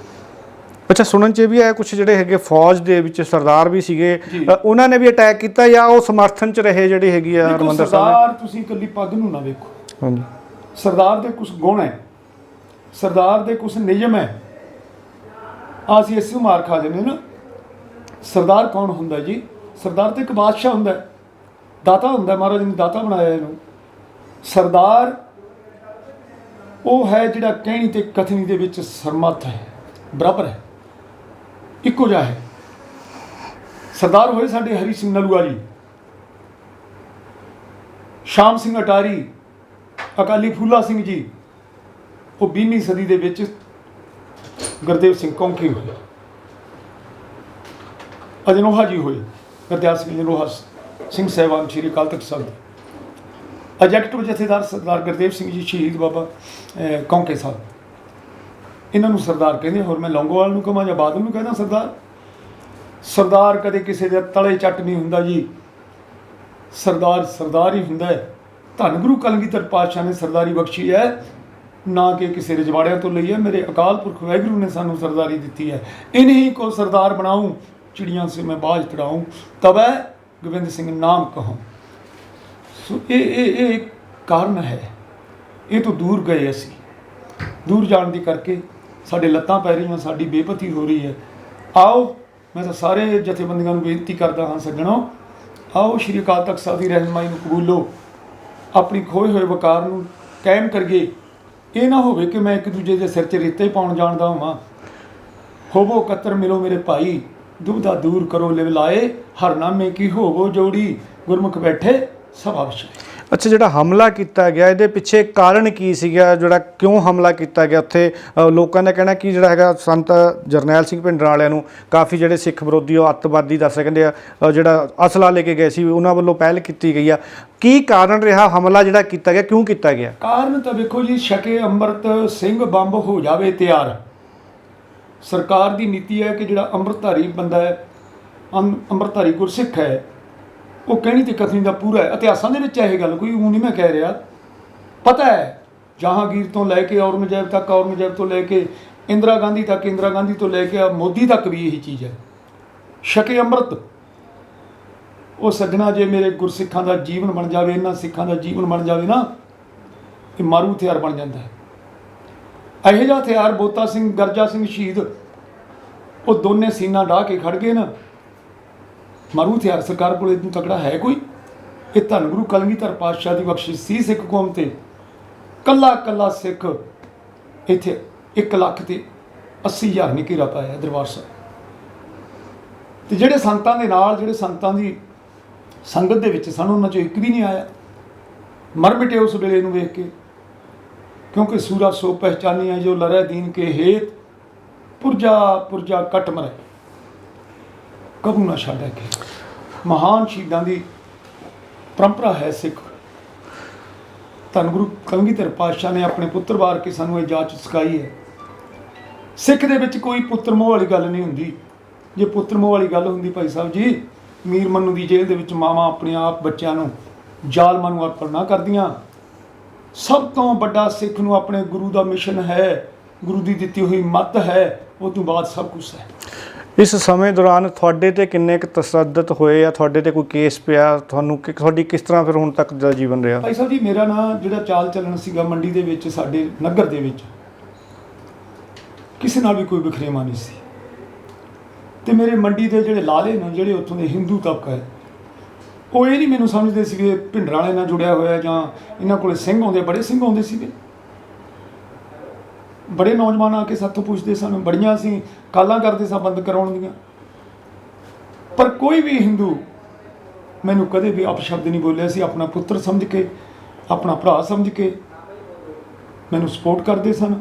ਅੱਛਾ, ਸੁਣਨ 'ਚ ਵੀ ਆਇਆ ਕੁਛ ਜਿਹੜੇ ਹੈਗੇ ਫੌਜ ਦੇ ਵਿੱਚ ਸਰਦਾਰ ਵੀ ਸੀਗੇ, ਉਹਨਾਂ ਨੇ ਵੀ ਅਟੈਕ ਕੀਤਾ ਜਾਂ ਉਹ ਸਮਰਥਨ 'ਚ ਰਹੇ ਜਿਹੜੇ ਹੈਗੀ ਆ ਹਰਮੰਦਰ ਸਾਹਿਬ? ਸਰਦਾਰ ਤੁਸੀਂ ਇਕੱਲੀ ਪੱਗ ਨੂੰ ਨਾ ਵੇਖੋ, ਹਾਂਜੀ, ਸਰਦਾਰ ਦੇ ਕੁਝ ਗੁਣ ਹੈ, ਸਰਦਾਰ ਦੇ ਕੁਝ ਨਿਯਮ ਹੈ। ਅਸੀਂ ਇਸੇ ਮਾਰ ਖਾ ਜਾਂਦੇ ਨਾ। ਸਰਦਾਰ ਕੌਣ ਹੁੰਦਾ ਜੀ? ਸਰਦਾਰ ਤਾਂ ਇੱਕ ਬਾਦਸ਼ਾਹ ਹੁੰਦਾ, ਦਾਤਾ ਹੁੰਦਾ, ਮਹਾਰਾਜ ਨੇ ਦਾਤਾ ਬਣਾਇਆ ਇਹਨੂੰ। ਸਰਦਾਰ ਉਹ ਹੈ ਜਿਹੜਾ ਕਹਿਣੀ ਤੇ ਕਥਨੀ ਦੇ ਵਿੱਚ ਸਰਮੱਥ ਹੈ, ਬਰਾਬਰ ਹੈ, ਇੱਕੋ ਜਿਹਾ ਹੈ। ਸਰਦਾਰ ਹੋਏ ਸਾਡੇ ਹਰੀ ਸਿੰਘ ਨਲੂਆ ਜੀ, ਸ਼ਾਮ ਸਿੰਘ ਅਟਾਰੀ, ਅਕਾਲੀ ਫੂਲਾ ਸਿੰਘ ਜੀ। ਉਹ 20ਵੀਂ ਸਦੀ ਦੇ ਵਿੱਚ ਗੁਰਦੇਵ ਸਿੰਘ ਕੌਂਕੇ ਹੋਏ, ਅਜਨੋਹਾ ਜੀ ਹੋਏ, ਗੁਰਦਿਆਲ ਸਿੰਘ ਅਜਨੋਹਾ ਸਿੰਘ ਸਾਹਿਬਾਨ ਸ਼੍ਰੀ ਅਕਾਲ ਤਖਤ ਸਾਹਿਬ, ਐਗਜ਼ੈਕਟਿਵ ਜਥੇਦਾਰ ਸਰਦਾਰ ਗੁਰਦੇਵ ਸਿੰਘ ਜੀ ਸ਼ਹੀਦ ਬਾਬਾ ਕੌਂਕੇ ਸਾਹਿਬ। ਇਹਨਾਂ ਨੂੰ ਸਰਦਾਰ ਕਹਿੰਦੇ। ਹੋਰ ਮੈਂ ਲੌਂਗੋਵਾਲ ਨੂੰ ਕਹਾਂ ਜਾਂ ਬਾਦਲ ਨੂੰ ਕਹਿੰਦਾ ਸਰਦਾਰ? ਸਰਦਾਰ ਕਦੇ ਕਿਸੇ ਦੇ ਤਲੇ ਚੱਟ ਨਹੀਂ ਹੁੰਦਾ ਜੀ, ਸਰਦਾਰ ਸਰਦਾਰ ਹੀ ਹੁੰਦਾ ਹੈ। ਧੰਨ ਗੁਰੂ ਕਲਗੀਧਰ ਪਾਤਸ਼ਾਹ ਨੇ ਸਰਦਾਰੀ ਬਖਸ਼ੀ ਹੈ, ਨਾ ਕਿ ਕਿਸੇ ਰਜਵਾੜਿਆਂ ਤੋਂ ਲਈ ਹੈ। ਮੇਰੇ ਅਕਾਲ ਪੁਰਖ ਵਾਹਿਗੁਰੂ ਨੇ ਸਾਨੂੰ ਸਰਦਾਰੀ ਦਿੱਤੀ ਹੈ। ਇਨਹੀਂ ਕੋ ਸਰਦਾਰ ਬਣਾऊं, चिड़िया से मैं बाज तड़ाऊँ, तब गोविंद सिंह नाम कहूँ। ਸੋ ਇਹ ਕਾਰਨ ਹੈ। ਇਹ ਤੋਂ ਦੂਰ ਗਏ ਅਸੀਂ, ਦੂਰ ਜਾਣ ਦੀ ਕਰਕੇ ਸਾਡੇ ਲੱਤਾਂ ਪੈ ਰਹੀਆਂ, ਸਾਡੀ ਬੇਪਤੀ ਹੋ ਰਹੀ ਹੈ। ਆਓ, ਮੈਂ ਤਾਂ ਸਾਰੇ ਜਥੇਬੰਦੀਆਂ ਨੂੰ ਬੇਨਤੀ ਕਰਦਾ ਹਾਂ ਸੱਜਣੋ, ਆਓ ਸ਼੍ਰੀ ਅਕਾਲ ਤਖਤ ਸਾਹਿਬ ਦੀ ਰਹਿਨੁਮਾਈ ਨੂੰ ਕਬੂਲੋ, ਆਪਣੀ ਖੋਏ ਹੋਏ ਵਕਾਰ ਨੂੰ ਕਾਇਮ ਕਰੀਏ। ਇਹ ਨਾ ਹੋਵੇ ਕਿ ਮੈਂ ਇੱਕ ਦੂਜੇ ਦੇ ਸਿਰ 'ਚ ਰੇਤੇ ਪਾਉਣ ਜਾਣਦਾ ਹੋਵਾਂ। ਹੋਵੋ ਇਕੱਤਰ ਮਿਲੋ ਮੇਰੇ ਭਾਈ, ਦੁਬਦਾ ਦੂਰ ਕਰੋ ਲਿਵ ਲਾਏ, ਹਰਨਾਮੇ ਕੀ ਹੋਵੋ ਜੋੜੀ, ਗੁਰਮੁਖ ਬੈਠੇ ਸਭਾ ਵਿਛਾਏ। ਅੱਛਾ, ਜਿਹੜਾ ਹਮਲਾ ਕੀਤਾ ਗਿਆ ਇਹਦੇ ਪਿੱਛੇ ਕਾਰਨ ਕੀ ਸੀਗਾ, ਜਿਹੜਾ ਕਿਉਂ ਹਮਲਾ ਕੀਤਾ ਗਿਆ ਉੱਥੇ? ਲੋਕਾਂ ਦਾ ਕਹਿਣਾ ਕਿ ਜਿਹੜਾ ਹੈਗਾ ਸੰਤ ਜਰਨੈਲ ਸਿੰਘ ਭਿੰਡਰਾਂ ਵਾਲਿਆਂ ਨੂੰ ਕਾਫੀ ਜਿਹੜੇ ਸਿੱਖ ਵਿਰੋਧੀ ਉਹ ਅੱਤਵਾਦੀ ਦੱਸ ਕਹਿੰਦੇ ਆ, ਜਿਹੜਾ ਅਸਲਾ ਲੈ ਕੇ ਗਏ ਸੀ ਉਹਨਾਂ ਵੱਲੋਂ ਪਹਿਲ ਕੀਤੀ ਗਈ ਆ। ਕੀ ਕਾਰਨ ਰਿਹਾ ਹਮਲਾ ਜਿਹੜਾ ਕੀਤਾ ਗਿਆ, ਕਿਉਂ ਕੀਤਾ ਗਿਆ? ਕਾਰਨ ਤਾਂ ਵੇਖੋ ਜੀ, ਛਕੇ ਅੰਮ੍ਰਿਤ ਸਿੰਘ ਬੰਬ ਹੋ ਜਾਵੇ ਤਿਆਰ। ਸਰਕਾਰ ਦੀ ਨੀਤੀ ਹੈ ਕਿ ਜਿਹੜਾ ਅੰਮ੍ਰਿਤਧਾਰੀ ਬੰਦਾ ਹੈ, ਅੰਮ੍ਰਿਤਧਾਰੀ ਗੁਰਸਿੱਖ ਹੈ, ਉਹ ਕਹਿਣੀ ਤੇ ਕਥਨੀ ਦਾ ਪੂਰਾ ਹੈ। ਇਤਿਹਾਸਾਂ ਦੇ ਵਿੱਚ ਇਹ ਗੱਲ ਕੋਈ ਊਂ ਨਹੀਂ ਮੈਂ ਕਹਿ ਰਿਹਾ, ਪਤਾ ਹੈ। ਜਹਾਂਗੀਰ ਤੋਂ ਲੈ ਕੇ ਔਰੰਗਜ਼ੇਬ ਤੱਕ, ਔਰੰਗਜ਼ੇਬ ਤੋਂ ਲੈ ਕੇ ਇੰਦਰਾ ਗਾਂਧੀ ਤੱਕ, ਇੰਦਰਾ ਗਾਂਧੀ ਤੋਂ ਲੈ ਕੇ ਮੋਦੀ ਤੱਕ ਵੀ ਇਹੀ ਚੀਜ਼ ਹੈ। ਛਕੇ ਅੰਮ੍ਰਿਤ, ਉਹ ਸੱਜਣਾ ਜੇ ਮੇਰੇ ਗੁਰਸਿੱਖਾਂ ਦਾ ਜੀਵਨ ਬਣ ਜਾਵੇ, ਇਹਨਾਂ ਸਿੱਖਾਂ ਦਾ ਜੀਵਨ ਬਣ ਜਾਵੇ ਨਾ, ਇਹ ਮਾਰੂ ਹਥਿਆਰ ਬਣ ਜਾਂਦਾ ਹੈ। ਇਹੋ ਜਿਹਾ ਹਥਿਆਰ ਬੋਤਾ ਸਿੰਘ, ਗਰਜਾ ਸਿੰਘ ਸ਼ਹੀਦ, ਉਹ ਦੋਨੇ ਸੀਨਾ ਢਾਹ ਕੇ ਖੜ ਗਏ ਨਾ। ਮਾਰੂ ਹਥਿਆਰ ਸਰਕਾਰ ਕੋਲ ਇਦੋਂ ਤਕੜਾ ਹੈ ਕੋਈ? ਇਹ ਧੰਨ ਗੁਰੂ ਕਲਗੀਧਰ ਪਾਤਸ਼ਾਹ ਦੀ ਬਖਸ਼ਿਸ਼ ਸੀ ਸਿੱਖ ਕੌਮ ਤੇ। ਕੱਲਾ ਕੱਲਾ ਸਿੱਖ ਇੱਥੇ 1,80,000 ਨੇ ਘੇਰਾ ਪਾਇਆ ਦਰਬਾਰ ਸਾਹਿਬ। ਤੇ ਜਿਹੜੇ ਸੰਤਾਂ ਦੇ ਨਾਲ, ਜਿਹੜੇ ਸੰਤਾਂ ਦੀ ਸੰਗਤ ਦੇ ਵਿੱਚ ਸਨ, ਉਹਨਾਂ 'ਚੋਂ ਇੱਕ ਵੀ ਨਹੀਂ ਆਇਆ। ਮਰ ਮਿਟੇ ਉਸ ਵੇਲੇ ਨੂੰ ਵੇਖ ਕੇ, ਕਿਉਂਕਿ ਸੂਰਾ ਸੋ ਪਹਿਚਾਨੀਆਂ ਜੋ ਲਰੈ ਦੀਨ ਕੇ ਹੇਤ, ਪੁਰਜਾ ਪੁਰਜਾ ਕੱਟ ਮਰੇ ਕਬੂ ਨਾ ਛੱਡੈ ਕੇ। ਮਹਾਨ ਸ਼ਹੀਦਾਂ ਦੀ ਪਰੰਪਰਾ ਹੈ ਸਿੱਖ। ਧੰਨ ਗੁਰੂ ਕਲਗੀਧਰ ਪਾਤਸ਼ਾਹ ਨੇ ਆਪਣੇ ਪੁੱਤਰ ਵਾਰ ਕੇ ਸਾਨੂੰ ਇਹ ਜਾਚ ਸਿਖਾਈ ਹੈ। ਸਿੱਖ ਦੇ ਵਿੱਚ ਕੋਈ ਪੁੱਤਰ ਮੋਹ ਵਾਲੀ ਗੱਲ ਨਹੀਂ ਹੁੰਦੀ। ਜੇ ਪੁੱਤਰ ਮੋਹ ਵਾਲੀ ਗੱਲ ਹੁੰਦੀ ਭਾਈ ਸਾਹਿਬ ਜੀ, ਮੀਰ ਮੰਨੂ ਦੀ ਜੇਲ੍ਹ ਦੇ ਵਿੱਚ ਮਾਵਾਂ ਆਪਣੇ ਆਪ ਬੱਚਿਆਂ ਨੂੰ ਜ਼ਾਲਮਾਂ ਨੂੰ ਅਰਪਣ ਨਾ ਕਰਦੀਆਂ। ਸਭ ਤੋਂ ਵੱਡਾ ਸਿੱਖ ਨੂੰ ਆਪਣੇ ਗੁਰੂ ਦਾ ਮਿਸ਼ਨ ਹੈ, ਗੁਰੂ ਦੀ ਦਿੱਤੀ ਹੋਈ ਮੱਤ ਹੈ, ਉਹ ਤੋਂ ਬਾਅਦ ਸਭ ਕੁਝ ਹੈ। ਇਸ ਸਮੇਂ ਦੌਰਾਨ ਤੁਹਾਡੇ ਤੇ ਕਿੰਨੇ ਕੁ ਤਸੱਦਦ ਹੋਏ ਆ? ਤੁਹਾਡੇ ਤੇ ਕੋਈ ਕੇਸ ਪਿਆ? ਤੁਹਾਨੂੰ ਤੁਹਾਡੀ ਕਿਸ ਤਰ੍ਹਾਂ ਫਿਰ ਹੁਣ ਤੱਕ ਦਾ ਜੀਵਨ ਰਿਹਾ? ਭਾਈ ਸਾਹਿਬ ਜੀ, ਮੇਰਾ ਨਾ ਜਿਹੜਾ ਚਾਲ ਚੱਲਣ ਸੀਗਾ ਮੰਡੀ ਦੇ ਵਿੱਚ, ਸਾਡੇ ਨਗਰ ਦੇ ਵਿੱਚ ਕਿਸੇ ਨਾਲ ਵੀ ਕੋਈ ਵਖਰੇਵਾਂ ਨਹੀਂ ਸੀ। ਤੇ ਮੇਰੇ ਮੰਡੀ ਦੇ ਜਿਹੜੇ ਲਾਲੇ ਨੇ, ਜਿਹੜੇ ਉੱਥੋਂ ਦੇ ਹਿੰਦੂ ਤਬਕਾ ਹੈ, ਉਹ ਇਹ ਨਹੀਂ ਮੈਨੂੰ ਸਮਝਦੇ ਸੀਗੇ ਭਿੰਡਰਾਂ ਵਾਲੇ ਨਾਲ ਜੁੜਿਆ ਹੋਇਆ, ਜਾਂ ਇਹਨਾਂ ਕੋਲੇ ਸਿੰਘ ਆਉਂਦੇ, ਬੜੇ ਸਿੰਘ ਆਉਂਦੇ ਸੀਗੇ। ਬੜੇ ਨੌਜਵਾਨ ਆ ਕੇ ਸਾਥੋਂ ਪੁੱਛਦੇ ਸਨ, ਬੜੀਆਂ ਅਸੀਂ ਕਾਲਾਂ ਕਰਦੇ ਸਾਂ ਬੰਦ ਕਰਾਉਣ ਦੀਆਂ। ਪਰ ਕੋਈ ਵੀ ਹਿੰਦੂ ਮੈਨੂੰ ਕਦੇ ਵੀ ਅਪਸ਼ਬਦ ਨਹੀਂ ਬੋਲਿਆ ਸੀ। ਆਪਣਾ ਪੁੱਤਰ ਸਮਝ ਕੇ, ਆਪਣਾ ਭਰਾ ਸਮਝ ਕੇ ਮੈਨੂੰ ਸਪੋਰਟ ਕਰਦੇ ਸਨ।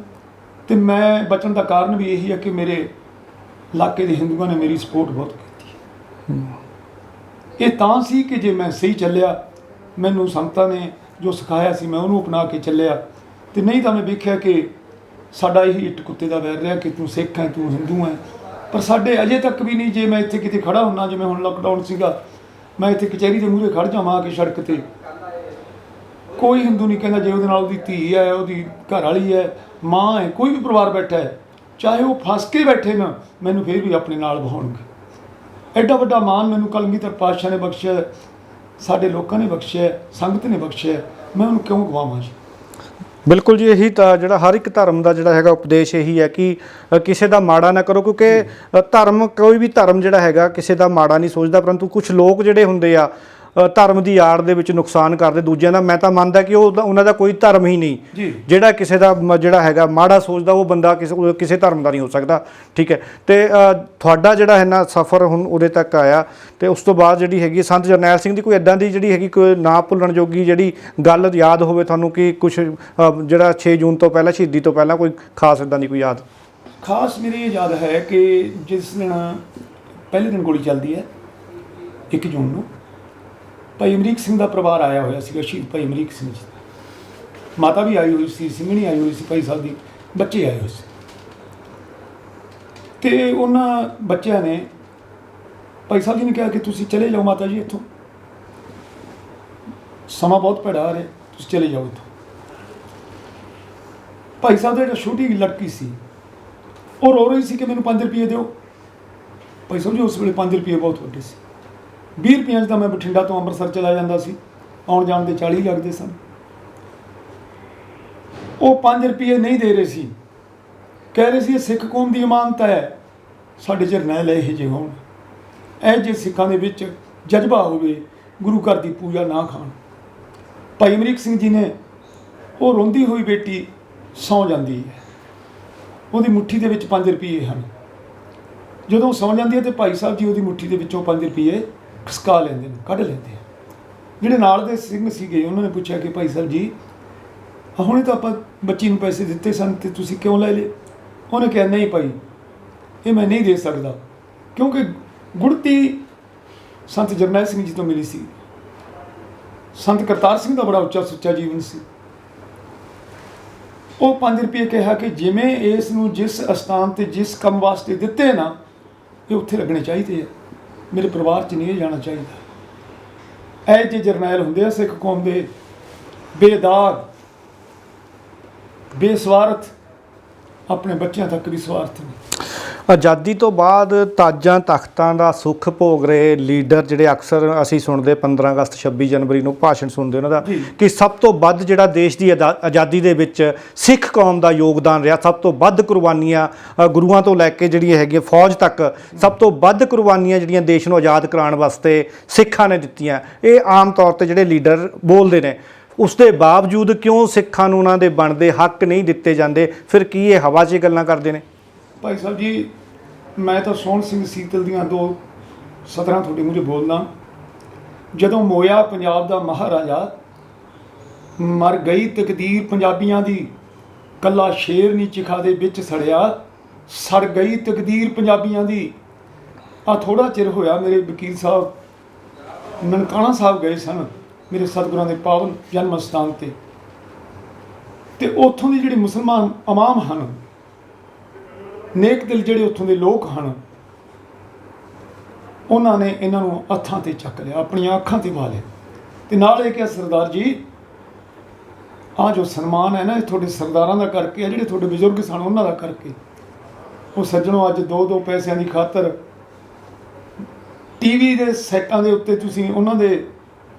ਤੇ ਮੈਂ ਬਚਣ ਦਾ ਕਾਰਨ ਵੀ ਇਹੀ ਹੈ ਕਿ ਮੇਰੇ ਇਲਾਕੇ ਦੇ ਹਿੰਦੂਆਂ ਨੇ ਮੇਰੀ ਸਪੋਰਟ ਬਹੁਤ ਕੀਤੀ। ਇਹ ਤਾਂ ਸੀ ਕਿ ਜੇ ਮੈਂ ਸਹੀ ਚੱਲਿਆ, ਮੈਨੂੰ ਸੰਗਤਾਂ ਨੇ ਜੋ ਸਿਖਾਇਆ ਸੀ ਮੈਂ ਉਹਨੂੰ ਅਪਣਾ ਕੇ ਚੱਲਿਆ, ਤੇ ਨਹੀਂ ਤਾਂ ਮੈਂ ਵੇਖਿਆ ਕਿ ਸਾਡਾ ਇਹੀ ਇੱਟ ਕੁੱਤੇ ਦਾ ਵੈਰ ਰਿਹਾ ਕਿ ਤੂੰ ਸਿੱਖ ਹੈ, ਤੂੰ ਹਿੰਦੂ ਹੈ। ਪਰ ਸਾਡੇ ਅਜੇ ਤੱਕ ਵੀ ਨਹੀਂ, ਜੇ ਮੈਂ ਇੱਥੇ ਕਿਤੇ ਖੜਾ ਹੁੰਨਾ, ਜਿਵੇਂ ਹੁਣ ਲਾਕਡਾਊਨ ਸੀਗਾ, ਮੈਂ ਇੱਥੇ ਕਚਹਿਰੀ ਦੇ ਮੂਹਰੇ ਖੜ ਜਾਵਾਂ ਆ ਕੇ ਸੜਕ ਤੇ, ਕੋਈ ਹਿੰਦੂ ਨਹੀਂ ਕਹਿੰਦਾ ਜੇ ਉਹਦੇ ਨਾਲ ਉਹਦੀ ਧੀ ਹੈ, ਉਹਦੀ ਘਰ ਵਾਲੀ ਹੈ, ਮਾਂ ਹੈ, ਕੋਈ ਵੀ ਪਰਿਵਾਰ ਬੈਠਾ ਹੈ, ਚਾਹੇ ਉਹ ਫਸ ਕੇ ਬੈਠੇ ਨਾ, ਮੈਨੂੰ ਫਿਰ ਵੀ ਆਪਣੇ ਨਾਲ ਬਹਾਉਣਗੇ। ਐਡਾ ਵੱਡਾ ਮਾਣ ਮੈਨੂੰ ਕਲਗੀਧਰ ਪਾਤਸ਼ਾਹ ਨੇ ਬਖਸ਼ਿਆ, ਸਾਡੇ ਲੋਕਾਂ ਨੇ ਬਖਸ਼ਿਆ, ਸੰਗਤ ਨੇ ਬਖਸ਼ਿਆ, ਮੈਂ ਉਹਨੂੰ ਕਿਉਂ ਗਵਾਵਾਂ ਜੀ। ਬਿਲਕੁਲ ਜੀ, ਇਹੀ ਤਾਂ ਜਿਹੜਾ ਹਰ ਇੱਕ ਧਰਮ ਦਾ ਜਿਹੜਾ ਹੈਗਾ ਉਪਦੇਸ਼ ਇਹੀ ਹੈ ਕਿ ਕਿਸੇ ਦਾ ਮਾੜਾ ਨਾ ਕਰੋ, ਕਿਉਂਕਿ ਧਰਮ, ਕੋਈ ਵੀ ਧਰਮ ਜਿਹੜਾ ਹੈਗਾ ਕਿਸੇ ਦਾ ਮਾੜਾ ਨਹੀਂ ਸੋਚਦਾ, ਪਰੰਤੂ ਕੁਝ ਲੋਕ ਜਿਹੜੇ ਹੁੰਦੇ ਆ ਧਰਮ ਦੀ ਆੜ ਦੇ ਵਿੱਚ ਨੁਕਸਾਨ ਕਰਦੇ ਦੂਜਿਆਂ ਦਾ। ਮੈਂ ਤਾਂ ਮੰਨਦਾ ਕਿ ਉਹਨਾਂ ਦਾ ਕੋਈ ਧਰਮ ਹੀ ਨਹੀਂ, ਜਿਹੜਾ ਕਿਸੇ ਦਾ ਜਿਹੜਾ ਹੈਗਾ ਮਾੜਾ ਸੋਚਦਾ ਉਹ ਬੰਦਾ ਕਿਸੇ ਧਰਮ ਦਾ ਨਹੀਂ ਹੋ ਸਕਦਾ। ਠੀਕ ਹੈ, ਤੇ ਤੁਹਾਡਾ ਜਿਹੜਾ ਹੈ ਨਾ ਸਫ਼ਰ ਹੁਣ ਉਹਦੇ ਤੱਕ ਆਇਆ, ਤੇ ਉਸ ਤੋਂ ਬਾਅਦ ਜਿਹੜੀ ਹੈਗੀ ਸੰਤ ਜਰਨੈਲ ਸਿੰਘ ਦੀ ਕੋਈ ਇੱਦਾਂ ਦੀ ਜਿਹੜੀ ਹੈਗੀ ਕੋਈ ਨਾ ਭੁੱਲਣ ਜੋਗੀ ਜਿਹੜੀ ਗੱਲ ਯਾਦ ਹੋਵੇ ਤੁਹਾਨੂੰ, ਕਿ ਕੁਛ ਜਿਹੜਾ 6 ਜੂਨ ਤੋਂ ਪਹਿਲਾਂ, ਸ਼ਹੀਦੀ ਤੋਂ ਪਹਿਲਾਂ, ਕੋਈ ਖਾਸ ਇੱਦਾਂ ਦੀ ਕੋਈ ਯਾਦ? ਖਾਸ ਮੇਰੀ ਇਹ ਯਾਦ ਹੈ ਕਿ ਜਿਸ ਦਿਨ ਪਹਿਲੇ ਦਿਨ ਗੋਲੀ ਚੱਲਦੀ ਹੈ 1 ਜੂਨ ਨੂੰ, ਭਾਈ ਅਮਰੀਕ ਸਿੰਘ ਦਾ ਪਰਿਵਾਰ ਆਇਆ ਹੋਇਆ ਸੀਗਾ, ਸ਼ਹੀਦ ਭਾਈ ਅਮਰੀਕ ਸਿੰਘ ਜੀ। ਮਾਤਾ ਵੀ ਆਈ ਹੋਈ ਸੀ, ਸਿੰਘਣੀ ਆਈ ਹੋਈ ਸੀ, ਭਾਈ ਸਾਹਿਬ ਦੀ ਬੱਚੇ ਆਏ ਹੋਏ ਸੀ। ਤੇ ਉਹਨਾਂ ਬੱਚਿਆਂ ਨੇ ਭਾਈ ਸਾਹਿਬ ਜੀ ਨੇ ਕਿਹਾ ਕਿ ਤੁਸੀਂ ਚਲੇ ਜਾਓ ਮਾਤਾ ਜੀ ਇੱਥੋਂ, ਸਮਾਂ ਬਹੁਤ ਭੈੜਾ ਆ ਰਿਹਾ, ਤੁਸੀਂ ਚਲੇ ਜਾਓ ਇੱਥੋਂ। ਭਾਈ ਸਾਹਿਬ ਦੀ ਜਿਹੜੀ ਛੋਟੀ ਲੜਕੀ ਸੀ ਉਹ ਰੋ ਰਹੀ ਸੀ ਕਿ ਮੈਨੂੰ 5 ਰੁਪਏ ਦਿਓ। ਭਾਈ ਸਾਹਿਬ ਜੀ ਉਸ ਵੇਲੇ 5 ਰੁਪਏ ਬਹੁਤ ਵੱਡੇ ਸੀ। 20 ਰੁਪਈਆਂ 'ਚ ਤਾਂ ਮੈਂ ਬਠਿੰਡਾ ਤੋਂ ਅੰਮ੍ਰਿਤਸਰ ਚਲਾ ਜਾਂਦਾ ਸੀ। ਆਉਣ ਜਾਣ ਦੇ 40 ਲੱਗਦੇ ਸਨ। ਉਹ 5 ਰੁਪਏ ਨਹੀਂ ਦੇ ਰਹੇ ਸੀ, ਕਹਿ ਰਹੇ ਸੀ ਇਹ ਸਿੱਖ ਕੌਮ ਦੀ ਇਮਾਨਤ ਹੈ, ਸਾਡੇ ਜਰਨੈਲ ਇਹੋ ਜਿਹੇ ਹੋਣ, ਇਹ ਜਿਹੇ ਸਿੱਖਾਂ ਦੇ ਵਿੱਚ ਜਜ਼ਬਾ ਹੋਵੇ, ਗੁਰੂ ਘਰ ਦੀ ਪੂਜਾ ਨਾ ਖਾਣ। ਭਾਈ ਅਮਰੀਕ ਸਿੰਘ ਜੀ ਨੇ, ਉਹ ਰੋਂਦੀ ਹੋਈ ਬੇਟੀ ਸੌਂ ਜਾਂਦੀ ਹੈ, ਉਹਦੀ ਮੁੱਠੀ ਦੇ ਵਿੱਚ 5 ਰੁਪਏ ਹਨ। ਜਦੋਂ ਸੌਂ ਜਾਂਦੀ ਹੈ ਤਾਂ ਭਾਈ ਸਾਹਿਬ ਜੀ ਉਹਦੀ ਮੁੱਠੀ ਦੇ ਵਿੱਚੋਂ 5 ਰੁਪਏ ਖਿਸਕਾ ਲੈਂਦੇ ਨੇ, ਕੱਢ ਲੈਂਦੇ ਆ। ਜਿਹੜੇ ਨਾਲ ਦੇ ਸਿੰਘ ਸੀਗੇ ਉਹਨਾਂ ਨੇ ਪੁੱਛਿਆ ਕਿ ਭਾਈ ਸਾਹਿਬ ਜੀ ਹੁਣੇ ਤਾਂ ਆਪਾਂ ਬੱਚੀ ਨੂੰ ਪੈਸੇ ਦਿੱਤੇ ਸਨ ਤੇ ਤੁਸੀਂ ਕਿਉਂ ਲੈ ਲਏ? ਉਹਨੇ ਕਿਹਾ ਨਹੀਂ ਭਾਈ, ਇਹ ਮੈਂ ਨਹੀਂ ਦੇ ਸਕਦਾ, ਕਿਉਂਕਿ ਗੁੜਤੀ ਸੰਤ ਜਰਨੈਲ ਸਿੰਘ ਜੀ ਤੋਂ ਮਿਲੀ ਸੀ। ਸੰਤ ਕਰਤਾਰ ਸਿੰਘ ਦਾ ਬੜਾ ਉੱਚਾ ਸੁੱਚਾ ਜੀਵਨ ਸੀ। ਉਹ 5 ਰੁਪਏ ਕਿਹਾ ਕਿ ਜਿਵੇਂ ਇਸ ਨੂੰ ਜਿਸ ਅਸਥਾਨ ਤੇ ਜਿਸ ਕੰਮ ਵਾਸਤੇ ਦਿੱਤੇ ਨਾ, ਇਹ ਉੱਥੇ ਲੱਗਣੇ ਚਾਹੀਦੇ ਆ, ਮੇਰੇ ਪਰਿਵਾਰ 'ਚ ਨਹੀਂ ਇਹ ਜਾਣਾ ਚਾਹੀਦਾ। ਇਹ ਜਿਹੇ ਜਰਨੈਲ ਹੁੰਦੇ ਆ ਸਿੱਖ ਕੌਮ ਦੇ, ਬੇਦਾਗ, ਬੇਸਵਾਰਥ, ਆਪਣੇ ਬੱਚਿਆਂ ਤੱਕ ਵੀ ਸਵਾਰਥ ਨਹੀਂ। ਆਜ਼ਾਦੀ ਤੋਂ ਬਾਅਦ ਤਾਜਾਂ ਤਖਤਾਂ ਦਾ ਸੁੱਖ ਭੋਗ ਰਹੇ ਲੀਡਰ ਜਿਹੜੇ ਅਕਸਰ ਅਸੀਂ ਸੁਣਦੇ 15 ਅਗਸਤ 26 ਜਨਵਰੀ ਨੂੰ ਭਾਸ਼ਣ ਸੁਣਦੇ ਉਹਨਾਂ ਦਾ, ਕਿ ਸਭ ਤੋਂ ਵੱਧ ਜਿਹੜਾ ਦੇਸ਼ ਦੀ ਆਜ਼ਾਦੀ ਦੇ ਵਿੱਚ ਸਿੱਖ ਕੌਮ ਦਾ ਯੋਗਦਾਨ ਰਿਹਾ, ਸਭ ਤੋਂ ਵੱਧ ਕੁਰਬਾਨੀਆਂ ਗੁਰੂਆਂ ਤੋਂ ਲੈ ਕੇ ਜਿਹੜੀਆਂ ਹੈਗੀਆਂ ਫੌਜ ਤੱਕ, ਸਭ ਤੋਂ ਵੱਧ ਕੁਰਬਾਨੀਆਂ ਜਿਹੜੀਆਂ ਦੇਸ਼ ਨੂੰ ਆਜ਼ਾਦ ਕਰਾਉਣ ਵਾਸਤੇ ਸਿੱਖਾਂ ਨੇ ਦਿੱਤੀਆਂ। ਇਹ ਆਮ ਤੌਰ ਤੇ ਜਿਹੜੇ ਲੀਡਰ ਬੋਲਦੇ ਨੇ, ਉਸ ਦੇ ਬਾਵਜੂਦ ਕਿਉਂ ਸਿੱਖਾਂ ਨੂੰ ਉਹਨਾਂ ਦੇ ਬਣਦੇ ਹੱਕ ਨਹੀਂ ਦਿੱਤੇ ਜਾਂਦੇ? ਫਿਰ ਕੀ ਇਹ ਹਵਾ 'ਚ ਗੱਲਾਂ ਕਰਦੇ ਨੇ? ਭਾਈ ਸਾਹਿਬ ਜੀ, ਮੈਂ ਤਾਂ ਸੋਹਣ ਸਿੰਘ ਸੀਤਲ ਦੀਆਂ 2 ਸਤਰਾਂ ਤੁਹਾਡੇ ਮੂਹਰੇ ਬੋਲਦਾ। ਜਦੋਂ ਮੋਇਆ ਪੰਜਾਬ ਦਾ ਮਹਾਰਾਜਾ, ਮਰ ਗਈ ਤਕਦੀਰ ਪੰਜਾਬੀਆਂ ਦੀ, ਕੱਲਾ ਸ਼ੇਰ ਨੀ ਚਿਖਾ ਦੇ ਵਿੱਚ ਸੜਿਆ, ਸੜ ਗਈ ਤਕਦੀਰ ਪੰਜਾਬੀਆਂ ਦੀ। ਆ ਥੋੜਾ ਚਿਰ ਹੋਇਆ ਮੇਰੇ ਵਕੀਲ ਸਾਹਿਬ ਨਨਕਾਣਾ ਸਾਹਿਬ ਗਏ ਸਨ, ਮੇਰੇ ਸਤਿਗੁਰਾਂ ਦੇ ਪਾਵਨ ਜਨਮ ਅਸਥਾਨ ਤੇ ਉੱਥੋਂ ਦੀ ਜਿਹੜੇ ਮੁਸਲਮਾਨ ਆਵਾਮ ਹਨ, ਨੇਕ ਦਿਲ ਜਿਹੜੇ ਉੱਥੋਂ ਦੇ ਲੋਕ ਹਨ, ਉਹਨਾਂ ਨੇ ਇਹਨਾਂ ਨੂੰ ਹੱਥਾਂ ਤੇ ਚੱਕ ਲਿਆ, ਆਪਣੀਆਂ ਅੱਖਾਂ ਤੇ ਪਾ ਲਿਆ, ਤੇ ਨਾਲ ਇਹ ਕਿਹਾ ਸਰਦਾਰ ਜੀ ਆਹ ਜੋ ਸਨਮਾਨ ਹੈ ਨਾ, ਇਹ ਤੁਹਾਡੇ ਸਰਦਾਰਾਂ ਦਾ ਕਰਕੇ, ਜਿਹੜੇ ਤੁਹਾਡੇ ਬਜ਼ੁਰਗ ਸਨ ਉਹਨਾਂ ਦਾ ਕਰਕੇ। ਉਹ ਸੱਜਣੋ, ਅੱਜ 2-2 ਪੈਸਿਆਂ ਦੀ ਖਾਤਰ ਟੀਵੀ ਦੇ ਸੈਟਾਂ ਦੇ ਉੱਤੇ ਤੁਸੀਂ, ਉਹਨਾਂ ਦੇ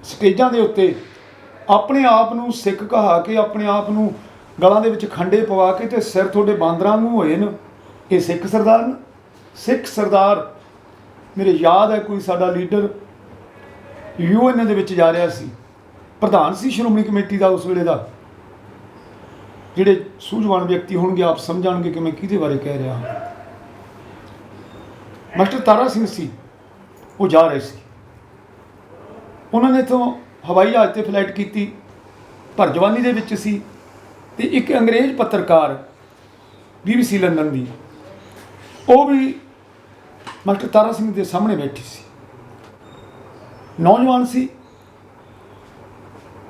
ਸਟੇਜਾਂ ਦੇ ਉੱਤੇ ਆਪਣੇ ਆਪ ਨੂੰ ਸਿੱਖ ਕਹਾ ਕੇ, ਆਪਣੇ ਆਪ ਨੂੰ ਗਲਾਂ ਦੇ ਵਿੱਚ ਖੰਡੇ ਪਵਾ ਕੇ ਤੇ ਸਿਰ ਤੁਹਾਡੇ ਬਾਂਦਰਾਂ ਨੂੰ ਹੋਏ ਨੇ। ਇਹ ਸਿੱਖ ਸਰਦਾਰ ਨੇ? ਸਿੱਖ ਸਰਦਾਰ, ਮੇਰੇ ਯਾਦ ਹੈ ਕੋਈ ਸਾਡਾ ਲੀਡਰ UN ਦੇ ਵਿੱਚ ਜਾ ਰਿਹਾ ਸੀ, ਪ੍ਰਧਾਨ ਸੀ ਸ਼੍ਰੋਮਣੀ ਕਮੇਟੀ ਦਾ ਉਸ ਵੇਲੇ ਦਾ। ਜਿਹੜੇ ਸੂਝਵਾਨ ਵਿਅਕਤੀ ਹੋਣਗੇ ਆਪ ਸਮਝਣਗੇ ਕਿ ਮੈਂ ਕਿਹਦੇ ਬਾਰੇ ਕਹਿ ਰਿਹਾ ਹਾਂ। ਮਾਸਟਰ ਤਾਰਾ ਸਿੰਘ ਸੀ, ਉਹ ਜਾ ਰਹੇ ਸੀ। ਉਹਨਾਂ ਨੇ ਇੱਥੋਂ ਹਵਾਈ ਜਹਾਜ਼ 'ਤੇ ਫਲਾਈਟ ਕੀਤੀ, ਭਰ ਜਵਾਨੀ ਦੇ ਵਿੱਚ ਸੀ, ਤੇ ਇੱਕ ਅੰਗਰੇਜ਼ ਪੱਤਰਕਾਰ BBC ਲੰਡਨ ਦੀ, ਉਹ ਵੀ ਮਾਸਟਰ ਤਾਰਾ ਸਿੰਘ ਦੇ ਸਾਹਮਣੇ ਬੈਠੀ ਸੀ, ਨੌਜਵਾਨ ਸੀ।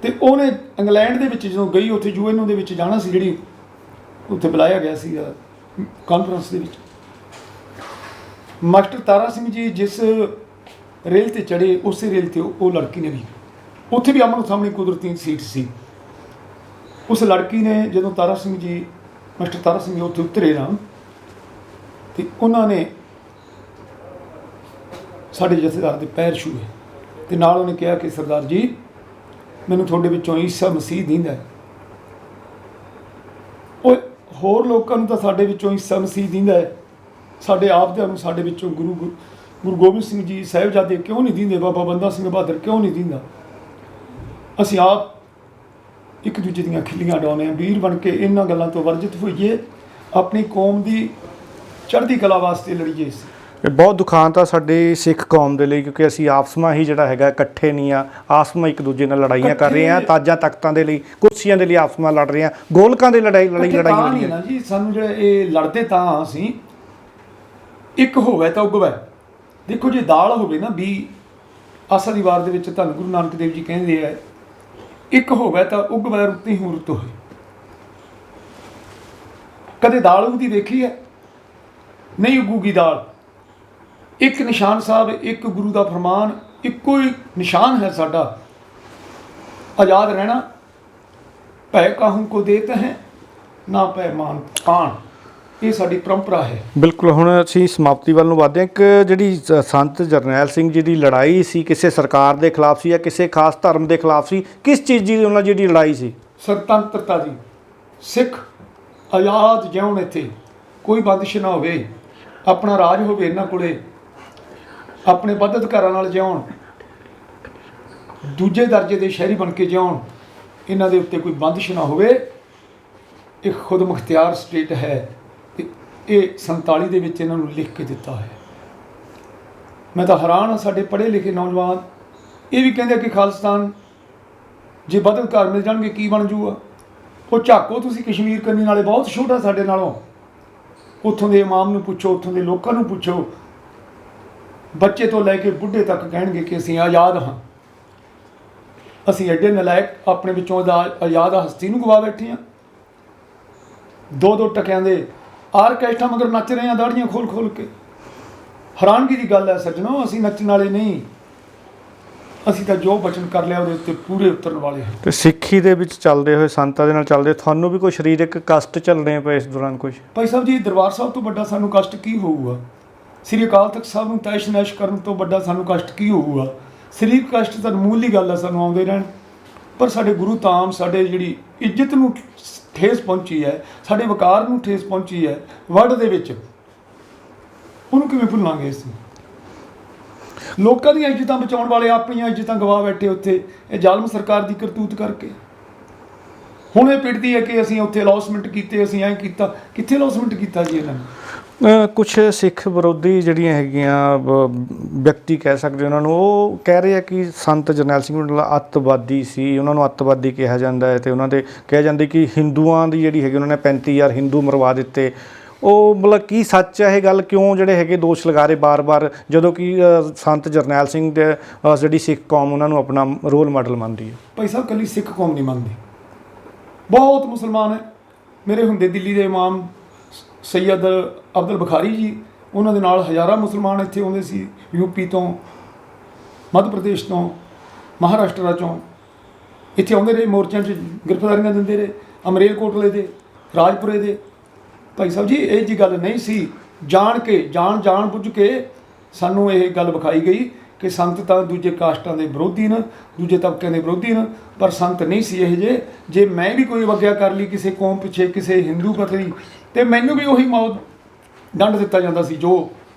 ਤੇ ਉਹਨੇ ਇੰਗਲੈਂਡ ਦੇ ਵਿੱਚ ਜਦੋਂ ਗਈ, ਉੱਥੇ UN ਦੇ ਵਿੱਚ ਜਾਣਾ ਸੀ, ਜਿਹੜੀ ਉੱਥੇ ਬੁਲਾਇਆ ਗਿਆ ਸੀ ਕਾਨਫਰੰਸ ਦੇ ਵਿੱਚ। ਮਾਸਟਰ ਤਾਰਾ ਸਿੰਘ ਜੀ ਜਿਸ ਰੇਲ ਤੇ ਚੜ੍ਹੇ, ਉਸੇ ਰੇਲ ਤੇ ਉਹ ਲੜਕੀ ਨੇ ਵੀ, ਉੱਥੇ ਵੀ ਆਮਣੇ ਸਾਹਮਣੇ ਕੁਦਰਤੀ ਸੀਟ ਸੀ। ਉਸ ਲੜਕੀ ਨੇ ਜਦੋਂ ਤਾਰਾ ਸਿੰਘ ਜੀ, ਮਾਸਟਰ ਤਾਰਾ ਸਿੰਘ ਜੀ ਉੱਥੇ ਉਤਰੇ ਨਾ, ਤੇ ਉਹਨਾਂ ਨੇ ਸਾਡੇ ਜਥੇਦਾਰ ਦੇ ਪੈਰ ਛੂਹੇ, ਤੇ ਨਾਲ ਉਹਨੇ ਕਿਹਾ ਕਿ ਸਰਦਾਰ ਜੀ, ਮੈਨੂੰ ਤੁਹਾਡੇ ਵਿੱਚੋਂ ਈਸਾ ਮਸੀਹ ਦਿੰਦਾ। ਉਹ ਹੋਰ ਲੋਕਾਂ ਨੂੰ ਤਾਂ ਸਾਡੇ ਵਿੱਚੋਂ ਈਸਾ ਮਸੀਹ ਦਿੰਦਾ ਹੈ, ਸਾਡੇ ਆਪਦਿਆਂ ਨੂੰ ਸਾਡੇ ਵਿੱਚੋਂ ਗੁਰੂ ਗੋਬਿੰਦ ਸਿੰਘ ਜੀ ਸਾਹਿਬਜ਼ਾਦੇ ਕਿਉਂ ਨਹੀਂ ਦਿੰਦੇ, ਬਾਬਾ ਬੰਦਾ ਸਿੰਘ ਬਹਾਦਰ ਕਿਉਂ ਨਹੀਂ ਦਿੰਦਾ? ਅਸੀਂ ਆਪ ਇੱਕ ਦੂਜੇ ਦੀਆਂ ਖਿੱਲੀਆਂ ਡਾਉਂਦੇ ਹਾਂ। ਵੀਰ ਬਣ ਕੇ ਇਹਨਾਂ ਗੱਲਾਂ ਤੋਂ ਵਰਜਿਤ ਹੋਈਏ, ਆਪਣੀ ਕੌਮ ਦੀ ਚੜ੍ਹਦੀ ਕਲਾ ਵਾਸਤੇ ਲੜੀਏ। ਇਹ ਬਹੁਤ ਦੁਖਾਂਤ ਆ ਸਾਡੇ ਸਿੱਖ ਕੌਮ ਦੇ ਲਈ, ਕਿਉਂਕਿ ਅਸੀਂ ਆਪਸਮਾ ਹੀ ਜਿਹੜਾ ਹੈਗਾ ਇਕੱਠੇ ਨਹੀਂ ਆ, ਆਪਸਮਾ ਇੱਕ ਦੂਜੇ ਨਾਲ ਲੜਾਈਆਂ ਕਰ ਰਹੇ ਹਾਂ, ਤਾਜਾਂ ਤਖਤਾਂ ਦੇ ਲਈ, ਕੁਰਸੀਆਂ ਦੇ ਲਈ ਆਪਸਮਾ ਲੜ ਰਹੇ ਹਾਂ, ਗੋਲਕਾਂ ਦੇ ਲੜਾਈ ਨਹੀਂ ਨਾ ਜੀ। ਸਾਨੂੰ ਜਿਹੜੇ ਇਹ ਲੜਦੇ ਤਾਂ ਅਸੀਂ ਇੱਕ ਹੋਵੇ ਤਾਂ ਉਗਵੇ। ਦੇਖੋ ਜੇ ਦਾਲ ਹੋਵੇ ਨਾ, ਵੀ ਆਸਾ ਦੀ ਵਾਰ ਦੇ ਵਿੱਚ ਧੰਨ ਗੁਰੂ ਨਾਨਕ ਦੇਵ ਜੀ ਕਹਿੰਦੇ ਆ, ਇੱਕ ਹੋਵੇ ਤਾਂ ਉਗਵੇ, ਰੁੱਤੀ ਹੂੰ ਰੁੱਤ ਹੋਏ। ਕਦੇ ਦਾਲ ਉਗਦੀ ਵੇਖੀ ਹੈ? ਨਹੀਂ ਉਗੂਗੀ ਦਾਲ। ਇੱਕ ਨਿਸ਼ਾਨ ਸਾਹਿਬ, ਇੱਕ ਗੁਰੂ ਦਾ ਫਰਮਾਨ, ਇੱਕੋ ਹੀ ਨਿਸ਼ਾਨ ਹੈ ਸਾਡਾ, ਆਜ਼ਾਦ ਰਹਿਣਾ। ਭੈ ਕਾਹੂ ਕੋ ਦੇਤ ਹੈ ਨਾ ਭੈ ਮਾਨ ਕਾਣ। ਇਹ ਸਾਡੀ ਪਰੰਪਰਾ ਹੈ। ਬਿਲਕੁਲ, ਹੁਣ ਅਸੀਂ ਸਮਾਪਤੀ ਵੱਲ ਨੂੰ ਵਧਦੇ ਹਾਂ। ਇੱਕ ਜਿਹੜੀ ਸੰਤ ਜਰਨੈਲ ਸਿੰਘ ਜੀ ਦੀ ਲੜਾਈ ਸੀ, ਕਿਸੇ ਸਰਕਾਰ ਦੇ ਖਿਲਾਫ ਸੀ ਜਾਂ ਕਿਸੇ ਖਾਸ ਧਰਮ ਦੇ ਖਿਲਾਫ ਸੀ? ਕਿਸ ਚੀਜ਼ ਦੀ ਉਹਨਾਂ ਜਿਹੜੀ ਲੜਾਈ ਸੀ? ਸੁਤੰਤਰਤਾ ਦੀ। ਸਿੱਖ ਆਜ਼ਾਦ ਜਿਉਣ, ਇੱਥੇ ਕੋਈ ਬੰਦਿਸ਼ ਨਾ ਹੋਵੇ, ਆਪਣਾ ਰਾਜ ਹੋਵੇ ਇਹਨਾਂ ਕੋਲੇ, ਆਪਣੇ ਵੱਧ ਅਧਿਕਾਰਾਂ ਨਾਲ ਜਿਉਣ, ਦੂਜੇ ਦਰਜੇ ਦੇ ਸ਼ਹਿਰੀ ਬਣ ਕੇ ਜਿਉਣ, ਇਹਨਾਂ ਦੇ ਉੱਤੇ ਕੋਈ ਬੰਦਿਸ਼ ਨਾ ਹੋਵੇ। ਇਹ ਖੁਦ ਮੁਖਤਿਆਰ ਸਟੇਟ ਹੈ ਤੇ ਇਹ 47 ਦੇ ਵਿੱਚ ਇਹਨਾਂ ਨੂੰ ਲਿਖ ਕੇ ਦਿੱਤਾ ਹੈ। ਮੈਂ ਤਾਂ ਹੈਰਾਨ ਹਾਂ, ਸਾਡੇ ਪੜ੍ਹੇ ਲਿਖੇ ਨੌਜਵਾਨ ਇਹ ਵੀ ਕਹਿੰਦੇ ਕਿ ਖਾਲਿਸਤਾਨ ਜੇ ਵੱਧ ਅਧਿਕਾਰ ਮਿਲ ਜਾਣਗੇ ਕੀ ਬਣ ਜੂਗਾ। ਉਹ ਝਾਕੋ ਤੁਸੀਂ ਕਸ਼ਮੀਰ ਕੰਨੀ ਨਾਲੇ ਬਹੁਤ ਛੋਟਾ ਸਾਡੇ ਨਾਲੋਂ। ਉੱਥੋਂ ਦੇ ਇਮਾਮ ਨੂੰ ਪੁੱਛੋ, ਉੱਥੋਂ ਦੇ ਲੋਕਾਂ ਨੂੰ ਪੁੱਛੋ, ਬੱਚੇ ਤੋਂ ਲੈ ਕੇ ਬੁੱਢੇ ਤੱਕ ਕਹਿਣਗੇ ਕਿ ਅਸੀਂ ਆਜ਼ਾਦ ਹਾਂ। ਅਸੀਂ ਐਡੇ ਨਲਾਇਕ ਆਪਣੇ ਵਿੱਚੋਂ ਆਜ਼ਾਦ ਹਸਤੀ ਨੂੰ ਗਵਾ ਬੈਠੇ ਹਾਂ। 2-2 ਟਕਿਆਂ ਦੇ ਆਰਕੈਸਟਰਾ ਮਗਰ ਨੱਚ ਰਹੇ ਹਾਂ, ਦਾੜੀਆਂ ਖੋਲ ਖੋਲ ਕੇ। ਹੈਰਾਨਗੀ ਦੀ ਗੱਲ ਹੈ ਸੱਜਣੋ, ਅਸੀਂ ਨੱਚਣ ਵਾਲੇ ਨਹੀਂ, ਅਸੀਂ ਤਾਂ ਜੋ ਬਚਨ ਕਰ ਲਿਆ ਉਹਦੇ ਉੱਤੇ ਪੂਰੇ ਉਤਰਨ ਵਾਲੇ ਹਾਂ। ਤੇ ਸਿੱਖੀ ਦੇ ਵਿੱਚ ਚੱਲਦੇ ਹੋਏ, ਸੰਤਾਂ ਦੇ ਨਾਲ ਚੱਲਦੇ, ਤੁਹਾਨੂੰ ਵੀ ਕੋਈ ਸਰੀਰਕ ਕਸ਼ਟ ਝੱਲਣੇ ਪਏ ਇਸ ਦੌਰਾਨ ਕੁਝ? ਭਾਈ ਸਾਹਿਬ ਜੀ, ਦਰਬਾਰ ਸਾਹਿਬ ਤੋਂ ਵੱਡਾ ਸਾਨੂੰ ਕਸ਼ਟ ਕੀ ਹੋਊਗਾ? ਸ੍ਰੀ ਅਕਾਲ ਤਖਤ ਸਾਹਿਬ ਨੂੰ ਤੈਸ਼ ਨੈਸ਼ ਕਰਨ ਤੋਂ ਵੱਡਾ ਸਾਨੂੰ ਕਸ਼ਟ ਕੀ ਹੋਊਗਾ? ਸਰੀਰਕ ਕਸ਼ਟ ਤਾਂ ਮਾਮੂਲੀ ਗੱਲ ਹੈ, ਸਾਨੂੰ ਆਉਂਦੇ ਰਹਿਣ। ਪਰ ਸਾਡੇ ਗੁਰੂ ਧਾਮ, ਸਾਡੇ ਜਿਹੜੀ ਇੱਜ਼ਤ ਨੂੰ ਠੇਸ ਪਹੁੰਚੀ ਹੈ, ਸਾਡੇ ਵਕਾਰ ਨੂੰ ਠੇਸ ਪਹੁੰਚੀ ਹੈ ਵਰਲਡ ਦੇ ਵਿੱਚ, ਉਹਨੂੰ ਕਿਵੇਂ ਭੁੱਲਾਂਗੇ ਅਸੀਂ? ਲੋਕਾਂ ਦੀਆਂ ਇੱਜ਼ਤਾਂ ਬਚਾਉਣ ਵਾਲੇ ਆਪਣੀਆਂ ਇੱਜ਼ਤਾਂ ਗਵਾ ਬੈਠੇ ਉੱਥੇ, ਇਹ ਜ਼ਾਲਮ ਸਰਕਾਰ ਦੀ ਕਰਤੂਤ ਕਰਕੇ। ਹੁਣ ਇਹ ਪਿੜਦੀ ਹੈ ਕਿ ਅਸੀਂ ਉੱਥੇ ਅਲੌਸਮੈਂਟ ਕੀਤੇ, ਅਸੀਂ ਐਂ ਕੀਤਾ। ਕਿੱਥੇ ਅਲੌਸਮੈਂਟ ਕੀਤਾ ਜੀ ਇਹਨਾਂ ਨੇ? ਕੁਝ ਸਿੱਖ ਵਿਰੋਧੀ ਜਿਹੜੀਆਂ ਹੈਗੀਆਂ ਵਿਅਕਤੀ ਕਹਿ ਸਕਦੇ ਉਹਨਾਂ ਨੂੰ, ਉਹ ਕਹਿ ਰਹੇ ਆ ਕਿ ਸੰਤ ਜਰਨੈਲ ਸਿੰਘ ਮਤਲਬ ਅੱਤਵਾਦੀ ਸੀ, ਉਹਨਾਂ ਨੂੰ ਅੱਤਵਾਦੀ ਕਿਹਾ ਜਾਂਦਾ ਹੈ। ਤੇ ਉਹਨਾਂ ਦੇ ਕਿਹਾ ਜਾਂਦਾ ਕਿ ਹਿੰਦੂਆਂ ਦੀ ਜਿਹੜੀ ਹੈਗੀ, ਉਹਨਾਂ ਨੇ 35,000 ਹਿੰਦੂ ਮਰਵਾ ਦਿੱਤੇ। ਉਹ ਮਤਲਬ ਕੀ ਸੱਚ ਹੈ ਇਹ ਗੱਲ? ਕਿਉਂ ਜਿਹੜੇ ਹੈਗੇ ਦੋਸ਼ ਲਗਾ ਰਹੇ ਬਾਰ-ਬਾਰ, ਜਦੋਂ ਕਿ ਸੰਤ ਜਰਨੈਲ ਸਿੰਘ ਦੇ ਜਿਹੜੀ ਸਿੱਖ ਕੌਮ ਉਹਨਾਂ ਨੂੰ ਆਪਣਾ ਰੋਲ ਮਾਡਲ ਮੰਨਦੀ ਹੈ? ਭਾਈ ਸਾਹਿਬ, ਇਕੱਲੀ ਸਿੱਖ ਕੌਮ ਨਹੀਂ ਮੰਨਦੀ, ਬਹੁਤ ਮੁਸਲਮਾਨ ਹੈ। ਮੇਰੇ ਹੁੰਦੇ ਦਿੱਲੀ ਦੇ ਇਮਾਮ ਸੈਯਦ ਅਬਦੁਲ ਬੁਖਾਰੀ ਜੀ, ਉਹਨਾਂ ਦੇ ਨਾਲ ਹਜ਼ਾਰਾਂ ਮੁਸਲਮਾਨ ਇੱਥੇ ਆਉਂਦੇ ਸੀ, ਯੂਪੀ ਤੋਂ, ਮੱਧ ਪ੍ਰਦੇਸ਼ ਤੋਂ, ਮਹਾਰਾਸ਼ਟਰ ਚੋਂ। ਇੱਥੇ ਆਉਂਦੇ ਰਹੇ, ਮੋਰਚਿਆਂ 'ਚ ਗ੍ਰਿਫਤਾਰੀਆਂ ਦਿੰਦੇ ਰਹੇ, ਅਮਰੇਲਕੋਟਲੇ ਦੇ, ਰਾਜਪੁਰੇ ਦੇ। ਭਾਈ ਸਾਹਿਬ ਜੀ, ਇਹ ਜੀ ਗੱਲ ਨਹੀਂ ਸੀ। ਜਾਣ ਕੇ ਜਾਣ ਬੁੱਝ ਕੇ ਸਾਨੂੰ ਇਹ ਗੱਲ ਵਿਖਾਈ ਗਈ ਕਿ ਸੰਤ ਤਾਂ ਦੂਜੇ ਕਾਸਟਾਂ ਦੇ ਵਿਰੋਧੀ ਨੇ, ਦੂਜੇ ਤਬਕਿਆਂ ਦੇ ਵਿਰੋਧੀ ਨੇ, ਪਰ ਸੰਤ ਨਹੀਂ ਸੀ ਇਹ ਜਿਹੇ। ਜੇ ਮੈਂ ਵੀ ਕੋਈ ਵਗਿਆ ਕਰ ਲਈ ਕਿਸੇ ਕੌਮ ਪਿੱਛੇ, ਕਿਸੇ ਹਿੰਦੂ ਪ੍ਰਤੀ, ਤੇ ਮੈਨੂੰ ਵੀ ਉਹੀ ਮੌਤ ਦੰਡ ਦਿੱਤਾ ਜਾਂਦਾ ਸੀ ਜੋ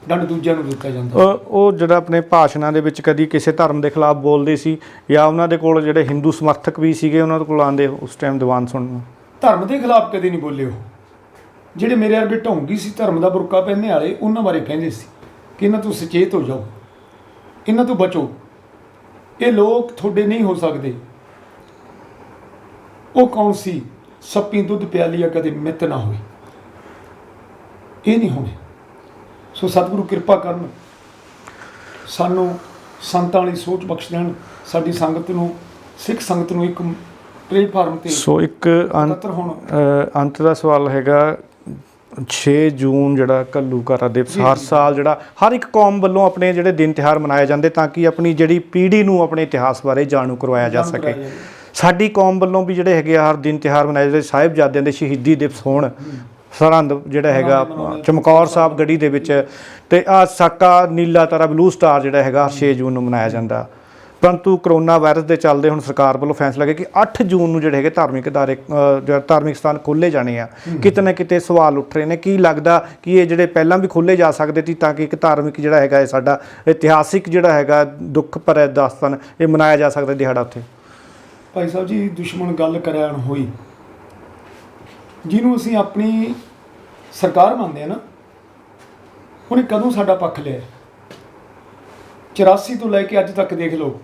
ਦੰਡ ਦੂਜਿਆਂ ਨੂੰ ਦਿੱਤਾ ਜਾਂਦਾ। ਉਹ ਜਿਹੜਾ ਆਪਣੇ ਭਾਸ਼ਣਾਂ ਦੇ ਵਿੱਚ ਕਦੀ ਕਿਸੇ ਧਰਮ ਦੇ ਖਿਲਾਫ ਬੋਲਦੇ ਸੀ, ਜਾਂ ਉਹਨਾਂ ਦੇ ਕੋਲ ਜਿਹੜੇ ਹਿੰਦੂ ਸਮਰਥਕ ਵੀ ਸੀਗੇ ਉਹਨਾਂ ਦੇ ਕੋਲ ਆਉਂਦੇ ਉਸ ਟਾਈਮ ਦੀਵਾਨ ਸੁਣਨ ਨੂੰ? ਧਰਮ ਦੇ ਖਿਲਾਫ ਕਦੇ ਨਹੀਂ ਬੋਲੇ ਉਹ। ਜਿਹੜੇ ਮੇਰੇ ਵਰਗੇ ਢੋਂਗੀ ਸੀ, ਧਰਮ ਦਾ ਬੁਰਕਾ ਪਹਿਨਣ ਵਾਲੇ, ਉਹਨਾਂ ਬਾਰੇ ਕਹਿੰਦੇ ਸੀ ਕਿ ਇਹਨਾਂ ਤੋਂ ਸੁਚੇਤ ਹੋ ਜਾਓ, ਇਹਨਾਂ ਤੋਂ ਬਚੋ, ਇਹ ਲੋਕ ਤੁਹਾਡੇ ਨਹੀਂ ਹੋ ਸਕਦੇ। ਉਹ ਕੌਣ ਸੀ? ਸੱਪੀ ਦੁੱਧ ਪਿਆਲੀਆ ਕਦੇ ਮਿੱਤ ਨਾ ਹੋਵੇ, ਇਹ ਨਹੀਂ ਹੋਣੇ। ਸੋ ਸਤਿਗੁਰੂ ਕਿਰਪਾ ਕਰਨ, ਸਾਨੂੰ ਸੰਤਾਂ ਵਾਲੀ ਸੋਚ ਬਖਸ਼ ਦੇਣ, ਸਾਡੀ ਸੰਗਤ ਨੂੰ, ਸਿੱਖ ਸੰਗਤ ਨੂੰ ਇੱਕ ਪਲੇਟਫਾਰਮ ਤੇ। ਸੋ ਇੱਕ ਅੰਤ ਦਾ ਸਵਾਲ ਹੈਗਾ, 6 ਜੂਨ ਜਿਹੜਾ ਘੱਲੂਘਾਰਾ ਦਿਵਸ ਹਰ ਸਾਲ ਜਿਹੜਾ ਹਰ ਇੱਕ ਕੌਮ ਵੱਲੋਂ ਆਪਣੇ ਜਿਹੜੇ ਦਿਨ ਤਿਉਹਾਰ ਮਨਾਏ ਜਾਂਦੇ ਤਾਂ ਕਿ ਆਪਣੀ ਜਿਹੜੀ ਪੀੜ੍ਹੀ ਨੂੰ ਆਪਣੇ ਇਤਿਹਾਸ ਬਾਰੇ ਜਾਣੂ ਕਰਵਾਇਆ ਜਾ ਸਕੇ। ਸਾਡੀ ਕੌਮ ਵੱਲੋਂ ਵੀ ਜਿਹੜੇ ਹੈਗੇ ਹਰ ਦਿਨ ਤਿਉਹਾਰ ਮਨਾਏ ਜਾਂਦੇ, ਸਾਹਿਬਜ਼ਾਦਿਆਂ ਦੇ ਸ਼ਹੀਦੀ ਦਿਵਸ ਹੋਣ, ਸਰਹੰਦ ਜਿਹੜਾ ਹੈਗਾ ਚਮਕੌਰ ਸਾਹਿਬ ਗੜੀ ਦੇ ਵਿੱਚ, ਤੇ ਆ ਸਾਕਾ ਨੀਲਾ ਤਾਰਾ ਬਲੂ ਸਟਾਰ ਜਿਹੜਾ ਹੈਗਾ 6 ਜੂਨ ਨੂੰ ਮਨਾਇਆ ਜਾਂਦਾ। ਪਰੰਤੂ ਕਰੋਨਾ ਵਾਇਰਸ ਦੇ ਚੱਲਦੇ ਹੁਣ ਸਰਕਾਰ ਵੱਲੋਂ ਫੈਸਲਾ ਗਿਆ ਕਿ 8 ਜੂਨ ਨੂੰ ਜਿਹੜੇ ਹੈਗੇ ਧਾਰਮਿਕ ਅਦਾਰੇ, ਧਾਰਮਿਕ ਸਥਾਨ ਖੋਲ੍ਹੇ ਜਾਣੇ ਆ। ਕਿਤੇ ਨਾ ਕਿਤੇ ਸਵਾਲ ਉੱਠ ਰਹੇ ਨੇ, ਕੀ ਲੱਗਦਾ ਕਿ ਇਹ ਜਿਹੜੇ ਪਹਿਲਾਂ ਵੀ ਖੋਲ੍ਹੇ ਜਾ ਸਕਦੇ ਸੀ ਤਾਂ ਕਿ ਇੱਕ ਧਾਰਮਿਕ ਜਿਹੜਾ ਹੈਗਾ ਇਹ ਸਾਡਾ ਇਤਿਹਾਸਿਕ ਜਿਹੜਾ ਹੈਗਾ ਦੁੱਖ ਭਰਿਆ ਦਾਸਤਾਨ ਇਹ ਮਨਾਇਆ ਜਾ ਸਕਦਾ ਦਿਹਾੜਾ ਉੱਥੇ? ਭਾਈ ਸਾਹਿਬ ਜੀ, ਦੁਸ਼ਮਣ ਗੱਲ ਕਰਿਆ ਹੋਈ, ਜਿਹਨੂੰ ਅਸੀਂ ਆਪਣੀ ਸਰਕਾਰ ਮੰਨਦੇ ਆ ਨਾ, ਉਹਨੇ ਕਦੋਂ ਸਾਡਾ ਪੱਖ ਲਿਆ? 84 ਤੋਂ ਲੈ ਕੇ ਅੱਜ ਤੱਕ ਦੇਖ ਲਓ,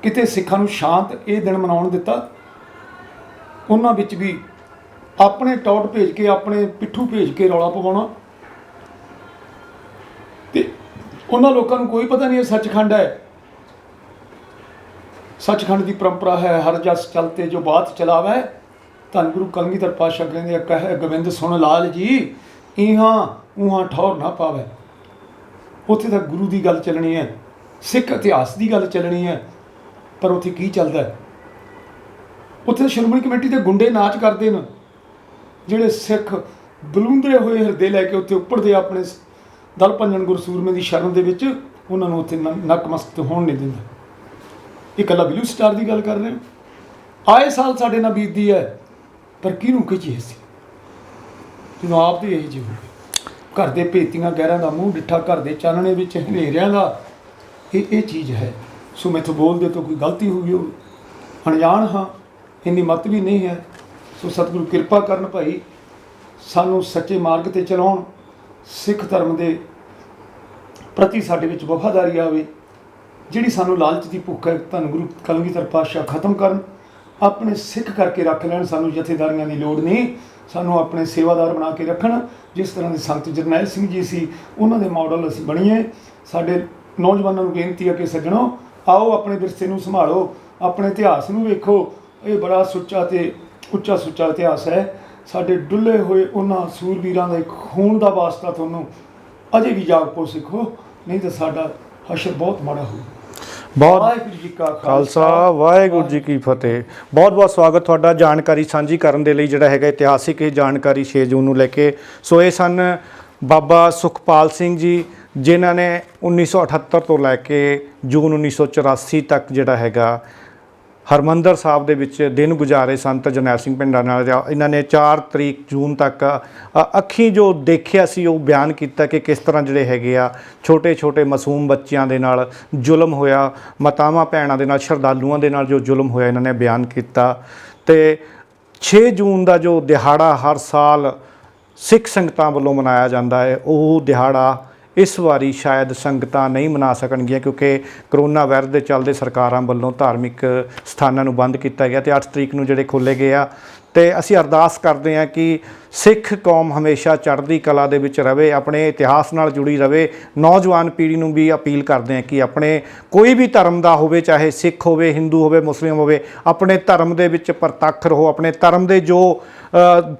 ਕਿਤੇ ਸਿੱਖਾਂ ਨੂੰ ਸ਼ਾਂਤ ਇਹ ਦਿਨ ਮਨਾਉਣ ਦਿੱਤਾ? ਉਹਨਾਂ ਵਿੱਚ ਵੀ ਆਪਣੇ ਟੌਟ ਭੇਜ ਕੇ, ਆਪਣੇ ਪਿੱਠੂ ਭੇਜ ਕੇ ਰੌਲਾ ਪਵਾਉਣਾ, ਤੇ ਉਹਨਾਂ ਲੋਕਾਂ ਨੂੰ ਕੋਈ ਪਤਾ ਨਹੀਂ ਇਹ ਸੱਚਖੰਡ ਹੈ, ਸੱਚਖੰਡ ਦੀ ਪਰੰਪਰਾ ਹੈ। ਹਰ ਜਸ ਚਲਤੇ ਜੋ ਬਾਤ ਚਲਾਵੇ, ਧੰਨ ਗੁਰੂ ਕਲਗੀਧਰ ਪਾਤਸ਼ਾਹ ਕਹਿੰਦੇ ਕਹੇ ਗੋਬਿੰਦ ਸੁਣ ਲਾਲ ਜੀ, ਇਹਾਂ ਉਹਾਂ ਠੌਰ ਨਾ ਪਾਵੇ। ਉੱਥੇ ਤਾਂ ਗੁਰੂ ਦੀ ਗੱਲ ਚੱਲਣੀ ਹੈ, ਸਿੱਖ ਇਤਿਹਾਸ ਦੀ ਗੱਲ ਚੱਲਣੀ ਹੈ, ਪਰ ਉੱਥੇ ਕੀ ਚੱਲਦਾ ਹੈ? ਉੱਥੇ ਸ਼੍ਰੋਮਣੀ ਕਮੇਟੀ ਦੇ ਗੁੰਡੇ ਨਾਚ ਕਰਦੇ ਨੇ, ਜਿਹੜੇ ਸਿੱਖ ਬਲੂੰਦਰੇ ਹੋਏ ਹਿਰਦੇ ਲੈ ਕੇ ਉੱਥੇ ਉੱਪੜਦੇ ਆਪਣੇ ਦਲ ਭੰਜਨ ਗੁਰਸੂਰਮੇ ਦੀ ਸ਼ਰਨ ਦੇ ਵਿੱਚ ਉਹਨਾਂ ਨੂੰ ਉੱਥੇ ਨਕਮਸਤ ਹੋਣ ਨਹੀਂ ਦਿੰਦਾ। ਇਹ ਇਕੱਲਾ ਬਲੂ ਸਟਾਰ ਦੀ ਗੱਲ ਕਰ ਰਹੇ ਹਾਂ। ਆਏ ਸਾਲ ਸਾਡੇ ਨਾਲ ਬੀਤਦੀ ਹੈ, ਪਰ ਕਿਹਨੂੰ ਕਹੀਏ ਅਸੀਂ ਜਦੋਂ ਆਪ ਦੇ ਇਹੋ ਜਿਹੇ ਹੋ ਗਏ। ਘਰ ਦੇ ਭੇਤੀਆਂ ਗਹਿਰਾਂ ਦਾ ਮੂੰਹ ਡਿੱਠਾ, ਘਰ ਦੇ ਚਾਨਣੇ ਵਿੱਚ ਹਨੇਰਿਆਂ ਦਾ ਇਹ ਚੀਜ਼ ਹੈ। ਸੋ ਮੈਥੋਂ ਬੋਲਦੇ ਤੋਂ ਕੋਈ ਗਲਤੀ ਹੋ ਗਈ ਹੋਵੇ, ਅਣਜਾਣ ਹਾਂ, ਇੰਨੀ ਮੱਤ ਵੀ ਨਹੀਂ ਹੈ। ਸੋ ਸਤਿਗੁਰੂ ਕਿਰਪਾ ਕਰਨ ਭਾਈ, ਸਾਨੂੰ ਸੱਚੇ ਮਾਰਗ 'ਤੇ ਚਲਾਉਣ, ਸਿੱਖ ਧਰਮ ਦੇ ਪ੍ਰਤੀ ਸਾਡੇ ਵਿੱਚ ਵਫਾਦਾਰੀ ਆਵੇ। ਜਿਹੜੀ ਸਾਨੂੰ ਲਾਲਚ ਦੀ ਭੁੱਖ ਹੈ, ਧੰਨ ਗੁਰੂ ਕਲਗੀਧਰ ਪਾਤਸ਼ਾਹ ਖਤਮ ਕਰਨ, ਆਪਣੇ ਸਿੱਖ ਕਰਕੇ ਰੱਖ ਲੈਣ। ਸਾਨੂੰ ਜਥੇਦਾਰੀਆਂ ਦੀ ਲੋੜ ਨਹੀਂ, ਸਾਨੂੰ ਆਪਣੇ ਸੇਵਾਦਾਰ ਬਣਾ ਕੇ ਰੱਖਣ। ਜਿਸ ਤਰ੍ਹਾਂ ਦੇ ਸੰਤ ਜਰਨੈਲ ਸਿੰਘ ਜੀ ਸੀ, ਉਹਨਾਂ ਦੇ ਮਾਡਲ ਅਸੀਂ ਬਣੀਏ। ਸਾਡੇ ਨੌਜਵਾਨਾਂ ਨੂੰ ਬੇਨਤੀ ਹੈ ਕਿ ਸੱਜਣੋ, ਆਓ ਆਪਣੇ ਵਿਰਸੇ ਨੂੰ ਸੰਭਾਲੋ, ਆਪਣੇ ਇਤਿਹਾਸ ਨੂੰ ਵੇਖੋ। ਇਹ ਬੜਾ ਸੁੱਚਾ ਤੇ ਉੱਚਾ ਸੁੱਚਾ ਇਤਿਹਾਸ ਹੈ। ਸਾਡੇ ਡੁੱਲੇ ਹੋਏ ਉਹਨਾਂ ਸੂਰਬੀਰਾਂ ਦਾ ਇੱਕ ਖੂਨ ਦਾ ਵਾਸਤਾ ਤੁਹਾਨੂੰ ਅਜੇ ਵੀ ਜਾਗ ਪੋ ਸਿੱਖੋ, ਨਹੀਂ ਤਾਂ ਸਾਡਾ ਹਸ਼ਰ ਬਹੁਤ ਮਾੜਾ ਹੋਊ। ਬਹੁਤ ਵਾਹਿਗੁਰੂ ਜੀ ਕਾ ਖਾਲਸਾ, ਵਾਹਿਗੁਰੂ ਜੀ ਕੀ ਫਤਿਹ। ਬਹੁਤ ਬਹੁਤ ਸਵਾਗਤ ਤੁਹਾਡਾ ਜਾਣਕਾਰੀ ਸਾਂਝੀ ਕਰਨ ਦੇ ਲਈ, ਜਿਹੜਾ ਹੈਗਾ ਇਤਿਹਾਸਿਕ ਇਹ ਜਾਣਕਾਰੀ 6 ਜੂਨ ਨੂੰ ਲੈ ਕੇ। ਸੋ ਇਹ ਸਨ ਬਾਬਾ ਸੁਖਪਾਲ ਸਿੰਘ ਜੀ, ਜਿਨ੍ਹਾਂ ਨੇ 1978 ਤੋਂ ਲੈ ਕੇ ਜੂਨ 1984 ਤੱਕ ਜਿਹੜਾ ਹੈਗਾ ਹਰਮੰਦਰ ਸਾਹਿਬ ਦੇ ਵਿੱਚ ਦਿਨ ਗੁਜ਼ਾਰੇ। ਸੰਤ ਜਰਨੈਲ ਸਿੰਘ ਭਿੰਡਰਾਂ ਨਾਲ ਇਹਨਾਂ ਨੇ 4 ਤਰੀਕ ਜੂਨ ਤੱਕ ਅੱਖੀਂ ਜੋ ਦੇਖਿਆ ਸੀ ਉਹ ਬਿਆਨ ਕੀਤਾ ਕਿ ਕਿਸ ਤਰ੍ਹਾਂ ਜਿਹੜੇ ਹੈਗੇ ਆ ਛੋਟੇ ਛੋਟੇ ਮਾਸੂਮ ਬੱਚਿਆਂ ਦੇ ਨਾਲ ਜ਼ੁਲਮ ਹੋਇਆ, ਮਾਤਾਵਾਂ ਭੈਣਾਂ ਦੇ ਨਾਲ, ਸ਼ਰਧਾਲੂਆਂ ਦੇ ਨਾਲ ਜੋ ਜ਼ੁਲਮ ਹੋਇਆ, ਇਹਨਾਂ ਨੇ ਬਿਆਨ ਕੀਤਾ। ਤੇ 6 ਜੂਨ ਦਾ ਜੋ ਦਿਹਾੜਾ ਹਰ ਸਾਲ ਸਿੱਖ ਸੰਗਤਾਂ ਵੱਲੋਂ ਮਨਾਇਆ ਜਾਂਦਾ ਹੈ, ਉਹ ਦਿਹਾੜਾ ਇਸ ਵਾਰੀ ਸ਼ਾਇਦ ਸੰਗਤਾਂ ਨਹੀਂ ਮਨਾ ਸਕਣਗੀਆਂ, ਕਿਉਂਕਿ ਕਰੋਨਾ ਵਾਇਰਸ ਦੇ ਚੱਲਦੇ ਸਰਕਾਰਾਂ ਵੱਲੋਂ ਧਾਰਮਿਕ ਸਥਾਨਾਂ ਨੂੰ ਬੰਦ ਕੀਤਾ ਗਿਆ ਤੇ 8 ਤਰੀਕ ਨੂੰ ਜਿਹੜੇ ਖੋਲ੍ਹੇ ਗਏ ਆ। ਤੇ ਅਸੀਂ ਅਰਦਾਸ ਕਰਦੇ ਹਾਂ ਕਿ ਸਿੱਖ ਕੌਮ ਹਮੇਸ਼ਾ ਚੜ੍ਹਦੀ ਕਲਾ ਦੇ ਵਿੱਚ ਰਵੇ, ਆਪਣੇ ਇਤਿਹਾਸ ਨਾਲ ਜੁੜੀ ਰਵੇ। ਨੌਜਵਾਨ ਪੀੜ੍ਹੀ ਨੂੰ ਵੀ ਅਪੀਲ ਕਰਦੇ ਹਾਂ ਕਿ ਆਪਣੇ ਕੋਈ ਵੀ ਧਰਮ ਦਾ ਹੋਵੇ, ਚਾਹੇ ਸਿੱਖ ਹੋਵੇ, ਹਿੰਦੂ ਹੋਵੇ, ਮੁਸਲਿਮ ਹੋਵੇ, ਆਪਣੇ ਧਰਮ ਦੇ ਵਿੱਚ ਪ੍ਰਤੱਖ ਰਹੋ। ਆਪਣੇ ਧਰਮ ਦੇ ਜੋ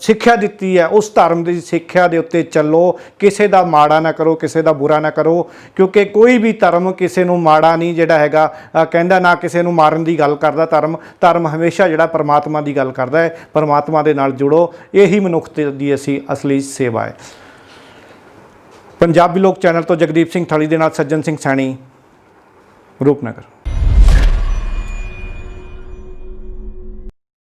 ਸਿੱਖਿਆ ਦਿੱਤੀ ਹੈ, ਉਸ ਧਰਮ ਦੀ ਸਿੱਖਿਆ ਦੇ ਉੱਤੇ ਚੱਲੋ। ਕਿਸੇ ਦਾ ਮਾੜਾ ਨਾ ਕਰੋ, ਕਿਸੇ ਦਾ ਬੁਰਾ ਨਾ ਕਰੋ, ਕਿਉਂਕਿ ਕੋਈ ਵੀ ਧਰਮ ਕਿਸੇ ਨੂੰ ਮਾੜਾ ਨਹੀਂ ਜਿਹੜਾ ਹੈਗਾ ਕਹਿੰਦਾ, ਨਾ ਕਿਸੇ ਨੂੰ ਮਾਰਨ ਦੀ ਗੱਲ ਕਰਦਾ। ਧਰਮ ਹਮੇਸ਼ਾ ਜਿਹੜਾ ਪਰਮਾਤਮਾ ਦੀ ਗੱਲ ਕਰਦਾ ਹੈ। ਪਰਮਾਤਮਾ ਦੇ ਨਾਲ ਜੁੜੋ, ਇਹੀ ਮਨੁੱਖਤਾ ਦੀ ਅਸੀਂ ਅਸਲੀ ਸੇਵਾ ਹੈ। ਪੰਜਾਬੀ ਲੋਕ ਚੈਨਲ ਤੋਂ ਜਗਦੀਪ ਸਿੰਘ ਥਲੀ ਦੇ ਨਾਲ ਸੱਜਣ ਸਿੰਘ ਸੈਣੀ, ਰੂਪਨਗਰ।